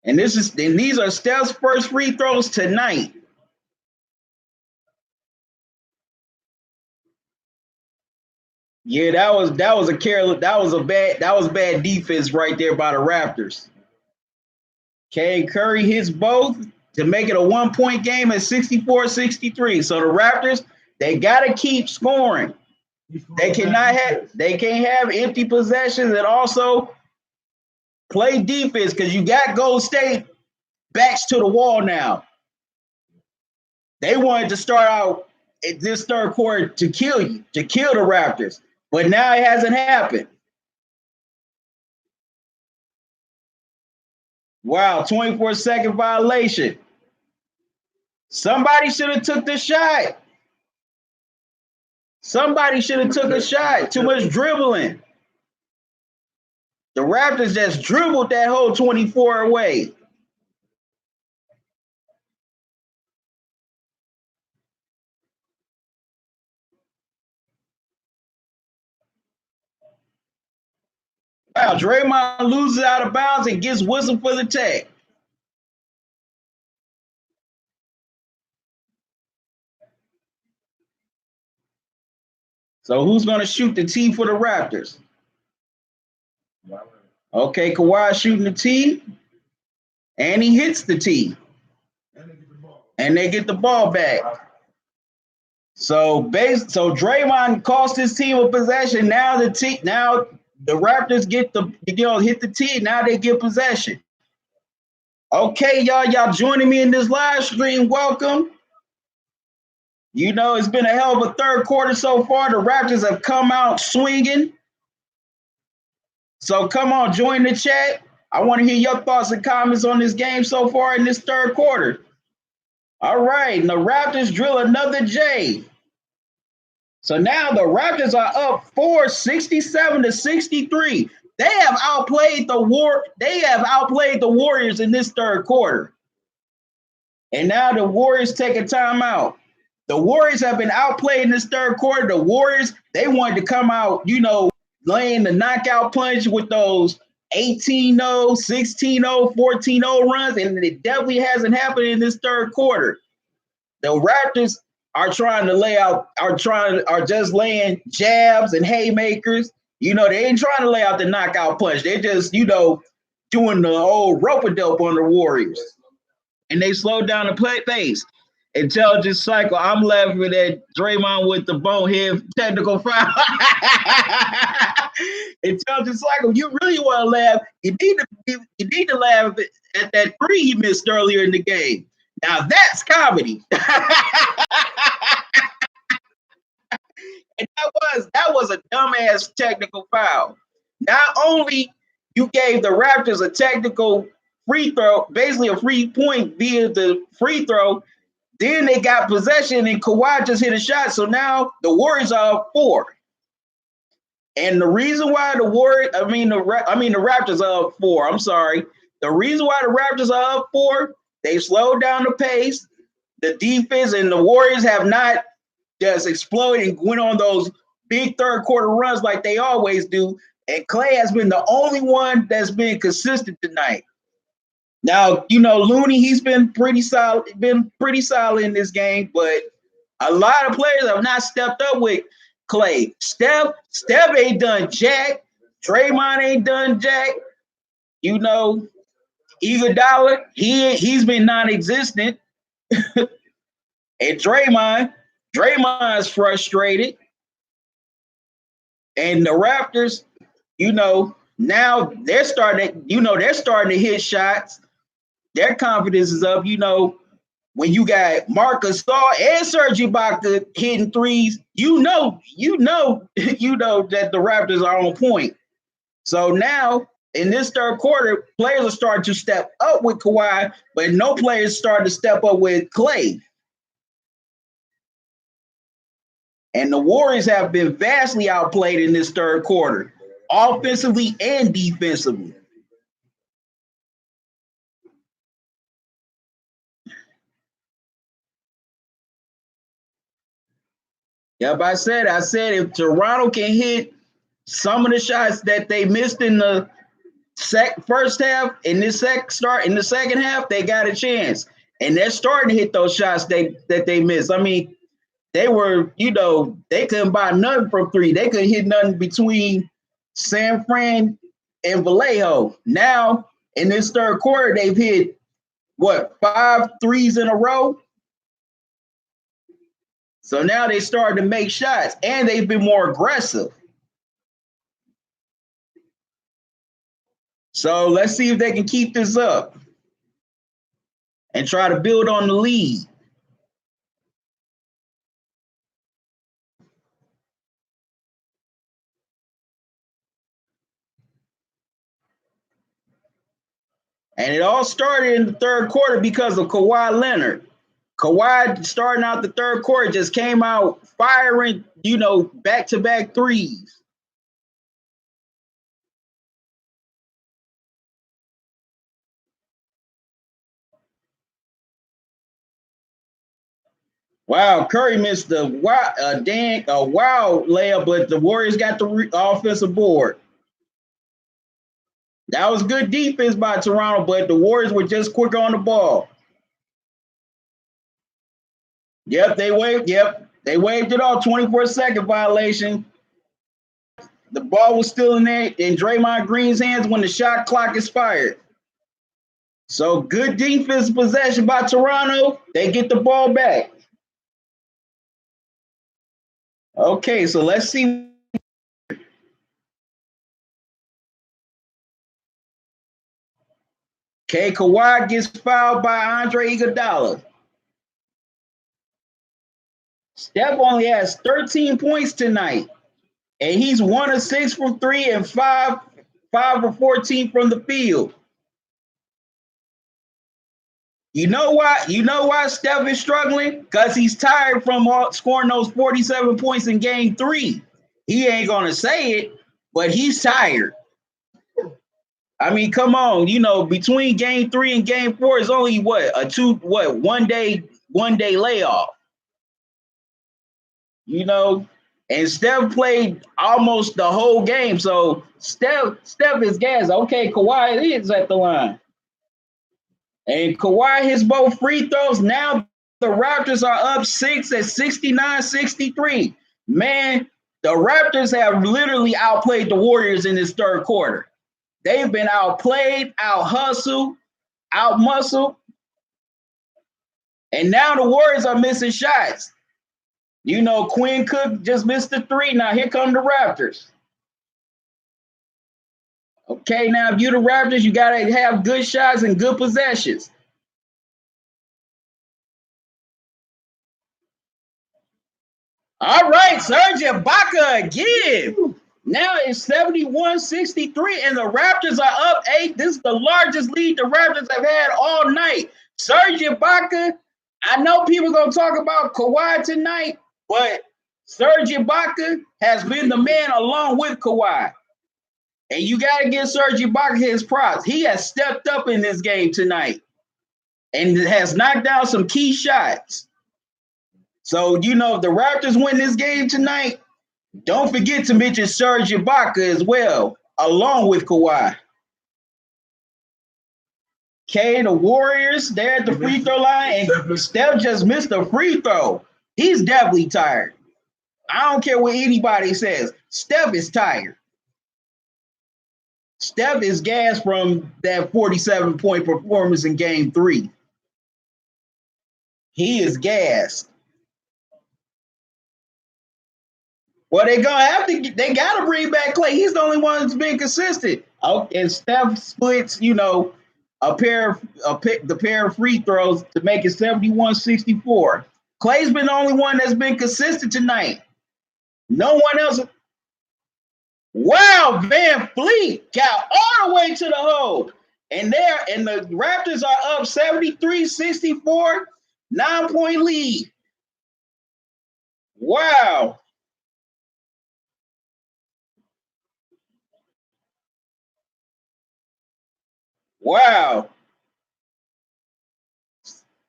And these are Steph's first free throws tonight. Yeah, that was bad defense right there by the Raptors. Okay, Curry hits both to make it a 1-point game at 64-63. So the Raptors, they gotta keep scoring. They can't have empty possessions and also play defense because you got Golden State backs to the wall now. They wanted to start out this third quarter to kill the Raptors, but now it hasn't happened. Wow, 24-second violation. Somebody should have took the shot. Too much dribbling. The Raptors just dribbled that whole 24 away. Wow, Draymond loses out of bounds and gets whistled for the tag. So who's going to shoot the tee for the Raptors? Okay, Kawhi shooting the tee, and he hits the tee. And they get the ball back. So Draymond cost his team a possession. Now the Raptors get hit the tee. Now they get possession. Okay, y'all joining me in this live stream. Welcome. You know, it's been a hell of a third quarter so far. The Raptors have come out swinging. So come on, join the chat. I want to hear your thoughts and comments on this game so far in this third quarter. All right, and the Raptors drill another J. So now the Raptors are up 67-63. They have outplayed the Warriors in this third quarter. And now the Warriors take a timeout. The Warriors have been outplayed in this third quarter. The Warriors, they wanted to come out, laying the knockout punch with those 18-0, 16-0, 14-0 runs, and it definitely hasn't happened in this third quarter. The Raptors are just laying jabs and haymakers. They ain't trying to lay out the knockout punch. They're just, doing the old rope-a-dope on the Warriors. And they slowed down the play pace. Intelligence cycle. I'm laughing at Draymond with the bonehead technical foul. Intelligence cycle. You really want to laugh? You need to laugh at that three he missed earlier in the game. Now that's comedy. And that was a dumbass technical foul. Not only you gave the Raptors a technical free throw, basically a free point via the free throw, then they got possession and Kawhi just hit a shot. So now the Warriors are up 4. And the reason why the Raptors are up 4. I'm sorry. The reason why the Raptors are up 4, they slowed down the pace. The defense and the Warriors have not just exploded and went on those big third quarter runs like they always do. And Clay has been the only one that's been consistent tonight. Now, Looney, he's been pretty solid in this game, but a lot of players have not stepped up with Clay. Steph ain't done jack. Draymond ain't done jack. Iguodala, he's been non-existent. And Draymond's frustrated. And the Raptors, now they're starting to hit shots. Their confidence is up. When you got Marcus Gasol and Serge Ibaka hitting threes, you know that the Raptors are on point. So now in this third quarter, players are starting to step up with Kawhi, but no players starting to step up with Clay. And the Warriors have been vastly outplayed in this third quarter, offensively and defensively. Yep, I said if Toronto can hit some of the shots that they missed in the first half, in the second half, they got a chance. And they're starting to hit those shots that they missed. I mean, they were, they couldn't buy nothing from three. They couldn't hit nothing between San Fran and Vallejo. Now, in this third quarter, they've hit, 5 threes in a row? So now they started to make shots, and they've been more aggressive. So let's see if they can keep this up and try to build on the lead. And it all started in the third quarter because of Kawhi Leonard. Kawhi starting out the third quarter just came out firing, back-to-back threes. Wow, Curry missed the wow layup, but the Warriors got the offensive board. That was good defense by Toronto, but the Warriors were just quicker on the ball. Yep, they waved it off. 24-second violation. The ball was still in there in Draymond Green's hands when the shot clock expired. So good defense possession by Toronto. They get the ball back. Okay, so let's see. Okay, Kawhi gets fouled by Andre Iguodala. Steph only has 13 points tonight, and he's 1 of 6 from 3 and 5 of 14 from the field. You know why Steph is struggling? Because he's tired from scoring those 47 points in game 3. He ain't gonna say it, but he's tired. I mean, come on, between game 3 and game 4 is only 1 day layoff. And Steph played almost the whole game. So Steph is gas. Okay, Kawhi is at the line. And Kawhi hits both free throws. Now the Raptors are up 6 at 69-63. Man, the Raptors have literally outplayed the Warriors in this third quarter. They've been outplayed, out-hustled, out-muscled. And now the Warriors are missing shots. You know, Quinn Cook just missed the three. Now here come the Raptors. Okay, now if you're the Raptors, you got to have good shots and good possessions. All right, Serge Ibaka again. Now it's 71-63, and the Raptors are up 8. This is the largest lead the Raptors have had all night. Serge Ibaka, I know people are going to talk about Kawhi tonight, but Serge Ibaka has been the man along with Kawhi. And you got to give Serge Ibaka his props. He has stepped up in this game tonight and has knocked down some key shots. So, you know, if the Raptors win this game tonight, don't forget to mention Serge Ibaka as well, along with Kawhi. Okay, the Warriors, they're at the free throw line, and Steph just missed a free throw. He's definitely tired. I don't care what anybody says. Steph is tired. Steph is gassed from that 47-point performance in Game 3. He is gassed. Well, they got to bring back Klay. He's the only one that's been consistent. Oh, and Steph splits, you know, the pair of free throws to make it 71-64. Klay's been the only one that's been consistent tonight. No one else. Wow, Van Fleet got all the way to the hole. And the Raptors are up 73-64, 9-point lead. Wow. Wow.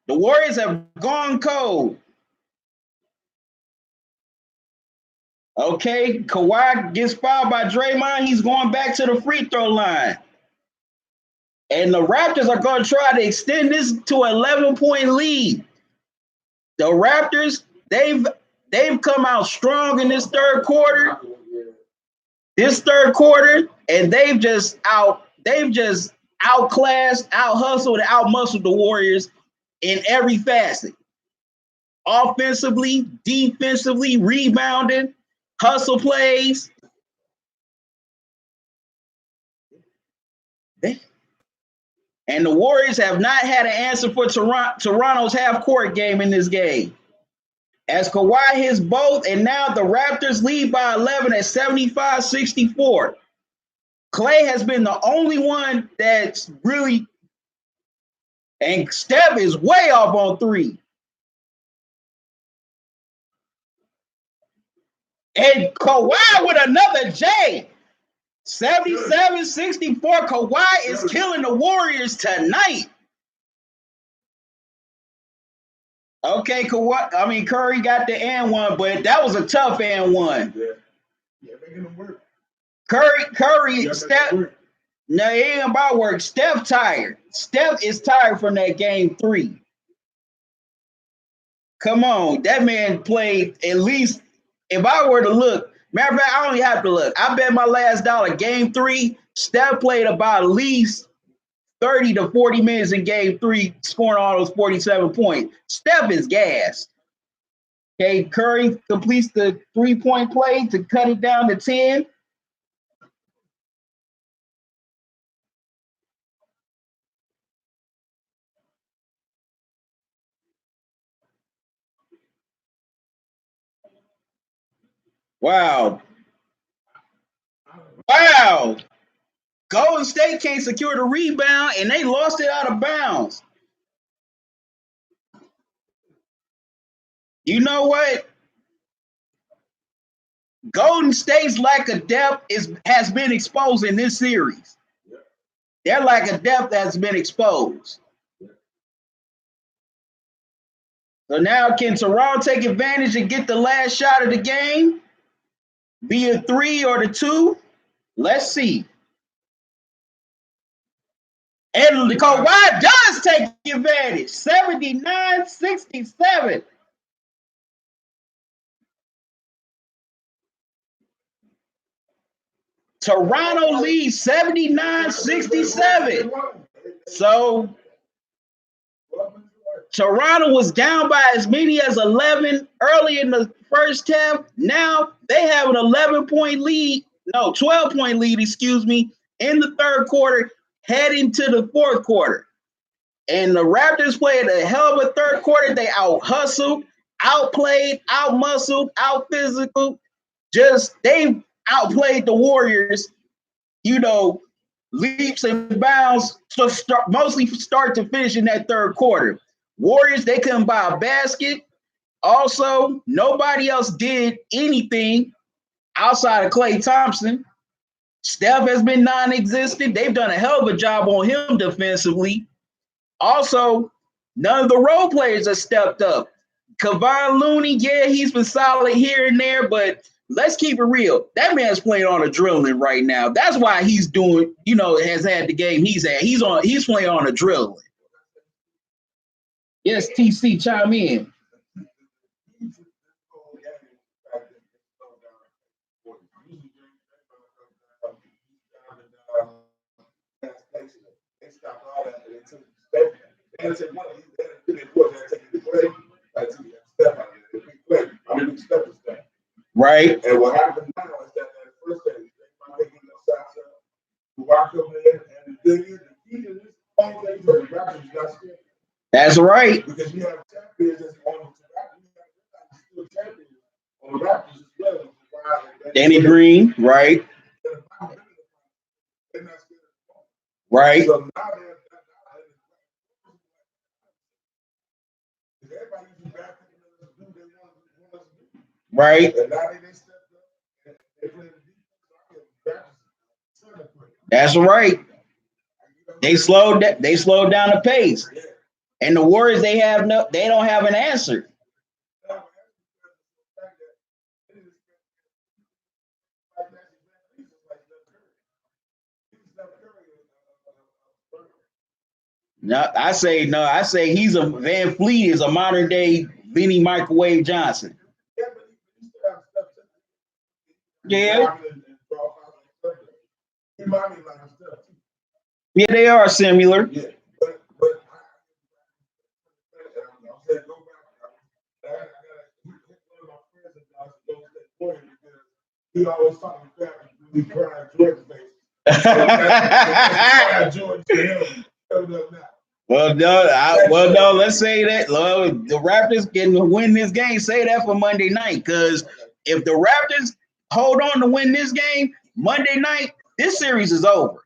The Warriors have gone cold. Okay, Kawhi gets fouled by Draymond. He's going back to the free throw line. And the Raptors are going to try to extend this to an 11-point lead. The Raptors, they've come out strong in this third quarter. And they've just outclassed, out-hustled, and out-muscled the Warriors in every facet. Offensively, defensively, rebounding, hustle plays. And the Warriors have not had an answer for Toronto's half-court game in this game. As Kawhi hits both, and now the Raptors lead by 11 at 75-64. Klay has been the only one that's really, and Steph is way off on three. And Kawhi with another J. 77-64. Kawhi is killing the Warriors tonight. Okay, Curry got the and one, but that was a tough and one. Yeah, making them work. Curry, Steph. No, it ain't about work. Steph tired. Steph is tired from that Game 3. Come on, that man played at least. If I were to look, matter of fact, I don't even have to look. I bet my last dollar, Game 3, Steph played about at least 30 to 40 minutes in Game 3, scoring all those 47 points. Steph is gassed. Okay, Curry completes the three-point play to cut it down to 10. Wow. Golden State can't secure the rebound, and they lost it out of bounds. You know what? Golden State's lack of depth has been exposed in this series. Their lack of depth has been exposed. So now can Toronto take advantage and get the last shot of the game? Be a 3 or the 2? Let's see. And Kawhi does take advantage. 79-67. Toronto leads 79-67. So Toronto was down by as many as 11 early in the first half. Now they have an 11-point lead, no, 12-point lead, excuse me, in the third quarter, heading to the fourth quarter. And the Raptors played a hell of a third quarter. They out-hustled, outplayed, out-muscled, out-physical. They outplayed the Warriors, leaps and bounds, mostly start to finish in that third quarter. Warriors, they couldn't buy a basket. Also, nobody else did anything outside of Klay Thompson. Steph has been non-existent. They've done a hell of a job on him defensively. Also, none of the role players have stepped up. Kevon Looney, yeah, he's been solid here and there, but let's keep it real. That man's playing on adrenaline right now. That's why he's doing, has had the game he's had. He's playing on adrenaline. Yes, TC, chime in. Right. And what happens now is that first thing, they might get no shots up. The rock up there, and the thing is, the key to this whole thing for the Raptors not scared. That's right. Because you have champions that's on the champions on the Raptors as well. Danny Green, right? Right. So now right. That's right. They slowed down the pace. And the Warriors, they don't have an answer. No, I say he's a Van Fleet is a modern day Vinny Microwave Johnson. Yeah. Yeah, they are similar. Yeah. He always talking back and really crying Jordan face. Well, no, let's say that. The Raptors can win this game. Say that for Monday night, because if the Raptors hold on to win this game Monday night, this series is over.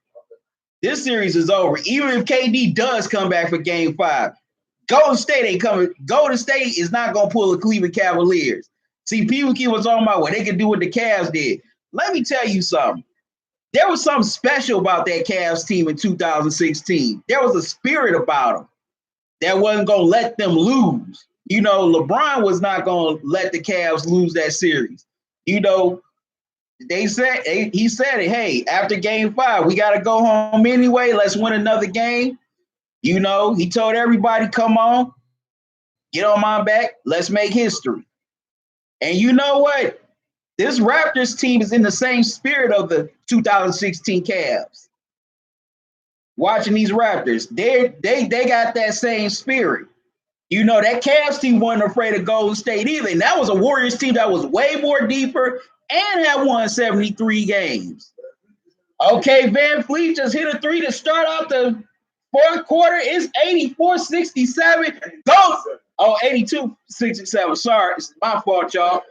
This series is over. Even if KD does come back for Game 5, Golden State ain't coming. Golden State is not going to pull the Cleveland Cavaliers. See, people keep talking about what they could do what the Cavs did. Let me tell you something. There was something special about that Cavs team in 2016. There was a spirit about them that wasn't going to let them lose. LeBron was not going to let the Cavs lose that series. He said it, hey, after Game 5, we got to go home anyway. Let's win another game. He told everybody, come on, get on my back. Let's make history. And you know what? This Raptors team is in the same spirit of the 2016 Cavs. Watching these Raptors, they got that same spirit. That Cavs team wasn't afraid of Golden State either. And that was a Warriors team that was way more deeper and had won 73 games. Okay, Van Fleet just hit a three to start out the fourth quarter. It's 84-67. Oh, 82-67. Sorry, it's my fault, y'all.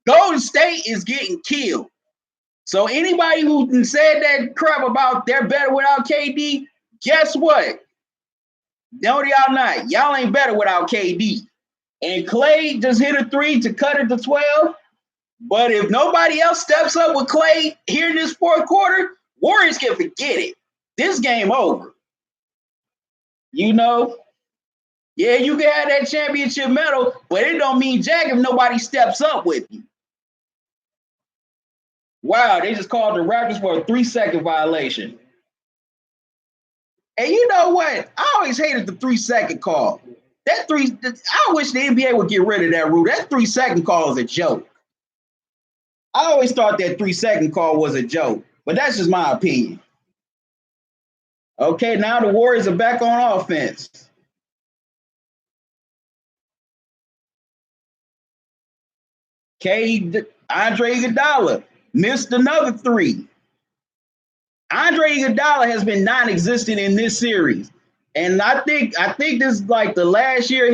Golden State is getting killed. So anybody who said that crap about they're better without KD, guess what? No, y'all not. Y'all ain't better without KD. And Klay just hit a three to cut it to 12. But if nobody else steps up with Klay here in this fourth quarter, Warriors can forget it. This game over. Yeah, you can have that championship medal, but it don't mean jack if nobody steps up with you. Wow, they just called the Raptors for a 3-second violation. And you know what? I always hated the 3-second call. I wish the NBA would get rid of that rule. That 3-second call is a joke. I always thought that 3-second call was a joke, but that's just my opinion. Okay, now the Warriors are back on offense. Andre Iguodala missed another 3. Andre Iguodala has been non-existent in this series, and I think this is like the last year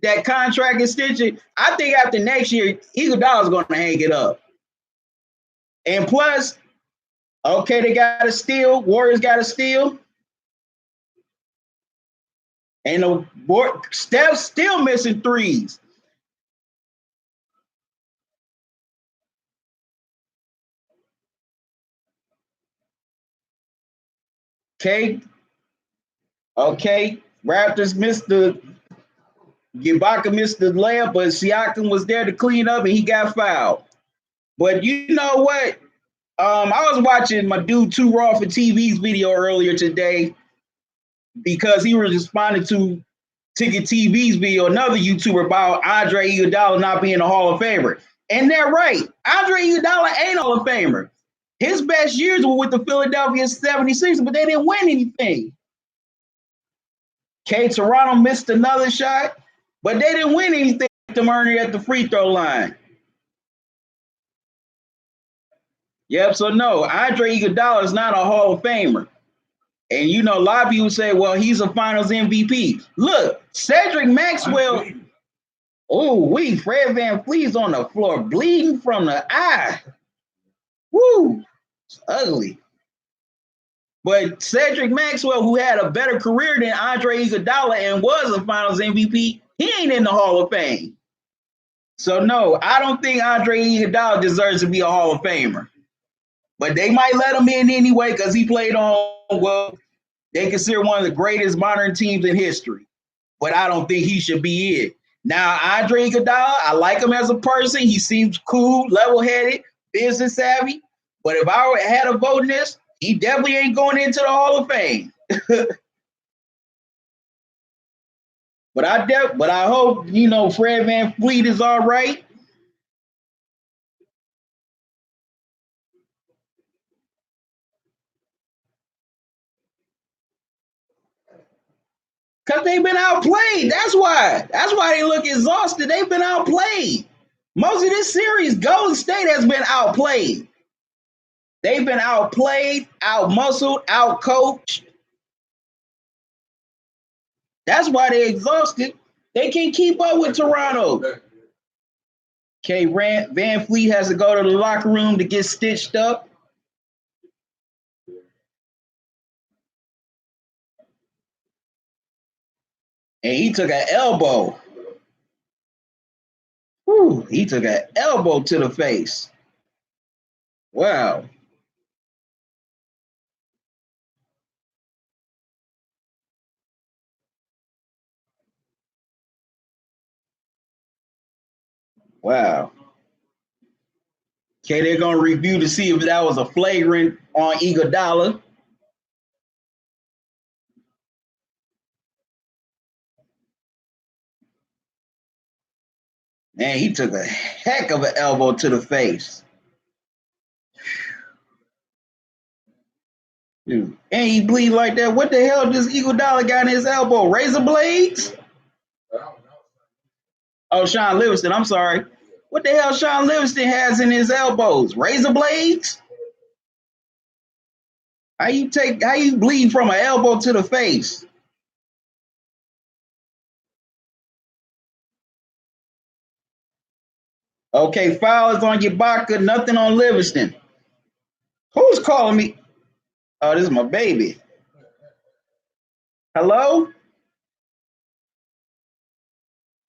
that contract extension. I think after next year, Iguodala is going to hang it up. And plus, okay, they got to steal. Warriors got to steal. And Steph's still missing 3s. Okay. Raptors missed Ibaka missed the layup, but Siakam was there to clean up and he got fouled. But you know what? I was watching my dude Too Raw for TV's video earlier today because he was responding to Ticket TV's video, another YouTuber, about Andre Iguodala not being a Hall of Famer. And they're right. Andre Iguodala ain't Hall of Famer. His best years were with the Philadelphia 76ers, but they didn't win anything. Toronto missed another shot, but they didn't win anything to Murray at the free throw line. Yep, so no, Andre Iguodala is not a Hall of Famer. And you know, a lot of people say, well, he's a finals MVP. Look, Cedric Maxwell. Fred VanVleet's on the floor bleeding from the eye. Woo, it's ugly. But Cedric Maxwell, who had a better career than Andre Iguodala and was a finals MVP, he ain't in the Hall of Fame. So no, I don't think Andre Iguodala deserves to be a Hall of Famer. But they might let him in anyway because he played on, well, they consider one of the greatest modern teams in history. But I don't think he should be it. Now, Andre Iguodala, I like him as a person. He seems cool, level-headed, business savvy. But if I had a vote in this, he definitely ain't going into the Hall of Fame. But I hope, you know, Fred VanVleet is all right. Because they've been outplayed. That's why. That's why they look exhausted. They've been outplayed. Most of this series, Golden State has been outplayed. They've been outplayed, outmuscled, outcoached. That's why they're exhausted. They can't keep up with Toronto. Okay, VanVleet has to go to the locker room to get stitched up. And he took an elbow. He took an elbow to the face. Wow. Wow. Okay, they're going to review to see if that was a flagrant on Iguodala. Man, he took a heck of an elbow to the face. Dude, and he bleed like that. What the hell does Iguodala got in his elbow? Razor blades? Oh, Sean Livingston. I'm sorry. What the hell Sean Livingston has in his elbows? Razor blades? How you bleed from an elbow to the face? Okay, foul is on Ibaka, nothing on Livingston. Who's calling me? Oh, this is my baby. Hello?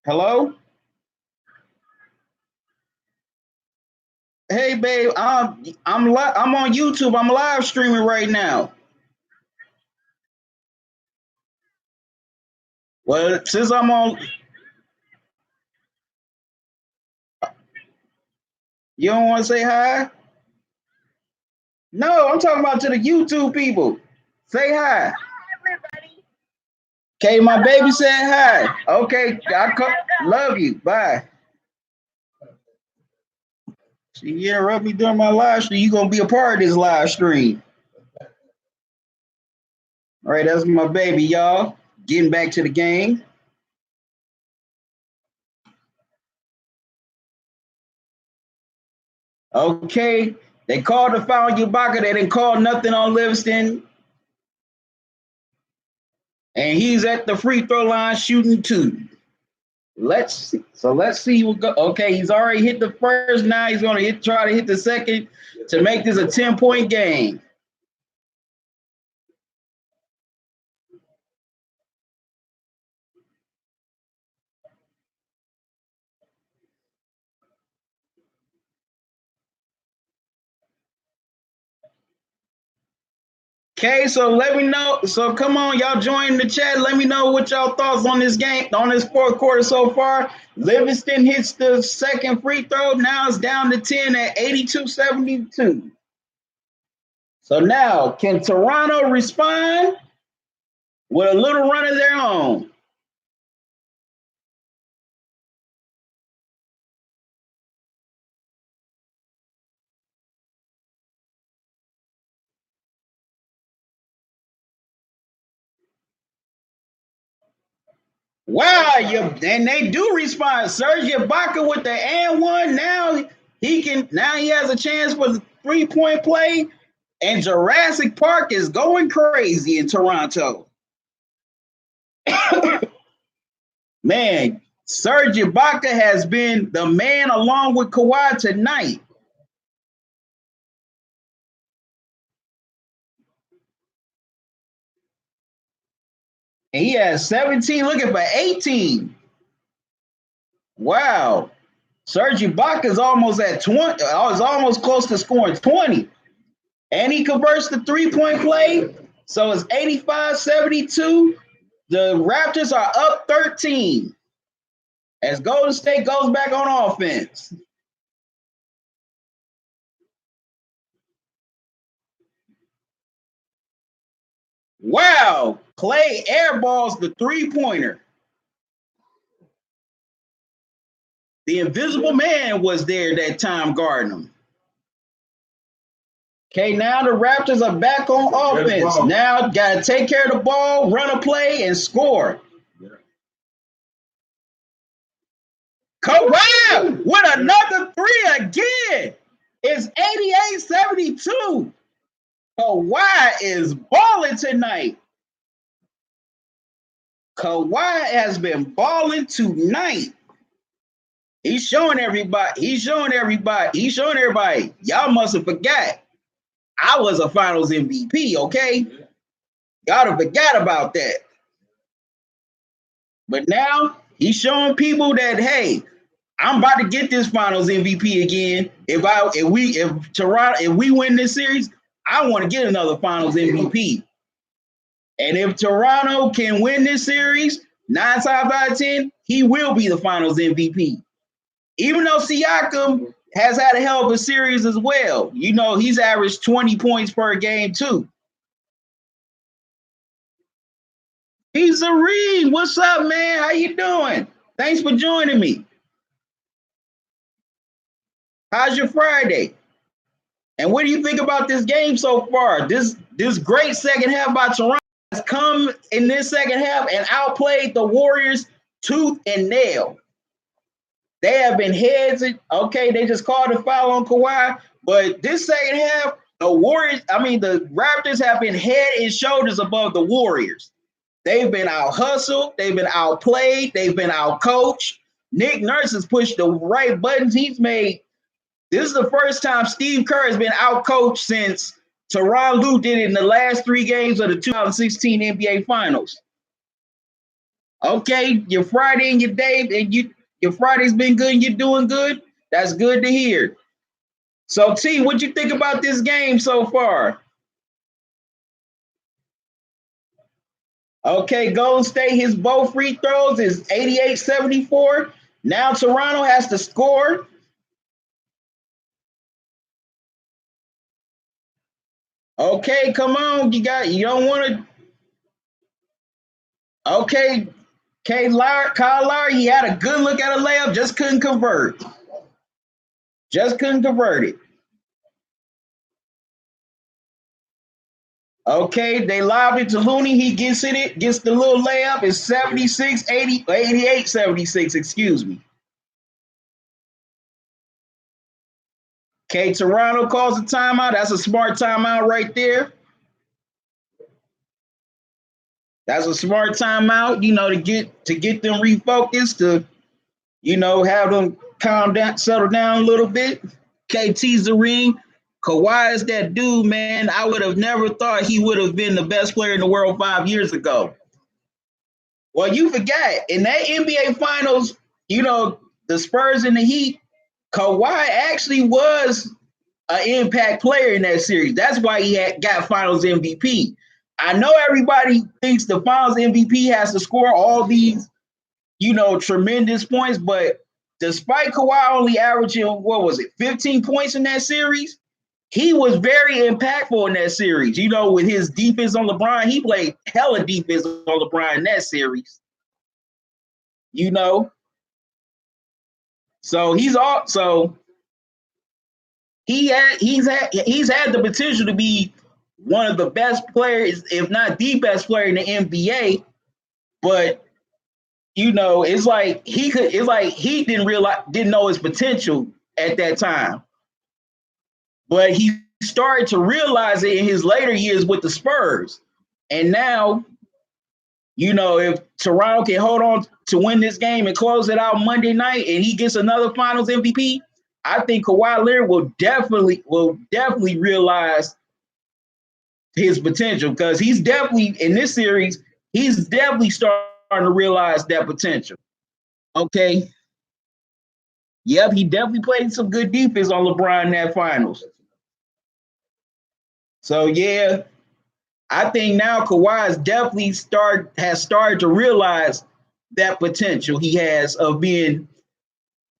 Hello? Hey, babe, I'm on YouTube. I'm live streaming right now. Well, since I'm on, you don't want to say hi? No, I'm talking about to the YouTube people. Say hi. Hi, everybody. Okay, my baby said hi. Okay, love you. Bye. She interrupt me during my live stream. You're going to be a part of this live stream. All right, that's my baby, y'all. Getting back to the game. Okay, they called the foul on Ibaka. They didn't call nothing on Livingston. And he's at the free throw line shooting 2. Let's see what go. Okay, he's already hit the first. Now he's going to try to hit the second to make this a 10-point game. Okay, so let me know. So come on, y'all join the chat. Let me know what y'all thoughts on this game, on this fourth quarter so far. Livingston hits the second free throw. Now it's down to 10 at 82-72. So now, can Toronto respond with a little run of their own? Wow, and they do respond. Serge Ibaka with the and one. Now he has a chance for the 3-point play. And Jurassic Park is going crazy in Toronto. Man, Serge Ibaka has been the man along with Kawhi tonight. And he has 17, looking for 18. Wow. Serge Ibaka is almost at 20. Is almost close to scoring 20. And he converts the 3-point play. So it's 85-72. The Raptors are up 13 as Golden State goes back on offense. Wow. Clay airballs the 3-pointer. The invisible man was there that time guarding him. Okay, now the Raptors are back on offense. Now got to take care of the ball, run a play, and score. Kawhi with another 3 again. It's 88-72. Kawhi is balling tonight. Kawhi has been balling tonight. He's showing everybody. Y'all must have forgot. I was a finals MVP, okay? Y'all have forgot about that. But now he's showing people that, hey, I'm about to get this finals MVP again. If we win this series, I want to get another finals MVP. And if Toronto can win this series, 9 times out of 10, he will be the finals MVP. Even though Siakam has had a hell of a series as well. You know, he's averaged 20 points per game too. He's a Reed. What's up, man? How you doing? Thanks for joining me. How's your Friday? And what do you think about this game so far? This great second half by Toronto has come in this second half and outplayed the Warriors tooth and nail. They have been heads. Okay, they just called a foul on Kawhi, but this second half, the Raptors have been head and shoulders above the Warriors. They've been out hustled, they've been outplayed, they've been out coached. Nick Nurse has pushed the right buttons. This is the first time Steve Kerr has been out coached since Tyronn Lue did it in the last 3 games of the 2016 NBA Finals. Okay, your Friday and your day, and your Friday's been good and you're doing good. That's good to hear. So, T, what you think about this game so far? Okay, Golden State hits both free throws. Is 88-74. Now Toronto has to score. Okay, come on. You don't want to. Okay, Kyle Lowry, he had a good look at a layup, just couldn't convert. It. Okay, they lobbed it to Looney. He gets the little layup. It's 88-76, excuse me. Okay, Toronto calls a timeout. That's a smart timeout right there. That's a smart timeout, to get them refocused, to have them calm down, settle down a little bit. KT's the ring. Kawhi is that dude, man. I would have never thought he would have been the best player in the world 5 years ago. Well, you forgot in that NBA Finals, the Spurs and the Heat, Kawhi actually was an impact player in that series. That's why he got Finals MVP. I know everybody thinks the Finals MVP has to score all these, tremendous points, but despite Kawhi only averaging, 15 points in that series, he was very impactful in that series. With his defense on LeBron, he played hella defense on LeBron in that series. So he's had the potential to be one of the best players, if not the best player in the NBA. But it's like he didn't know his potential at that time. But he started to realize it in his later years with the Spurs. And now, if Toronto can hold on to win this game and close it out Monday night and he gets another Finals MVP, I think Kawhi Leonard will definitely realize his potential, because he's definitely in this series, he's definitely starting to realize that potential. Okay. Yep, he definitely played some good defense on LeBron in that Finals. So yeah, I think now Kawhi has started to realize that potential he has of being,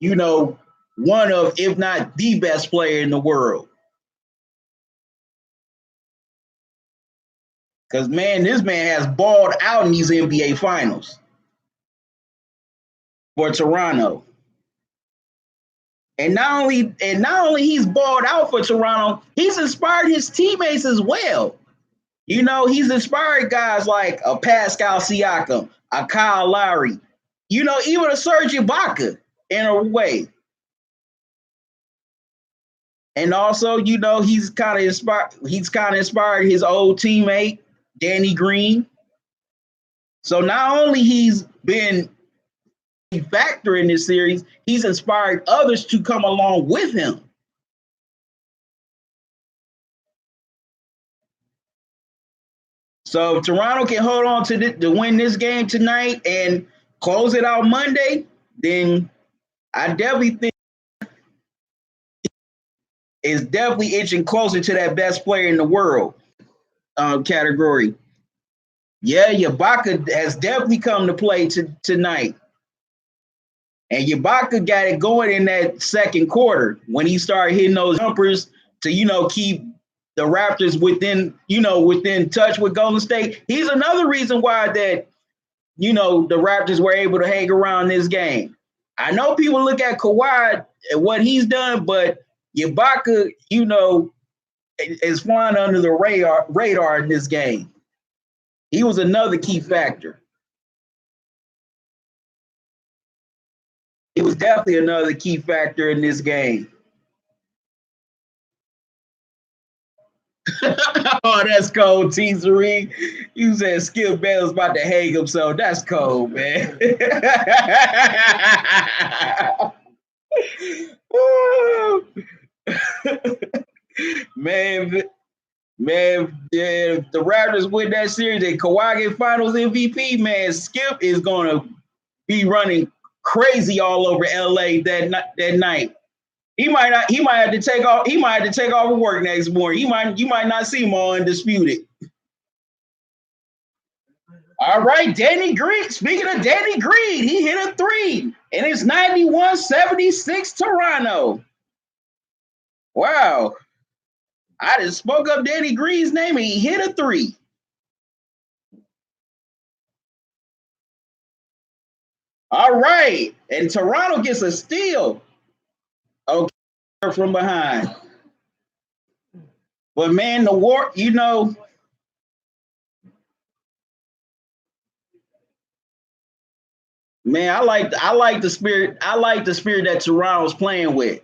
one of, if not the best player in the world. Because, man, this man has balled out in these NBA Finals for Toronto. And not only he's balled out for Toronto, he's inspired his teammates as well. He's inspired guys like a Pascal Siakam, a Kyle Lowry, even a Serge Ibaka in a way. And also, he's kind of inspired his old teammate, Danny Green. So not only he's been a factor in this series, he's inspired others to come along with him. So if Toronto can hold on to win this game tonight and close it out Monday, then I definitely think is definitely inching closer to that best player in the world category. Yeah, Ibaka has definitely come to play tonight. And Ibaka got it going in that second quarter when he started hitting those jumpers to, keep the Raptors within touch with Golden State. He's another reason why that, the Raptors were able to hang around this game. I know people look at Kawhi and what he's done, but Ibaka, is flying under the radar in this game. He was another key factor. He was definitely another key factor in this game. Oh, that's cold, T-Zari. You said Skip Bayless about to hang himself. That's cold, man. man, if the Raptors win that series and Kawhi get Finals MVP, man, Skip is gonna be running crazy all over LA that night. He might have to take off. He might have to take off work next morning. You might not see him all undisputed. All right, Danny Green. Speaking of Danny Green, he hit a three, and it's 91-76 Toronto. Wow. I just spoke up Danny Green's name and he hit a three. All right. And Toronto gets a steal. Okay, from behind. But man, the war, man, I like the spirit. I like the spirit that Toronto's playing with.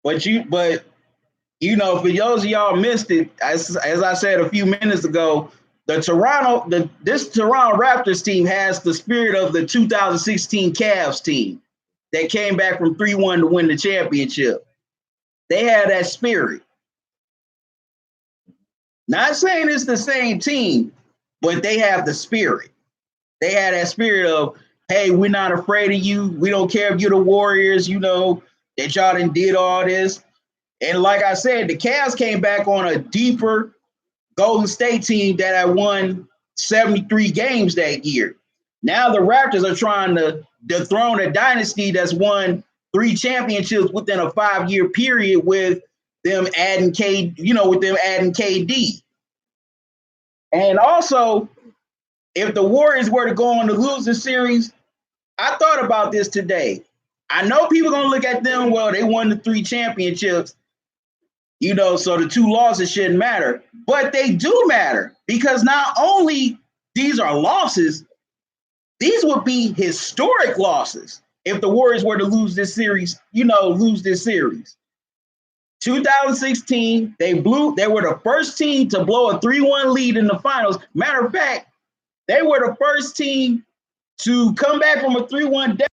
But for those of y'all missed it, as I said a few minutes ago, this Toronto Raptors team has the spirit of the 2016 Cavs team that came back from 3-1 to win the championship. They had that spirit. Not saying it's the same team, but they have the spirit. They had that spirit of, hey, we're not afraid of you. We don't care if you're the Warriors, that y'all done did all this. And like I said, the Cavs came back on a deeper Golden State team that had won 73 games that year. Now the Raptors are trying to dethrone a dynasty that's won 3 championships within a 5-year period with them adding KD. And also, if the Warriors were to go on to lose the series, I thought about this today. I know people are going to look at them, well, they won the 3 championships, so the 2 losses shouldn't matter. But they do matter because not only these are losses, these would be historic losses if the Warriors were to lose this series, 2016, they were the first team to blow a 3-1 lead in the finals. Matter of fact, they were the first team to come back from a 3-1 deficit.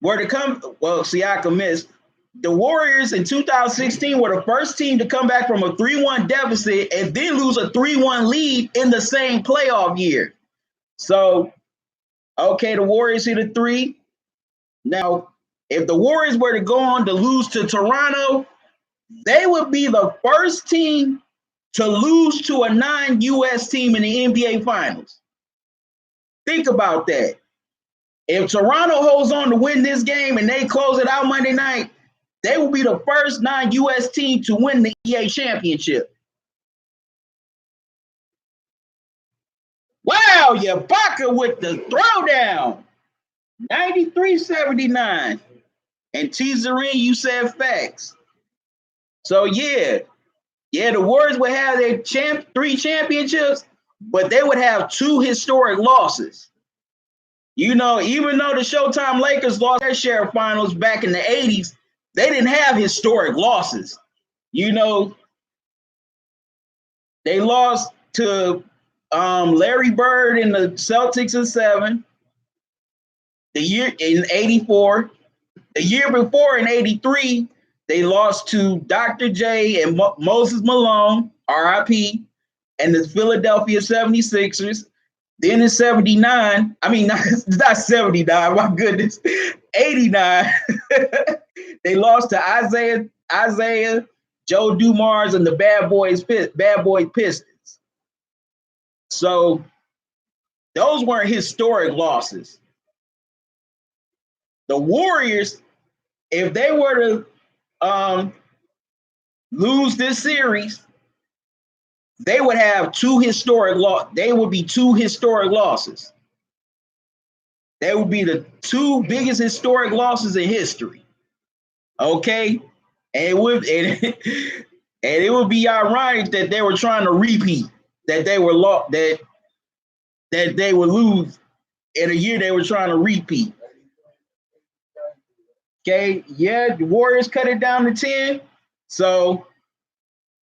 Siakam missed. The Warriors in 2016 were the first team to come back from a 3-1 deficit and then lose a 3-1 lead in the same playoff year. So, okay, the Warriors hit a 3. Now, if the Warriors were to go on to lose to Toronto, they would be the first team to lose to a non-US team in the NBA Finals. Think about that. If Toronto holds on to win this game and they close it out Monday night, they will be the first non-US team to win the EA championship. Wow, Ibaka with the throwdown. 93-79. And Teaserin, you said facts. So, the Warriors would have their 3 championships, but they would have 2 historic losses. Even though the Showtime Lakers lost their share of finals back in the 80s, they didn't have historic losses. They lost to Larry Bird in the Celtics in 7, the year in 84. The year before in 83, they lost to Dr. J and Moses Malone, RIP, and the Philadelphia 76ers. Then in 79, not 79, my goodness, 89, they lost to Isaiah, Joe Dumars, and the Bad Boy Pistons. So those weren't historic losses. The Warriors, if they were to lose this series, they would have 2 historic They would be 2 historic losses. They would be the 2 biggest historic losses in history. Okay, and it would be ironic that they were trying to repeat, that they were that they would lose in a year they were trying to repeat. Okay, the Warriors cut it down to 10. So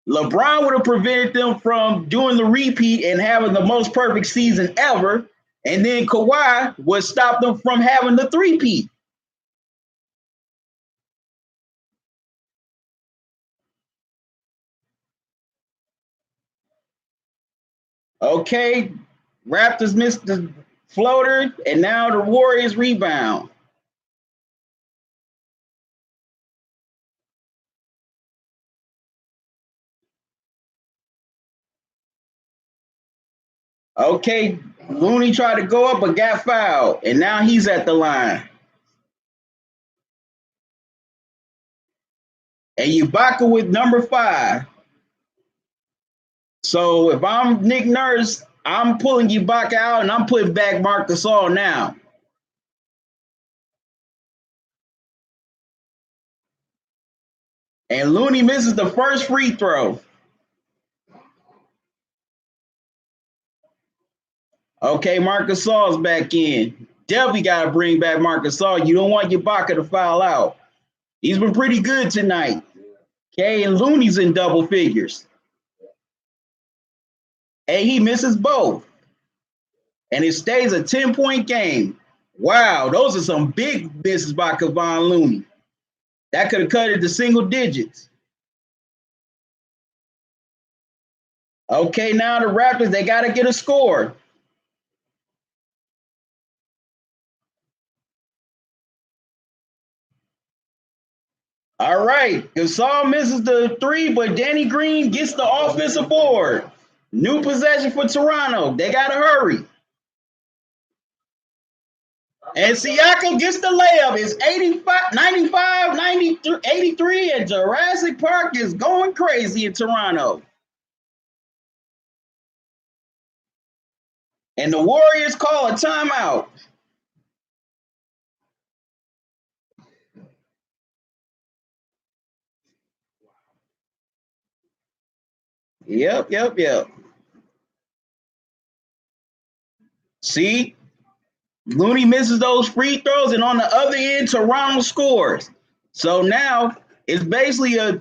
LeBron would have prevented them from doing the repeat and having the most perfect season ever. And then Kawhi would stop them from having the 3-peat. Okay, Raptors missed the floater, and now the Warriors rebound. Okay, Looney tried to go up but got fouled, and now he's at the line. And Ibaka with number 5. So if I'm Nick Nurse, I'm pulling Ibaka out and I'm putting back Marc Gasol now. And Looney misses the first free throw. Okay, Marc Gasol's back in. Definitely got to bring back Marc Gasol. You don't want Ibaka to foul out. He's been pretty good tonight. Okay, and Looney's in double figures. And he misses both. And it stays a 10-point game. Wow, those are some big misses by Kevon Looney. That could have cut it to single digits. Okay, now the Raptors, they got to get a score. All right, Gasol misses the three, but Danny Green gets the offensive board. New possession for Toronto. They got to hurry. And Siakam gets the layup. It's 85, 95, 93, 83, and Jurassic Park is going crazy in Toronto. And the Warriors call a timeout. Yep. See, Looney misses those free throws, and on the other end, Toronto scores. So now it's basically a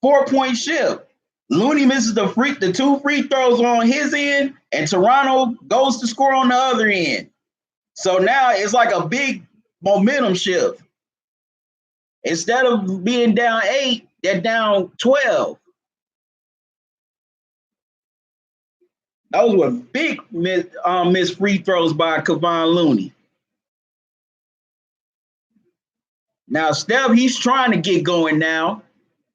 4-point shift. Looney misses the two free throws on his end, and Toronto goes to score on the other end. So now it's like a big momentum shift. Instead of being down 8, they're down 12. Those were big missed free throws by Kevon Looney. Now Steph, he's trying to get going now,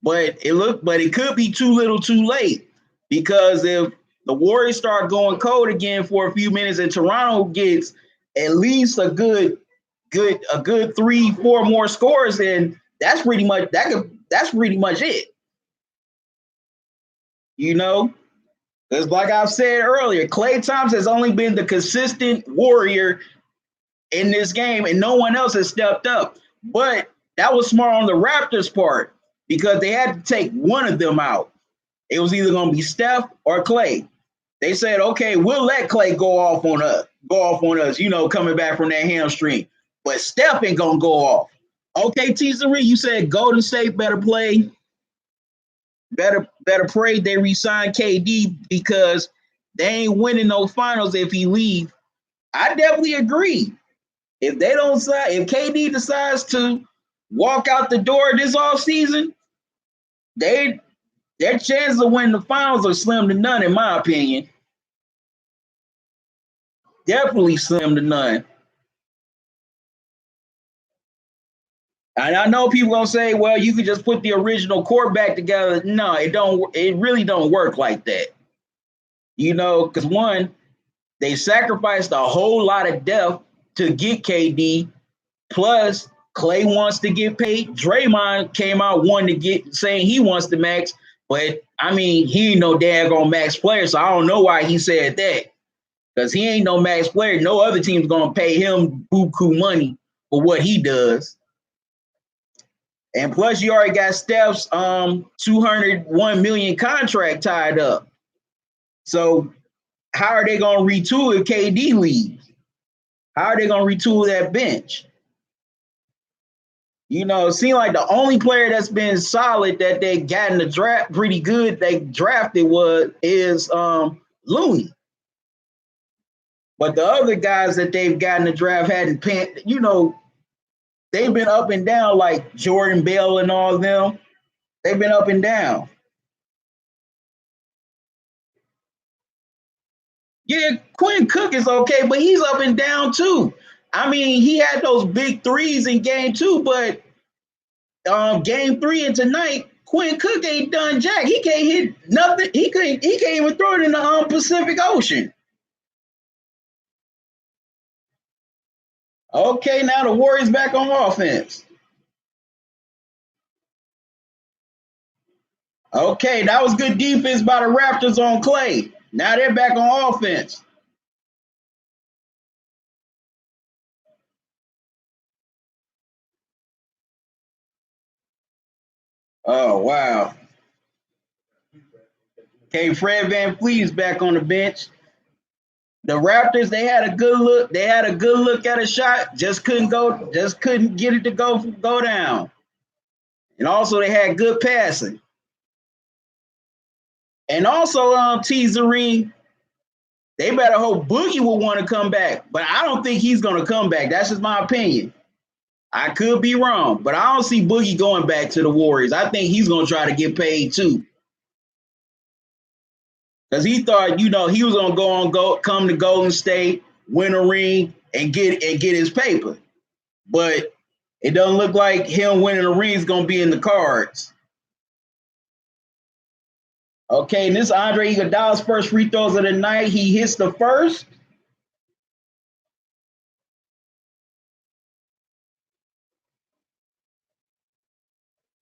but it could be too little, too late, because if the Warriors start going cold again for a few minutes and Toronto gets at least a good 3-4 more scores, then that's pretty much it. You know, because like I've said earlier, Klay Thompson has only been the consistent warrior in this game, and no one else has stepped up. But that was smart on the Raptors' part, because they had to take one of them out. It was either going to be Steph or Klay. They said, okay, we'll let Klay go off on us, coming back from that hamstring. But Steph ain't going to go off. Okay, T-Zari, you said Golden State better play. Better pray they resign KD, because they ain't winning no finals if he leave. I definitely agree. If KD decides to walk out the door this offseason, their chances of winning the finals are slim to none, in my opinion. Definitely slim to none. And I know people gonna say, well, you could just put the original core back together. No, it really don't work like that. Because one, they sacrificed a whole lot of depth to get KD. Plus, Klay wants to get paid. Draymond came out saying he wants to max, but I mean, he ain't no daggone max player, so I don't know why he said that. Because he ain't no max player. No other team's gonna pay him buku money for what he does. And plus, you already got Steph's $201 million contract tied up. So how are they gonna retool if KD leaves? How are they gonna retool that bench? It seems like the only player that's been solid that they got in the draft pretty good they drafted is Looney. But the other guys that they've got in the draft hadn't they've been up and down, like Jordan Bell and all of them. They've been up and down. Yeah, Quinn Cook is okay, but he's up and down too. I mean, he had those big threes in game 2, but game 3 and tonight, Quinn Cook ain't done jack. He can't hit nothing. He can't even throw it in the Pacific Ocean. Okay, now the Warriors back on offense. Okay, that was good defense by the Raptors on Klay. Now they're back on offense. Oh, wow. Okay, Fred VanVleet's back on the bench. The Raptors, they had a good look. They had a good look at a shot, just couldn't get it to go down. And also they had good passing. And also T-Zareen, they better hope Boogie will want to come back. But I don't think he's gonna come back. That's just my opinion. I could be wrong, but I don't see Boogie going back to the Warriors. I think he's gonna try to get paid too. Because he thought, he was gonna come to Golden State, win a ring, and get his paper. But it doesn't look like him winning a ring is gonna be in the cards. Okay, and this Andre Iguodala's first free throws of the night. He hits the first.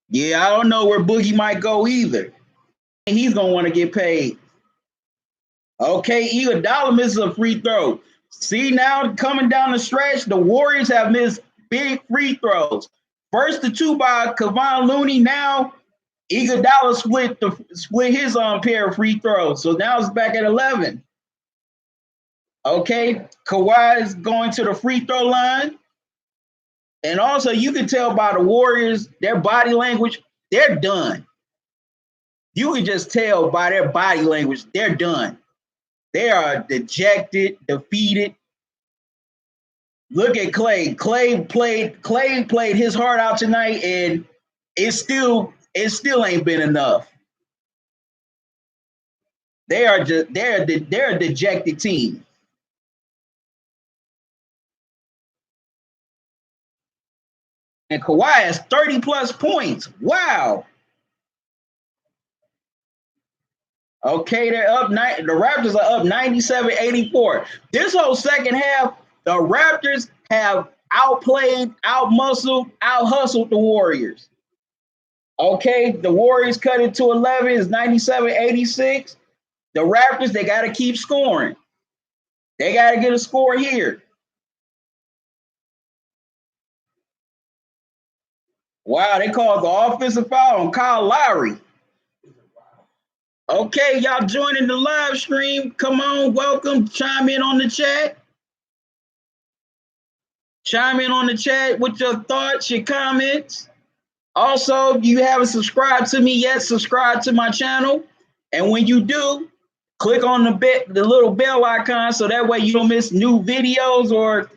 Yeah, I don't know where Boogie might go either. He's gonna want to get paid. Okay, Iguodala misses a free throw. See, now coming down the stretch, the Warriors have missed big free throws. First the two by Kevon Looney. Now Iguodala split his pair of free throws. So now it's back at 11. Okay, Kawhi is going to the free throw line. And also you can tell by the Warriors, their body language, they're done. You can just tell by their body language, they're done. They are dejected, defeated. Look at Clay. Clay played his heart out tonight, and it still ain't been enough. They're a dejected team. And Kawhi has 30 plus points. Wow. Okay, they're up. The Raptors are up 97-84. This whole second half, the Raptors have outplayed, outmuscled, out-hustled the Warriors. Okay, the Warriors cut it to 11. It's 97-86. The Raptors, they got to keep scoring. They got to get a score here. Wow, they called the offensive foul on Kyle Lowry. Okay, y'all joining the live stream. Come on, welcome. Chime in on the chat. Chime in on the chat with your thoughts, your comments. Also, if you haven't subscribed to me yet, subscribe to my channel. And when you do, click on the little bell icon so that way you don't miss new videos or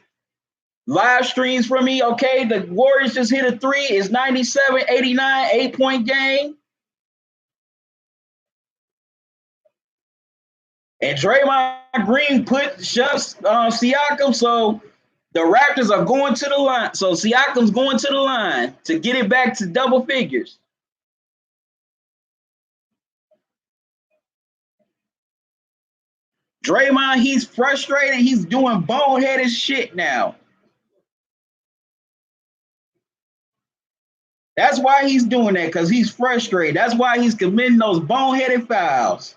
live streams from me. Okay, the Warriors just hit a three. It's 97-89, 8-point game. And Draymond Green shuts Siakam, so the Raptors are going to the line. So Siakam's going to the line to get it back to double figures. Draymond, he's frustrated. He's doing boneheaded shit now. That's why he's doing that, because he's frustrated. That's why he's committing those boneheaded fouls.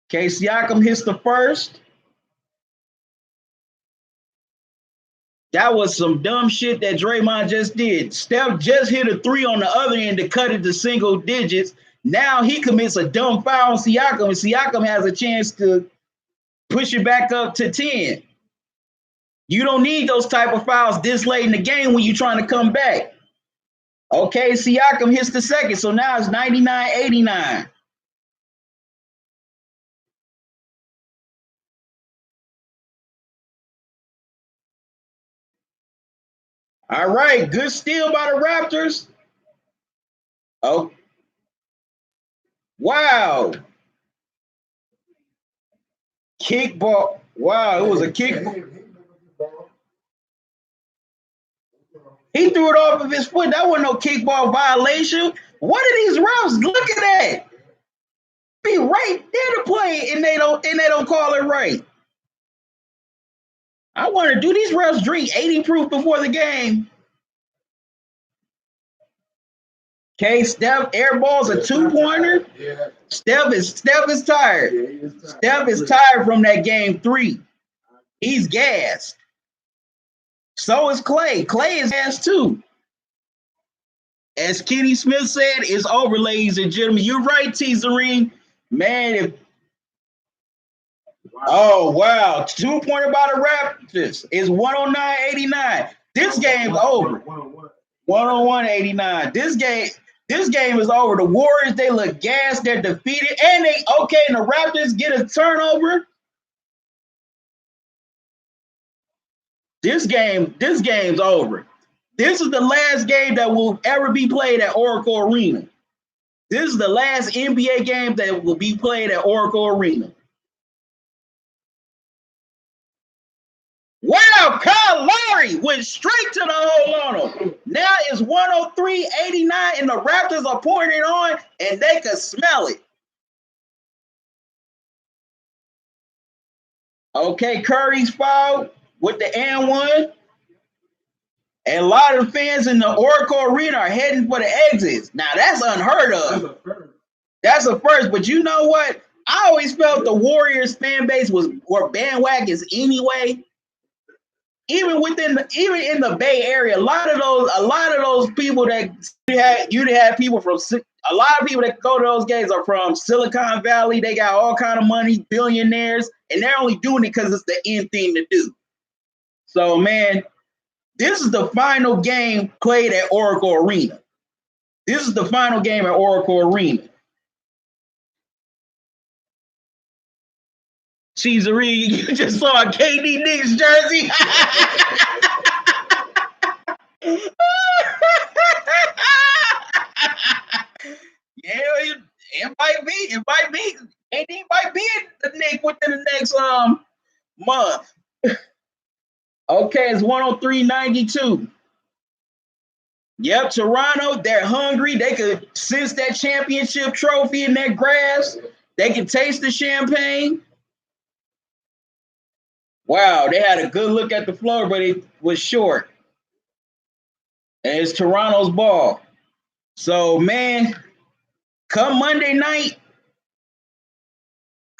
Okay, Siakam hits the first. That was some dumb shit that Draymond just did. Steph just hit a three on the other end to cut it to single digits. Now he commits a dumb foul on Siakam, and Siakam has a chance to push it back up to 10. You don't need those type of fouls this late in the game when you're trying to come back. Okay, Siakam hits the second, so now it's 99-89. All right, good steal by the Raptors. Oh, wow. Kickball. Wow, it was a kickball. He threw it off of his foot. That wasn't no kickball violation. What are these refs looking at? Be right there to play, and they don't call it right. I wonder, do these refs drink 80 proof before the game? Okay, Steph airballs a two-pointer. Yeah. Steph is tired. Yeah, Steph is tired from that game 3. He's gassed. So is Clay. Clay is gassed too. As Kenny Smith said, it's over, ladies and gentlemen. You're right, T-Zareen. Man, Oh, wow. 2-pointer by the Raptors is 109-89. This game's over. 101-89. This game is over. The Warriors, they look gassed, they're defeated, and and the Raptors get a turnover. This game's over. This is the last game that will ever be played at Oracle Arena. This is the last NBA game that will be played at Oracle Arena. Wow, Kyle Lowry went straight to the hole on him. Now it's 103-89, and the Raptors are pouring it on, and they can smell it. Okay, Curry's fouled with the and-one. And a lot of the fans in the Oracle Arena are heading for the exits. Now, that's unheard of. That's a first. But you know what? I always felt the Warriors fan base were bandwagons anyway. Even in the Bay Area, a lot of those people that you'd have people from a lot of people that go to those games are from Silicon Valley. They got all kind of money, billionaires, and they're only doing it because it's the end thing to do. So, man, this is the final game played at Oracle Arena. This is the final game at Oracle Arena. Cheesery, you just saw a KD Knicks jersey. Yeah, it might be. It might be. KD might be the Knicks within the next month. Okay, it's 103-92. Yep, Toronto, they're hungry. They could sense that championship trophy in their grass. They can taste the champagne. Wow, they had a good look at the floor, but it was short. And it's Toronto's ball. So, man, come Monday night,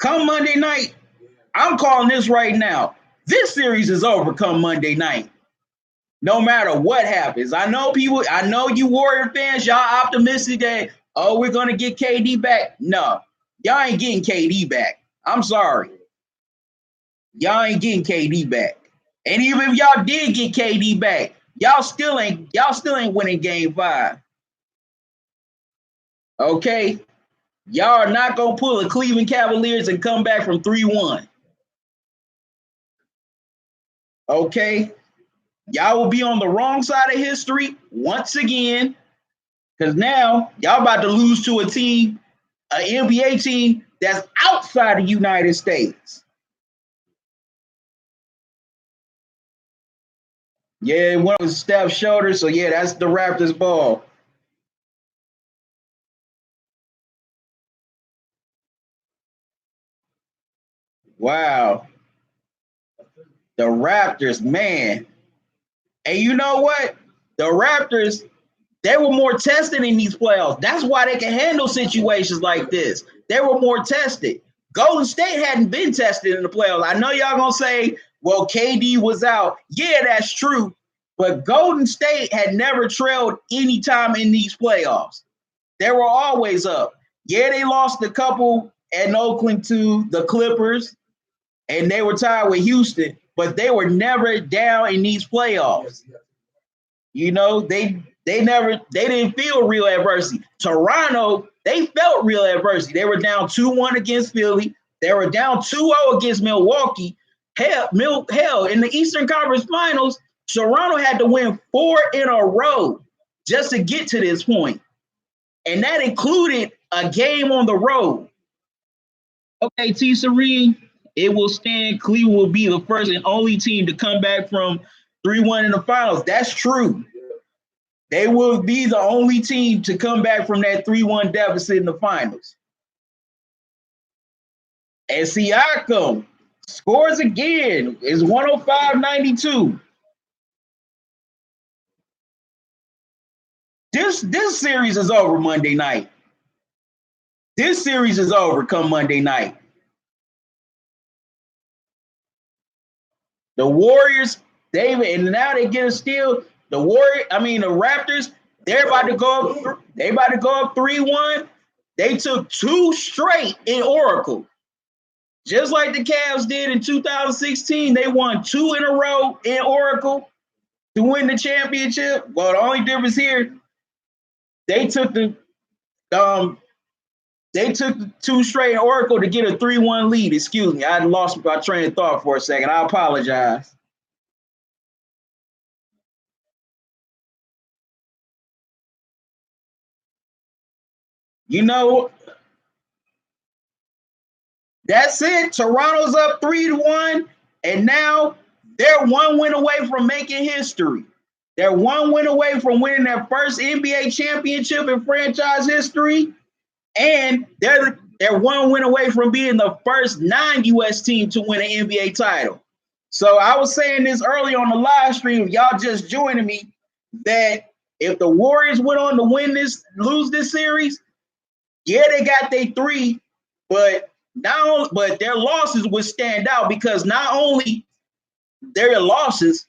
I'm calling this right now. This series is over come Monday night. No matter what happens. I know you Warrior fans, y'all optimistic that, we're going to get KD back. No, y'all ain't getting KD back. I'm sorry. Y'all ain't getting KD back. And even if y'all did get KD back, y'all still ain't winning game 5. Okay? Y'all are not going to pull the Cleveland Cavaliers and come back from 3-1. Okay? Y'all will be on the wrong side of history once again, because now y'all about to lose to an NBA team that's outside the United States. Yeah, it went with Steph's shoulder, so yeah, that's the Raptors ball. Wow. The Raptors, man. And you know what? The Raptors, they were more tested in these playoffs. That's why they can handle situations like this. They were more tested. Golden State hadn't been tested in the playoffs. I know y'all going to say, well, KD was out. Yeah, that's true. But Golden State had never trailed any time in these playoffs. They were always up. Yeah, they lost a couple at Oakland to the Clippers, and they were tied with Houston, but they were never down in these playoffs. You know, they didn't feel real adversity. Toronto, they felt real adversity. They were down 2-1 against Philly. They were down 2-0 against Milwaukee. Hell, in the Eastern Conference Finals, Toronto had to win 4 in a row just to get to this point. And that included a game on the road. Okay, T. Serene, it will stand. Cleveland will be the first and only team to come back from 3-1 in the finals. That's true. They will be the only team to come back from that 3-1 deficit in the finals. And Siakam scores again. It's 105-92. This series is over Monday night. This series is over come Monday night. The Warriors, now they get a steal. The Raptors, they're about to go up 3-1. They took 2 straight in Oracle. Just like the Cavs did in 2016, they won 2 in a row in Oracle to win the championship. Well, the only difference here, they took the 2 straight in Oracle to get a 3-1 lead. Excuse me, I lost my train of thought for a second. I apologize. You know, that's it. Toronto's up 3-1, and now they're 1 win away from making history. They're 1 win away from winning their first NBA championship in franchise history, and they're 1 win away from being the first non-US team to win an NBA title. So I was saying this early on the live stream, y'all just joining me, that if the Warriors went on to lose this series, yeah, they got their 3, but their losses would stand out because not only their losses,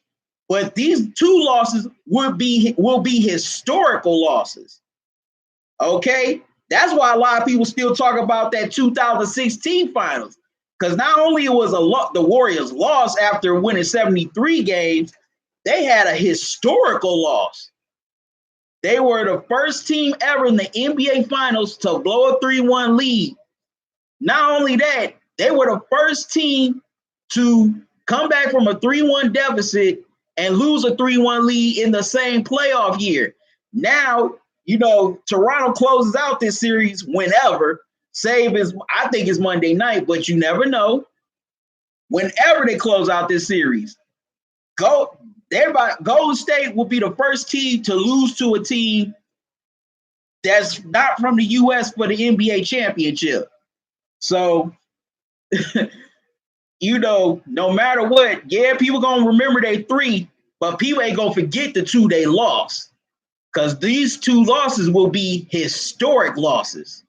but these 2 losses will be historical losses. Okay, that's why a lot of people still talk about that 2016 finals, because not only it was the Warriors lost after winning 73 games, they had a historical loss. They were the first team ever in the NBA Finals to blow a 3-1 lead. Not only that, they were the first team to come back from a 3-1 deficit and lose a 3-1 lead in the same playoff year. Now, Toronto closes out this series whenever, I think it's Monday night, but you never know. Whenever they close out this series, Golden State will be the first team to lose to a team that's not from the US for the NBA championship. So, no matter what, yeah, people gonna remember they 3, but people ain't gonna forget the 2 they lost, because these 2 losses will be historic losses.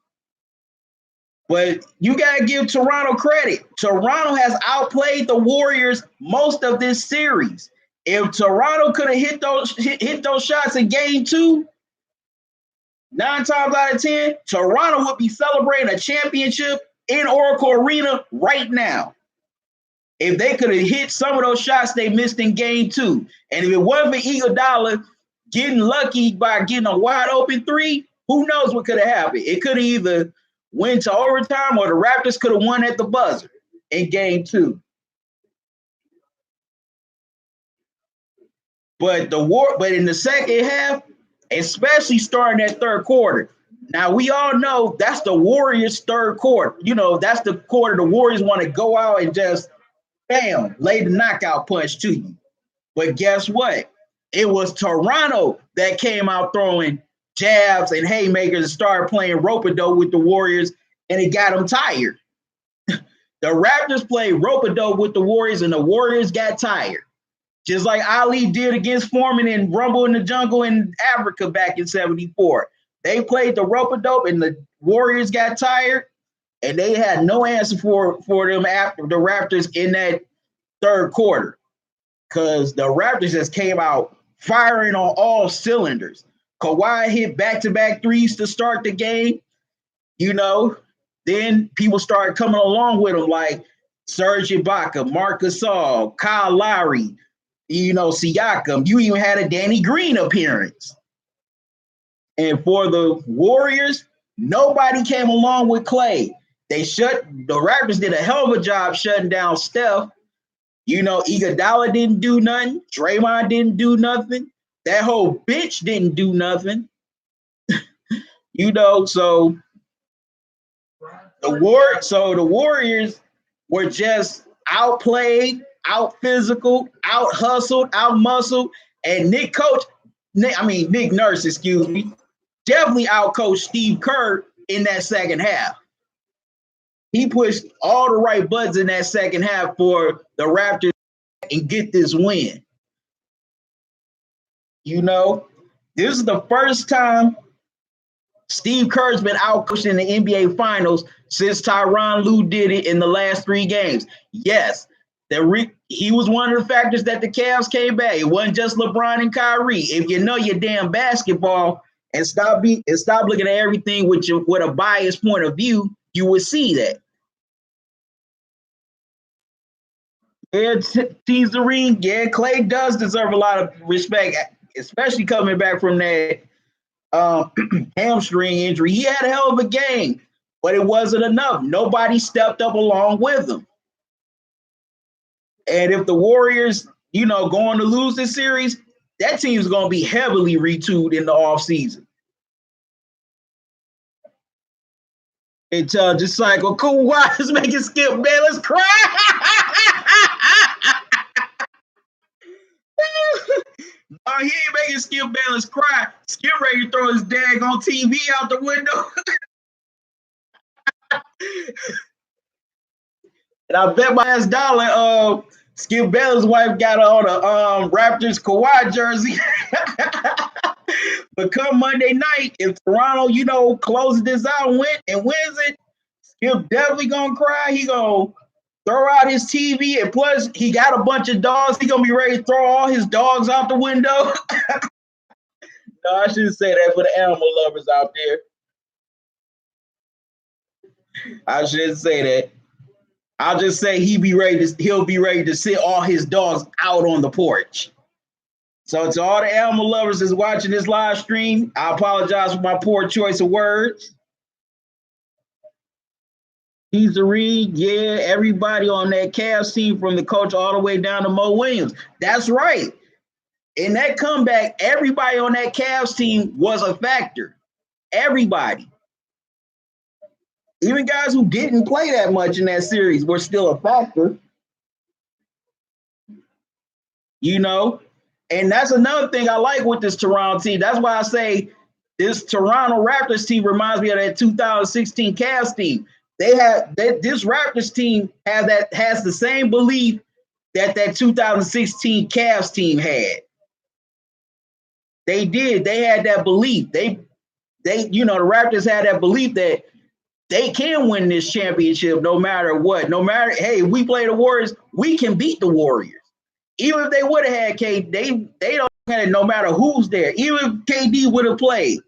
But you gotta give Toronto credit. Toronto has outplayed the Warriors most of this series. If Toronto could have hit those shots in game 2, 9 times out of 10, Toronto would be celebrating a championship in Oracle Arena right now. If they could have hit some of those shots they missed in game 2. And if it wasn't for Iguodala getting lucky by getting a wide open 3, who knows what could have happened? It could have either went to overtime or the Raptors could have won at the buzzer in game 2. But in the second half, especially starting that third quarter, now we all know that's the Warriors' third quarter. That's the quarter the Warriors want to go out and just, bam, lay the knockout punch to you. But guess what? It was Toronto that came out throwing jabs and haymakers and started playing rope-a-dope with the Warriors, and it got them tired. The Raptors played rope-a-dope with the Warriors, and the Warriors got tired. Just like Ali did against Foreman in Rumble in the Jungle in Africa back in 74. They played the rope-a-dope, and the Warriors got tired, and they had no answer for them after the Raptors in that third quarter, because the Raptors just came out firing on all cylinders. Kawhi hit back-to-back 3s to start the game. Then people started coming along with them, like Serge Ibaka, Marc Gasol, Kyle Lowry, Siakam. You even had a Danny Green appearance. And for the Warriors, nobody came along with Klay. The Raptors did a hell of a job shutting down Steph. Iguodala didn't do nothing. Draymond didn't do nothing. That whole bench didn't do nothing. So the Warriors were just outplayed, out physical, out hustled, out muscled, and Nick Nurse, definitely outcoached Steve Kerr in that second half. He pushed all the right buttons in that second half for the Raptors and get this win. This is the first time Steve Kerr's been outcoached in the NBA Finals since Tyronn Lue did it in the last 3 games. Yes, he was one of the factors that the Cavs came back. It wasn't just LeBron and Kyrie. If you know your damn basketball and stop looking at everything with a biased point of view, you would see that. Yeah, Teaserine. Yeah, Clay does deserve a lot of respect, especially coming back from that hamstring injury. He had a hell of a game, but it wasn't enough. Nobody stepped up along with him. And if the Warriors, going to lose this series, that team's going to be heavily retooled in the offseason. It's just like, oh, Kawhi is making Skip Bayless cry. No, he ain't making Skip Bayless cry. Skip ready to throw his daggone TV out the window. And I bet my last dollar, Skip Bayless' wife got on a Raptors Kawhi jersey. But come Monday night, if Toronto, closes this out and wins it, Skip definitely gonna cry. He gonna throw out his TV, and plus he got a bunch of dogs. He gonna be ready to throw all his dogs out the window. No, I shouldn't say that for the animal lovers out there. I shouldn't say that. I'll just say he'll be ready to sit all his dogs out on the porch. So to all the animal lovers that's watching this live stream, I apologize for my poor choice of words. He's a read, yeah, everybody on that Cavs team from the coach all the way down to Mo Williams. That's right. In that comeback, everybody on that Cavs team was a factor. Everybody. Even guys who didn't play that much in that series were still a factor. And that's another thing I like with this Toronto team. That's why I say this Toronto Raptors team reminds me of that 2016 Cavs team. This Raptors team has the same belief that 2016 Cavs team had. They did. They had that belief. The Raptors had that belief that they can win this championship no matter what. Hey, we play the Warriors, we can beat the Warriors. Even if they would have had KD, they don't have it no matter who's there. Even if KD would have played,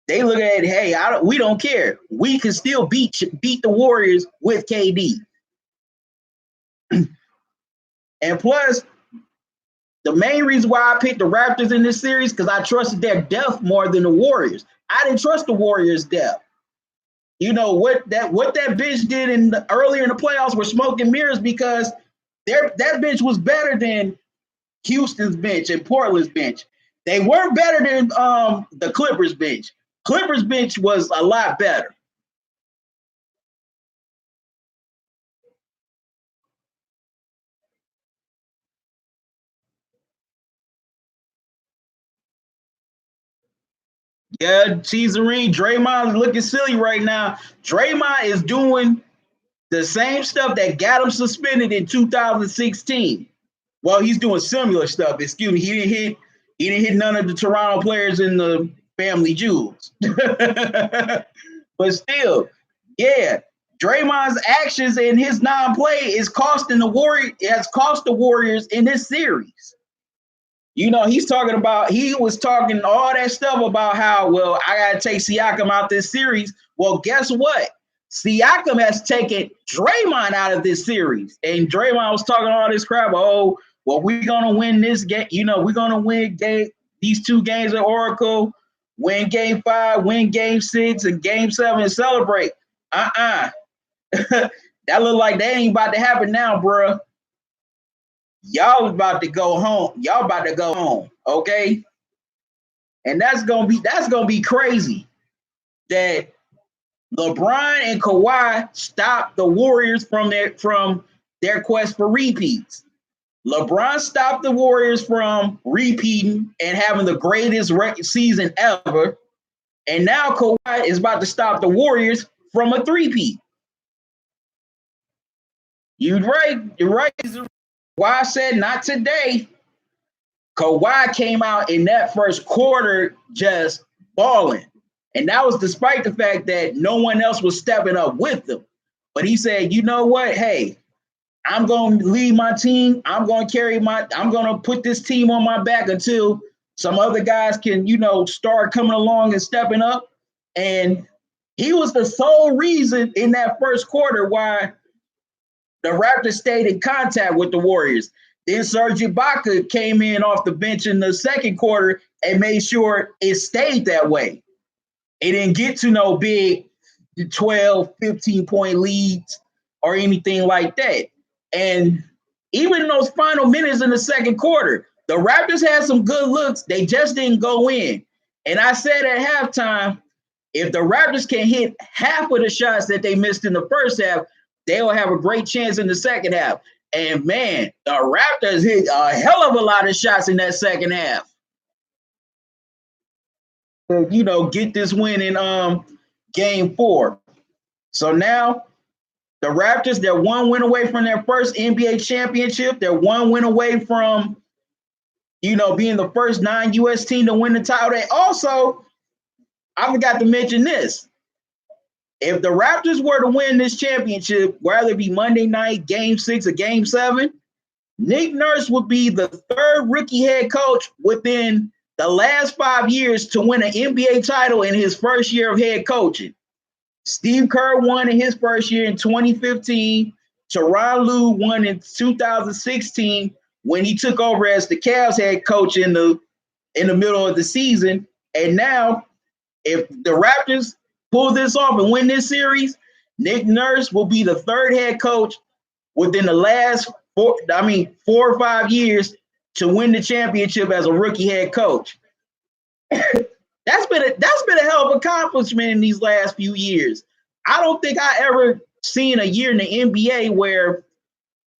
they look at it, hey, we don't care. We can still beat the Warriors with KD. And plus, the main reason why I picked the Raptors in this series, because I trusted their depth more than the Warriors. I didn't trust the Warriors' depth. What that bench did earlier in the playoffs were smoke and mirrors, because that bench was better than Houston's bench and Portland's bench. They weren't better than the Clippers bench. Clippers bench was a lot better. Yeah, Teaserine, Draymond's looking silly right now. Draymond is doing the same stuff that got him suspended in 2016. Well, he's doing similar stuff. Excuse me. He didn't hit none of the Toronto players in the family jewels. But still, yeah, Draymond's actions and his non-play is costing the Warriors. It has cost the Warriors in this series. He was talking all that stuff about how, well, I got to take Siakam out this series. Well, guess what? Siakam has taken Draymond out of this series. And Draymond was talking all this crap. Oh, well, we're going to win this game. We're going to win these 2 games at Oracle, win game 5, win game 6, and game 7 and celebrate. That look like that ain't about to happen now, bro. Y'all about to go home. Okay? And that's gonna be crazy that LeBron and Kawhi stopped the Warriors from their quest for repeats. LeBron stopped the Warriors from repeating and having the greatest season ever. And now Kawhi is about to stop the Warriors from a three-peat. You're right. Kawhi said not today. Kawhi came out in that first quarter just balling. And that was despite the fact that no one else was stepping up with him. But he said, you know what? Hey, I'm going to lead my team. I'm going to put this team on my back until some other guys can, start coming along and stepping up. And he was the sole reason in that first quarter why the Raptors stayed in contact with the Warriors. Then Serge Ibaka came in off the bench in the second quarter and made sure it stayed that way. It didn't get to no big 12, 15-point leads or anything like that. And even in those final minutes in the second quarter, the Raptors had some good looks. They just didn't go in. And I said at halftime, if the Raptors can hit half of the shots that they missed in the first half, they'll have a great chance in the second half. And man, the Raptors hit a hell of a lot of shots in that second half. You know, get this win in game 4. So now the Raptors, they're one win away from their first NBA championship. They're one win away from, you know, being the first non-US team to win the title. And also, I forgot to mention this. If the Raptors were to win this championship, whether it be Monday night, game 6 or game 7, Nick Nurse would be the third rookie head coach within the last 5 years to win an NBA title in his first year of head coaching. Steve Kerr won in his first year in 2015. Tyronn Lue won in 2016 when he took over as the Cavs head coach in the middle of the season. And now, if the Raptors pull this off and win this series, Nick Nurse will be the third head coach within the last 4 or 5 years to win the championship as a rookie head coach. That's been a hell of an accomplishment in these last few years. I don't think I ever seen a year in the NBA where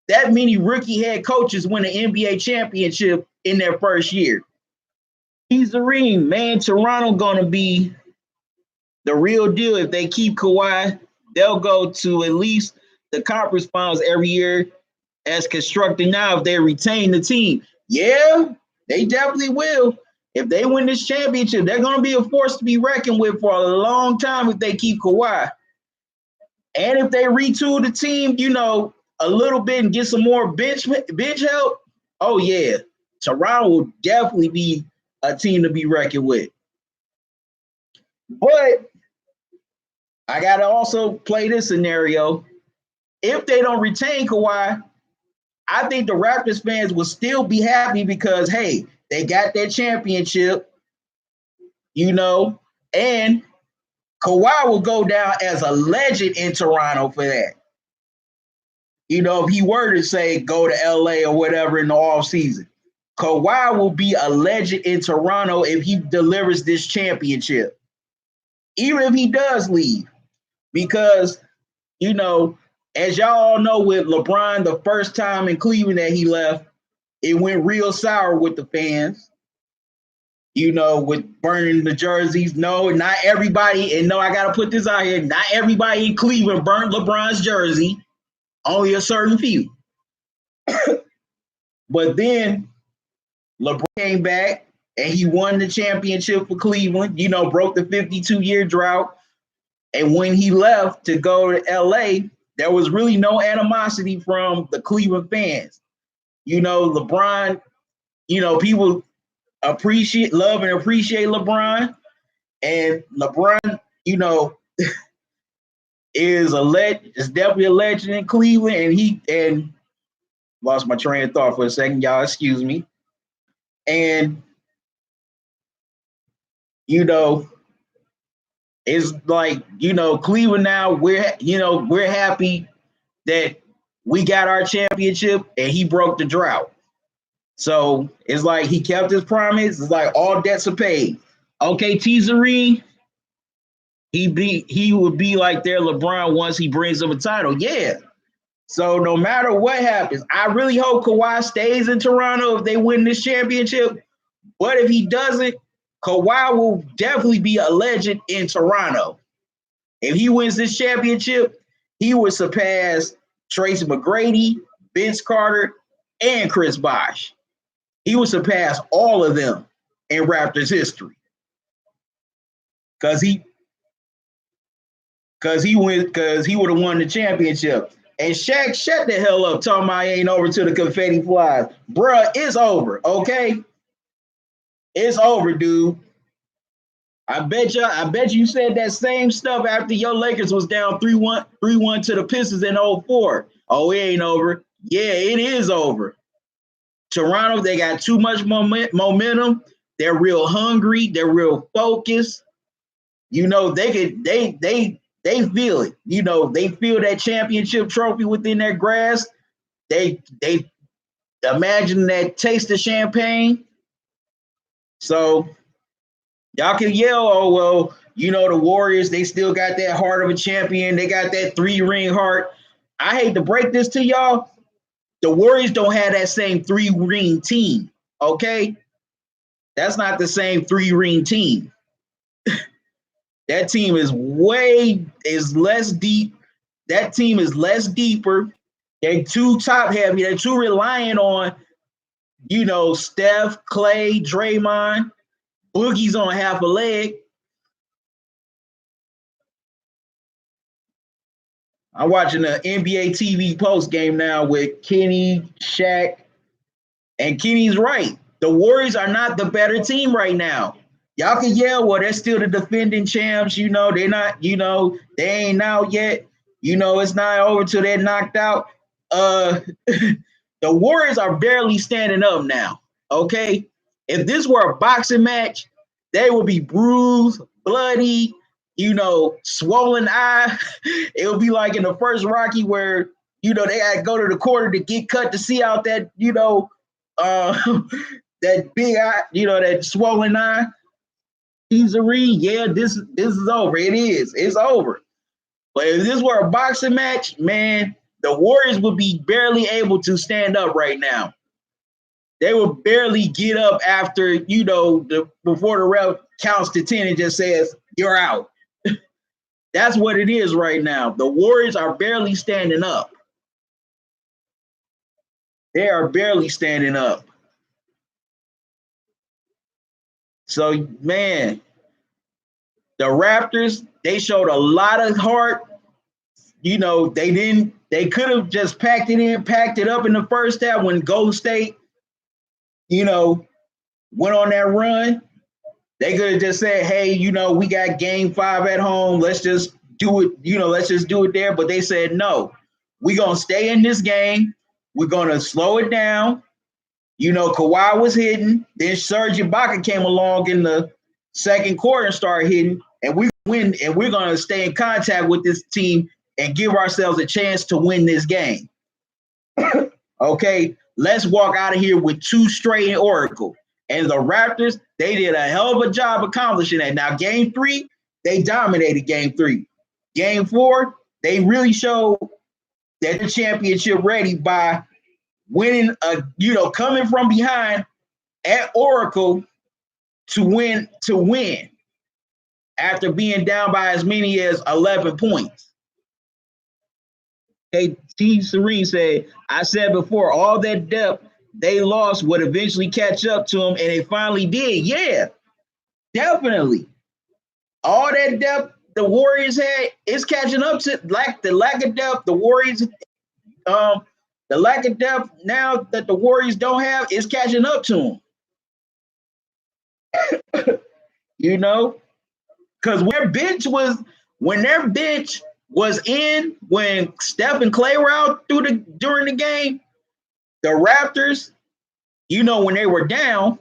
that many rookie head coaches win an NBA championship in their first year. He's the ring, man. Toronto gonna be the real deal. If they keep Kawhi, they'll go to at least the conference finals every year as constructed now if they retain the team. Yeah, they definitely will. If they win this championship, they're going to be a force to be reckoned with for a long time if they keep Kawhi. And if they retool the team, you know, a little bit and get some more bench help, oh, yeah, Toronto will definitely be a team to be reckoned with. But I got to also play this scenario. If they don't retain Kawhi, I think the Raptors fans will still be happy because, hey, they got their championship, you know, and Kawhi will go down as a legend in Toronto for that. You know, if he were to say go to LA or whatever in the offseason, Kawhi will be a legend in Toronto if he delivers this championship, even if he does leave. Because, you know, as y'all all know with LeBron, the first time in Cleveland that he left, it went real sour with the fans, you know, with burning the jerseys. No, not everybody, and no, I got to put this out here, not everybody in Cleveland burned LeBron's jersey, only a certain few. But then LeBron came back and he won the championship for Cleveland, you know, broke the 52-year drought. And when he left to go to LA, there was really no animosity from the Cleveland fans. You know, LeBron, you know, people love and appreciate LeBron. And LeBron, you know, is definitely a legend in Cleveland. And lost my train of thought for a second, y'all, excuse me. And, you know, it's like, you know, Cleveland now, we're happy that we got our championship and he broke the drought. So it's like he kept his promise. It's like all debts are paid. Okay, Tizeri, he would be like their LeBron once he brings up a title. Yeah. So no matter what happens, I really hope Kawhi stays in Toronto if they win this championship. But if he doesn't, Kawhi will definitely be a legend in Toronto. If he wins this championship, he would surpass Tracy McGrady, Vince Carter, and Chris Bosh. He would surpass all of them in Raptors history. Because he would have won the championship. And Shaq, shut the hell up, talking about I ain't over to the confetti flies. Bruh, it's over, okay? It's over, dude. I bet you said that same stuff after your Lakers was down 3-1 to the Pistons in 2004. Oh, it ain't over. Yeah, it is over. Toronto, they got too much momentum. They're real hungry. They're real focused. You know, they feel it. You know, they feel that championship trophy within their grasp. They imagine that taste of champagne. So y'all can yell, oh well, you know, the Warriors, they still got that heart of a champion. They got that 3-ring heart. I hate to break this to y'all. The Warriors don't have that same 3-ring team. Okay? That's not the same 3-ring team. That team is less deep. That team is less deeper. They're too top heavy. They're too reliant on, you know, Steph, Clay, Draymond. Boogie's on half a leg. I'm watching the NBA TV post game now with Kenny, Shaq, and Kenny's right. The Warriors are not the better team right now. Y'all can yell, well, they're still the defending champs. You know, they're not, you know, they ain't out yet. You know, it's not over till they're knocked out. The Warriors are barely standing up now. Okay. If this were a boxing match, they would be bruised, bloody, you know, swollen eye. It would be like in the first Rocky where, you know, they had to go to the corner to get cut to see out that, you know, that big eye, you know, that swollen eye. Teasery, yeah, this is over. It is. It's over. But if this were a boxing match, man, the Warriors would be barely able to stand up right now. They would barely get up after, you know, before the ref counts to 10 and just says, you're out. That's what it is right now. The Warriors are barely standing up. They are barely standing up. So, man, the Raptors, they showed a lot of heart. You know, they could have just packed it up in the first half when Golden State, you know, went on that run. They could have just said, hey, you know, we got game 5 at home. Let's just do it, you know, let's just do it there. But they said, no, we're going to stay in this game. We're going to slow it down. You know, Kawhi was hitting. Then Serge Ibaka came along in the second quarter and started hitting. And we win, and we're going to stay in contact with this team and give ourselves a chance to win this game. Okay, let's walk out of here with 2 straight in Oracle. And the Raptors, they did a hell of a job accomplishing that. Now, game 3, they dominated game 3. Game 4, they really showed that the championship ready by winning, you know, coming from behind at Oracle to win after being down by as many as 11 points. Hey, T. Serene said, I said before, all that depth they lost would eventually catch up to them, and it finally did. Yeah, definitely. All that depth the Warriors had is catching up to the lack of depth the Warriors, the lack of depth now that the Warriors don't have is catching up to them. You know, because when their bench was in, when Steph and Clay were out during the game, the Raptors, you know, when they were down,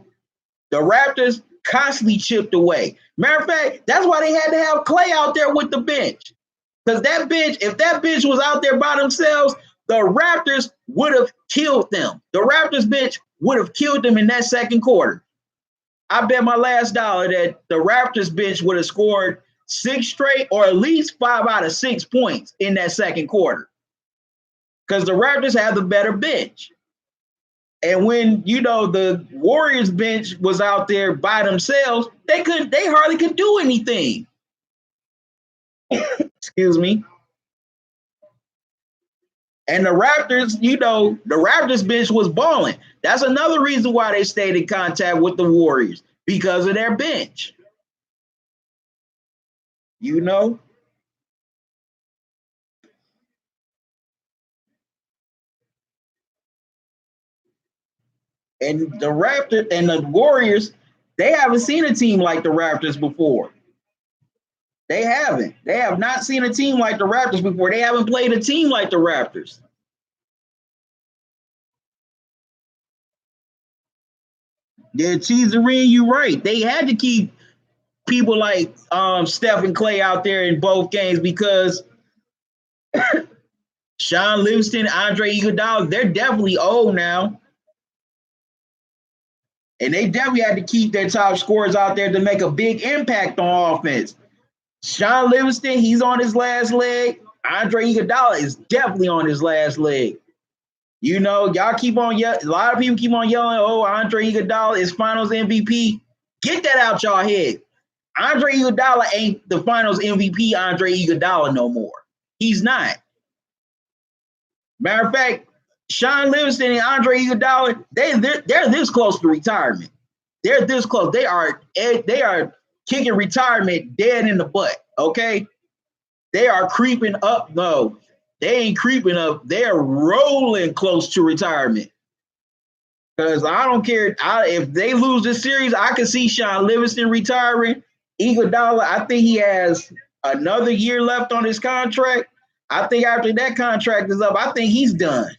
the Raptors constantly chipped away. Matter of fact, that's why they had to have Clay out there with the bench. Because that bench, if that bench was out there by themselves, the Raptors would have killed them. The Raptors bench would have killed them in that second quarter. I bet my last dollar that the Raptors bench would have scored 6 straight or at least 5 out of 6 points in that second quarter. Because the Raptors have the better bench. And when, you know, the Warriors bench was out there by themselves, they hardly could do anything. Excuse me. And the Raptors, you know, the Raptors bench was balling. That's another reason why they stayed in contact with the Warriors, because of their bench. You know? And the Raptors and the Warriors, they haven't seen a team like the Raptors before. They haven't. They have not seen a team like the Raptors before. They haven't played a team like the Raptors. Yeah, Cheeserin, you right. They had to keep people like Steph and Clay out there in both games because Sean Livingston, Andre Iguodala, they're definitely old now. And they definitely had to keep their top scorers out there to make a big impact on offense. Sean Livingston, he's on his last leg. Andre Iguodala is definitely on his last leg. You know, y'all keep on yelling. A lot of people keep on yelling, "Oh, Andre Iguodala is Finals MVP." Get that out y'all head. Andre Iguodala ain't the Finals MVP. Andre Iguodala no more. He's not. Matter of fact, Sean Livingston and Andre Iguodala, they're this close to retirement. They're this close. They are kicking retirement dead in the butt. Okay, they are creeping up. No, they ain't creeping up. They're rolling close to retirement. Because I don't care if they lose this series, I can see Sean Livingston retiring. Iguodala, I think he has another year left on his contract. I think after that contract is up, I think he's done.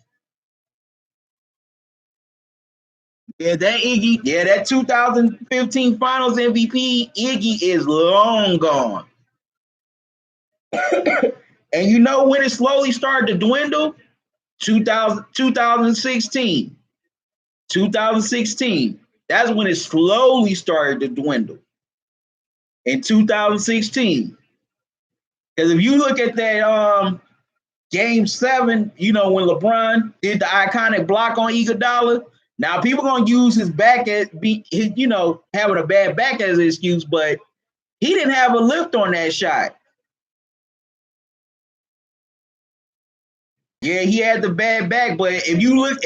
Yeah, that 2015 Finals MVP, Iggy is long gone. And you know when it slowly started to dwindle? 2016. 2016. That's when it slowly started to dwindle. In 2016. Because if you look at that game 7, you know, when LeBron did the iconic block on Iguodala, now people gonna use his back as having a bad back as an excuse, but he didn't have a lift on that shot. Yeah, he had the bad back, but if you look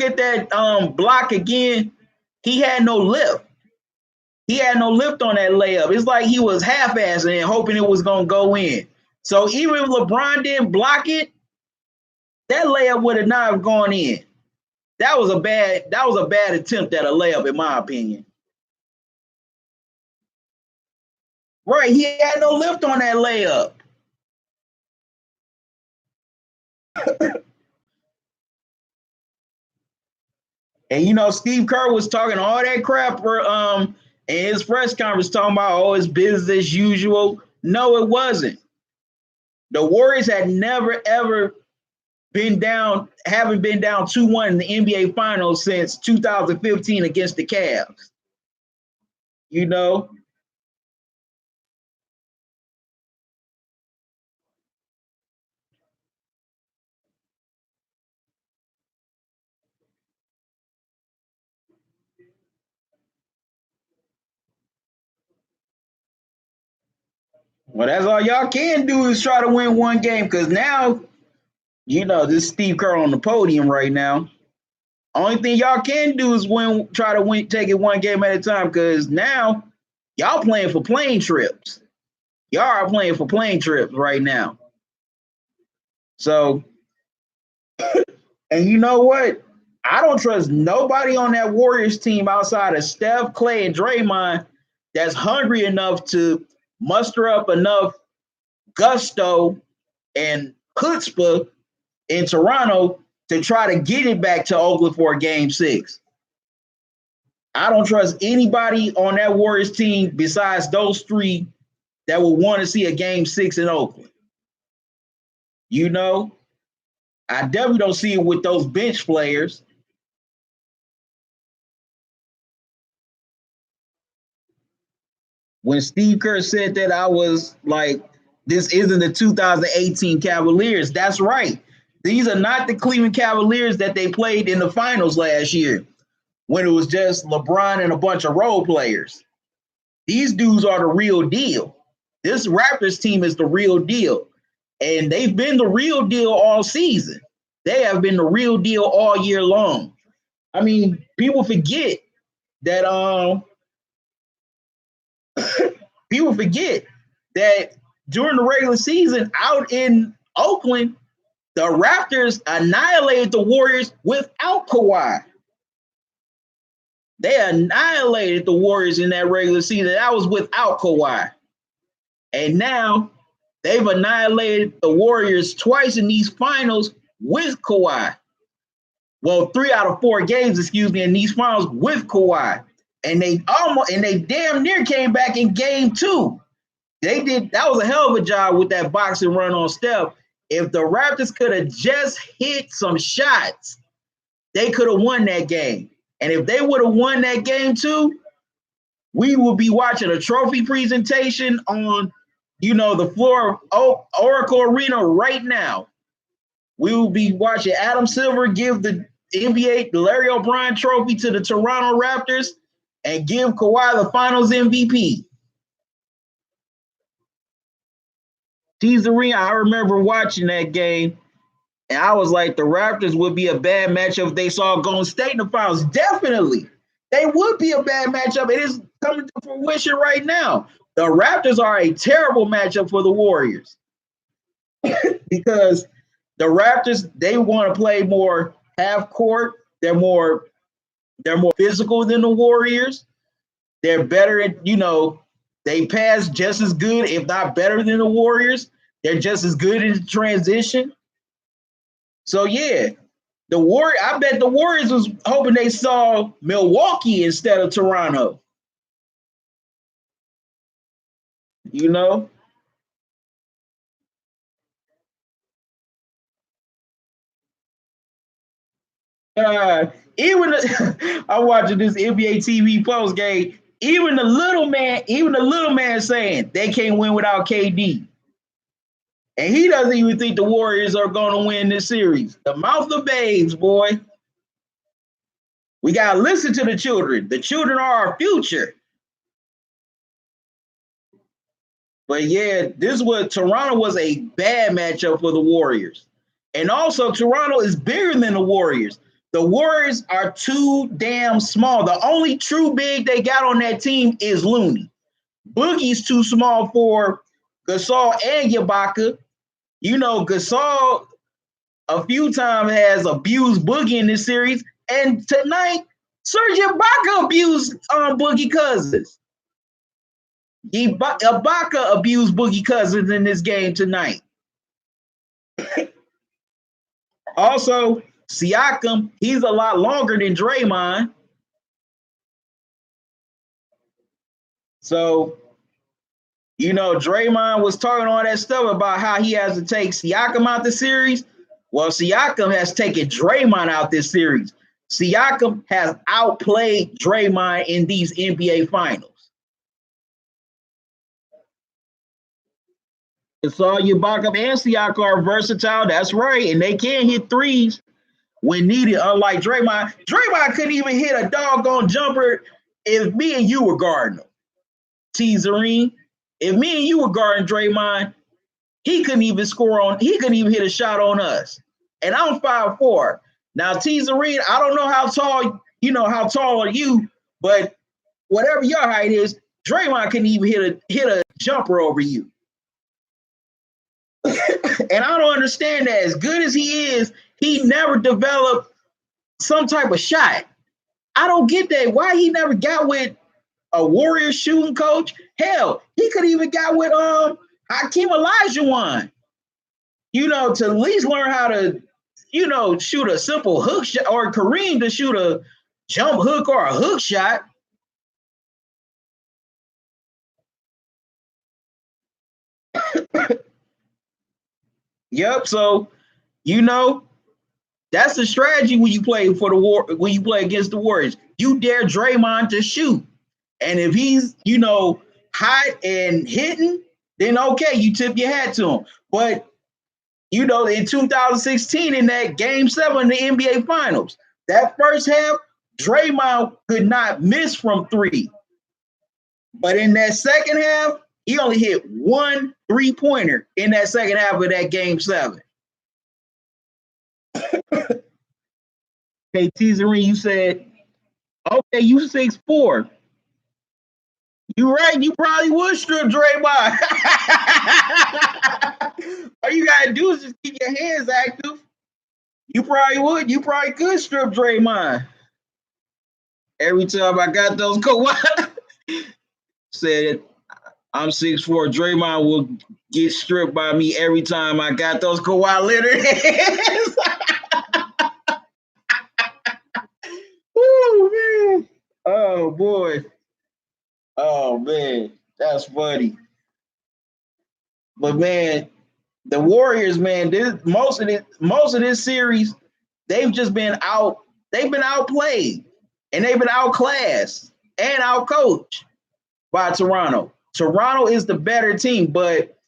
at that block again, he had no lift. He had no lift on that layup. It's like he was half-assing and hoping it was gonna go in. So even if LeBron didn't block it, that layup would have not gone in. That was a bad attempt at a layup, in my opinion. Right, he had no lift on that layup. And you know, Steve Kerr was talking all that crap for in his press conference, talking about it's business as usual. No, it wasn't. The Warriors had never ever haven't been down 2-1 in the NBA Finals since 2015 against the Cavs. You know. Well, that's all y'all can do is try to win one game because now, you know, this is Steve Kerr on the podium right now. Only thing y'all can do is try to win, take it one game at a time because now y'all playing for plane trips. Y'all are playing for plane trips right now. So, and you know what? I don't trust nobody on that Warriors team outside of Steph, Clay, and Draymond that's hungry enough to muster up enough gusto and chutzpah in Toronto to try to get it back to Oakland for a game 6. I don't trust anybody on that Warriors team besides those 3 that would want to see a game 6 in Oakland. You know, I definitely don't see it with those bench players. When Steve Kerr said that, I was like, this isn't the 2018 Cavaliers. That's right. These are not the Cleveland Cavaliers that they played in the finals last year when it was just LeBron and a bunch of role players. These dudes are the real deal. This Raptors team is the real deal. And they've been the real deal all season. They have been the real deal all year long. I mean, people forget that during the regular season out in Oakland, the Raptors annihilated the Warriors without Kawhi. They annihilated the Warriors in that regular season. That was without Kawhi. And now they've annihilated the Warriors twice in these finals with Kawhi. well, 3 out of 4 games, excuse me, in these finals with Kawhi. And they damn near came back in game 2. That was a hell of a job with that boxing run on Steph. If the Raptors could have just hit some shots, they could have won that game. And if they would have won that game too, we would be watching a trophy presentation on, the floor of Oracle Arena right now. We will be watching Adam Silver give the NBA the Larry O'Brien trophy to the Toronto Raptors and give Kawhi the Finals MVP. Tease Arena, I remember watching that game, and I was like, the Raptors would be a bad matchup if they saw Golden State in the finals. Definitely. They would be a bad matchup. It is coming to fruition right now. The Raptors are a terrible matchup for the Warriors because the Raptors, they want to play more half court. They're more physical than the Warriors. They're better at, they pass just as good, if not better than the Warriors. They're just as good in transition. So yeah, I bet the Warriors was hoping they saw Milwaukee instead of Toronto. I'm watching this NBA TV post game. Even the little man saying they can't win without KD. And he doesn't even think the Warriors are going to win this series. The mouth of babes, boy. We got to listen to the children. The children are our future. But yeah, Toronto was a bad matchup for the Warriors. And also, Toronto is bigger than the Warriors. The Warriors are too damn small. The only true big they got on that team is Looney. Boogie's too small for Gasol and Ibaka. Gasol a few times has abused Boogie in this series. And tonight, Serge Ibaka abused Boogie Cousins. Ibaka abused Boogie Cousins in this game tonight. Also, Siakam, he's a lot longer than Draymond. So, Draymond was talking all that stuff about how he has to take Siakam out the series. Well, Siakam has taken Draymond out this series. Siakam has outplayed Draymond in these NBA finals. Gasol, Ibaka, and Siakam are versatile. That's right. And they can hit threes when needed, unlike Draymond. Draymond couldn't even hit a doggone jumper if me and you were guarding him. Teaserine. If me and you were guarding Draymond, he couldn't even hit a shot on us. And I'm 5'4". Now, Teaserine, I don't know how tall are you, but whatever your height is, Draymond couldn't even hit a jumper over you. And I don't understand that. As good as he is, he never developed some type of shot. I don't get that. Why he never got with a Warrior shooting coach? Hell, he could even got with Hakeem Olajuwon. To at least learn how to, shoot a simple hook shot, or Kareem to shoot a jump hook or a hook shot. Yep. So, that's the strategy when you play against the Warriors. You dare Draymond to shoot. And if he's, hot and hitting, then okay, you tip your hat to him. But, in 2016 in that Game 7 in the NBA Finals, that first half, Draymond could not miss from 3. But in that second half, he only hit 1 3-pointer in that second half of that Game 7. Hey, Teaserine, you said, okay, you 6'4". You right, you probably would strip Draymond. All you gotta do is just keep your hands active. You probably would. You probably could strip Draymond. Every time I got those Kawhi, said I'm 6'4". Draymond will get stripped by me every time I got those Kawhi Leonard hands. Oh boy. Oh man, that's funny. But man, the Warriors, man, most of this series, they've just been out. They've been outplayed, and they've been outclassed and outcoached by Toronto. Toronto is the better team, but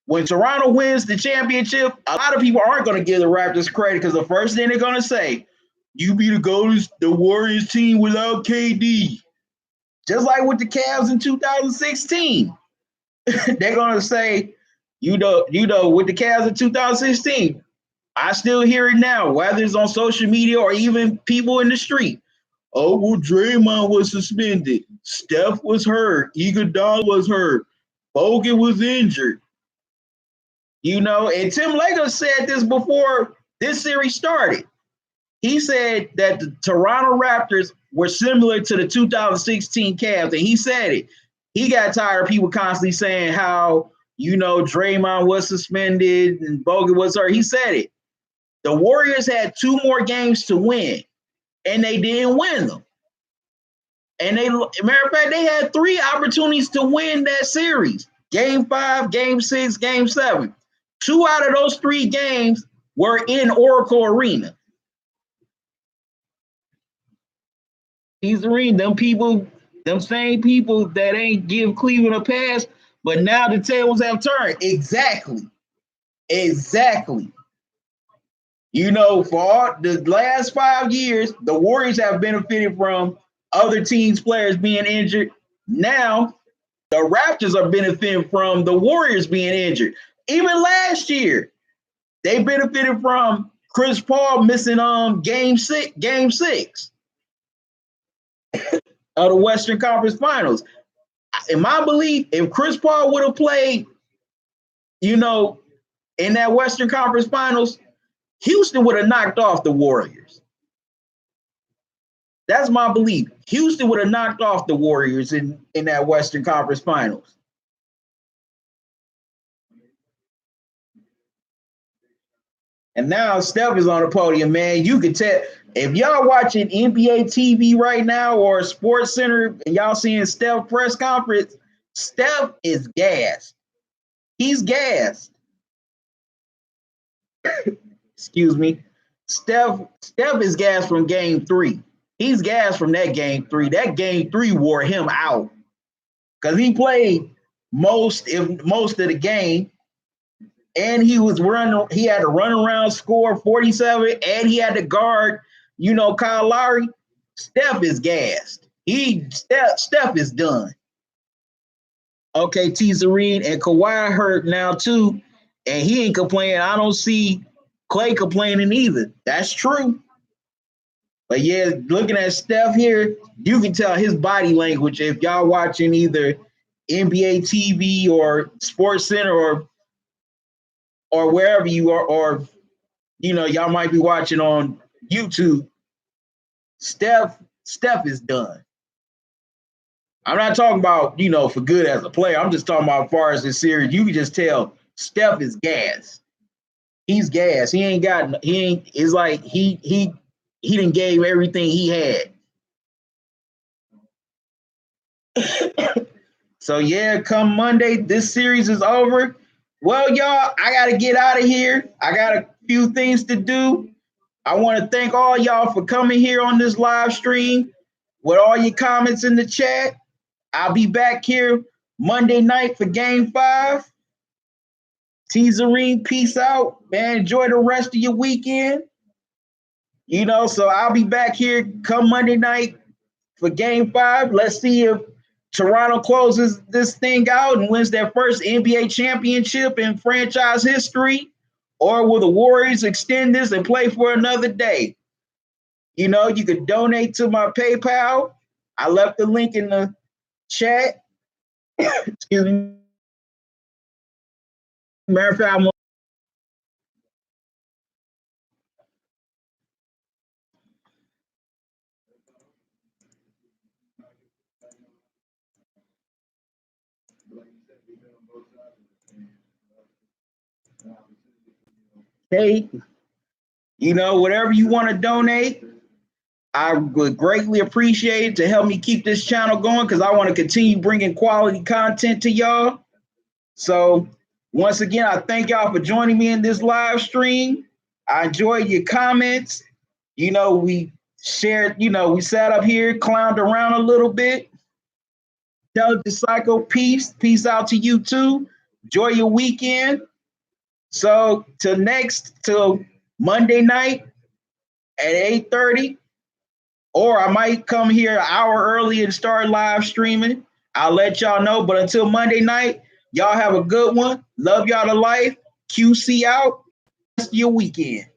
when Toronto wins the championship, a lot of people aren't going to give the Raptors credit because the first thing they're going to say, "You be the Warriors team without KD," just like with the Cavs in 2016. They're going to say, with the Cavs in 2016. I still hear it now, whether it's on social media or even people in the street. Oh, well, Draymond was suspended. Steph was hurt. Iguodala was hurt. Bogut was injured. And Tim Legos said this before this series started. He said that the Toronto Raptors were similar to the 2016 Cavs, and he said it. He got tired of people constantly saying how, Draymond was suspended and Bogut was hurt. He said it. The Warriors had 2 more games to win, and they didn't win them. And matter of fact, they had 3 opportunities to win that series. Game 5, Game 6, Game 7. 2 out of those 3 games were in Oracle Arena. These arena, them same people that ain't give Cleveland a pass, but now the tables have turned. Exactly. For all the last 5 years, the Warriors have benefited from other teams' players being injured. Now, the Raptors are benefiting from the Warriors being injured. Even last year, they benefited from Chris Paul missing game six of the Western Conference Finals. In my belief, if Chris Paul would have played, in that Western Conference Finals, Houston would have knocked off the Warriors. That's my belief. Houston would have knocked off the Warriors in that Western Conference Finals. And now Steph is on the podium, man. You can tell if y'all watching NBA TV right now or Sports Center and y'all seeing Steph press conference, Steph is gassed. He's gassed. Excuse me. Steph is gassed from game 3. He's gassed from that game 3. That game 3 wore him out because he played most of the game. And he was running. He had to run around, score 47, and he had to guard, Kyle Lowry. Steph is gassed. Steph is done. Okay, T. Zareen and Kawhi hurt now too, and he ain't complaining. I don't see Clay complaining either. That's true. But yeah, looking at Steph here, you can tell his body language if y'all watching either NBA TV or Sports Center or wherever you are, or y'all might be watching on YouTube. Steph is done. I'm not talking about for good as a player. I'm just talking about as far as this series. You can just tell Steph is gas. He's gas. It's like he done gave everything he had. So yeah, come Monday, this series is over. Well, y'all, I gotta get out of here. I got a few things to do. I want to thank all y'all for coming here on this live stream with all your comments in the chat. I'll be back here Monday night for Game 5. T. Zareen, peace out, man. Enjoy the rest of your weekend. So I'll be back here come Monday night for Game 5. Let's see if Toronto closes this thing out and wins their first NBA championship in franchise history, or will the Warriors extend this and play for another day? You could donate to my PayPal. I left the link in the chat. Excuse me. Matter of fact, hey, whatever you want to donate, I would greatly appreciate it to help me keep this channel going because I want to continue bringing quality content to y'all. So once again, I thank y'all for joining me in this live stream. I enjoyed your comments. You know, we shared, you know, we sat up here, clowned around a little bit. Intelligent Psycho, peace. Peace out to you too. Enjoy your weekend. So till Monday night at 8:30, or I might come here an hour early and start live streaming. I'll let y'all know. But until Monday night, y'all have a good one. Love y'all to life. QC out. Rest of your weekend.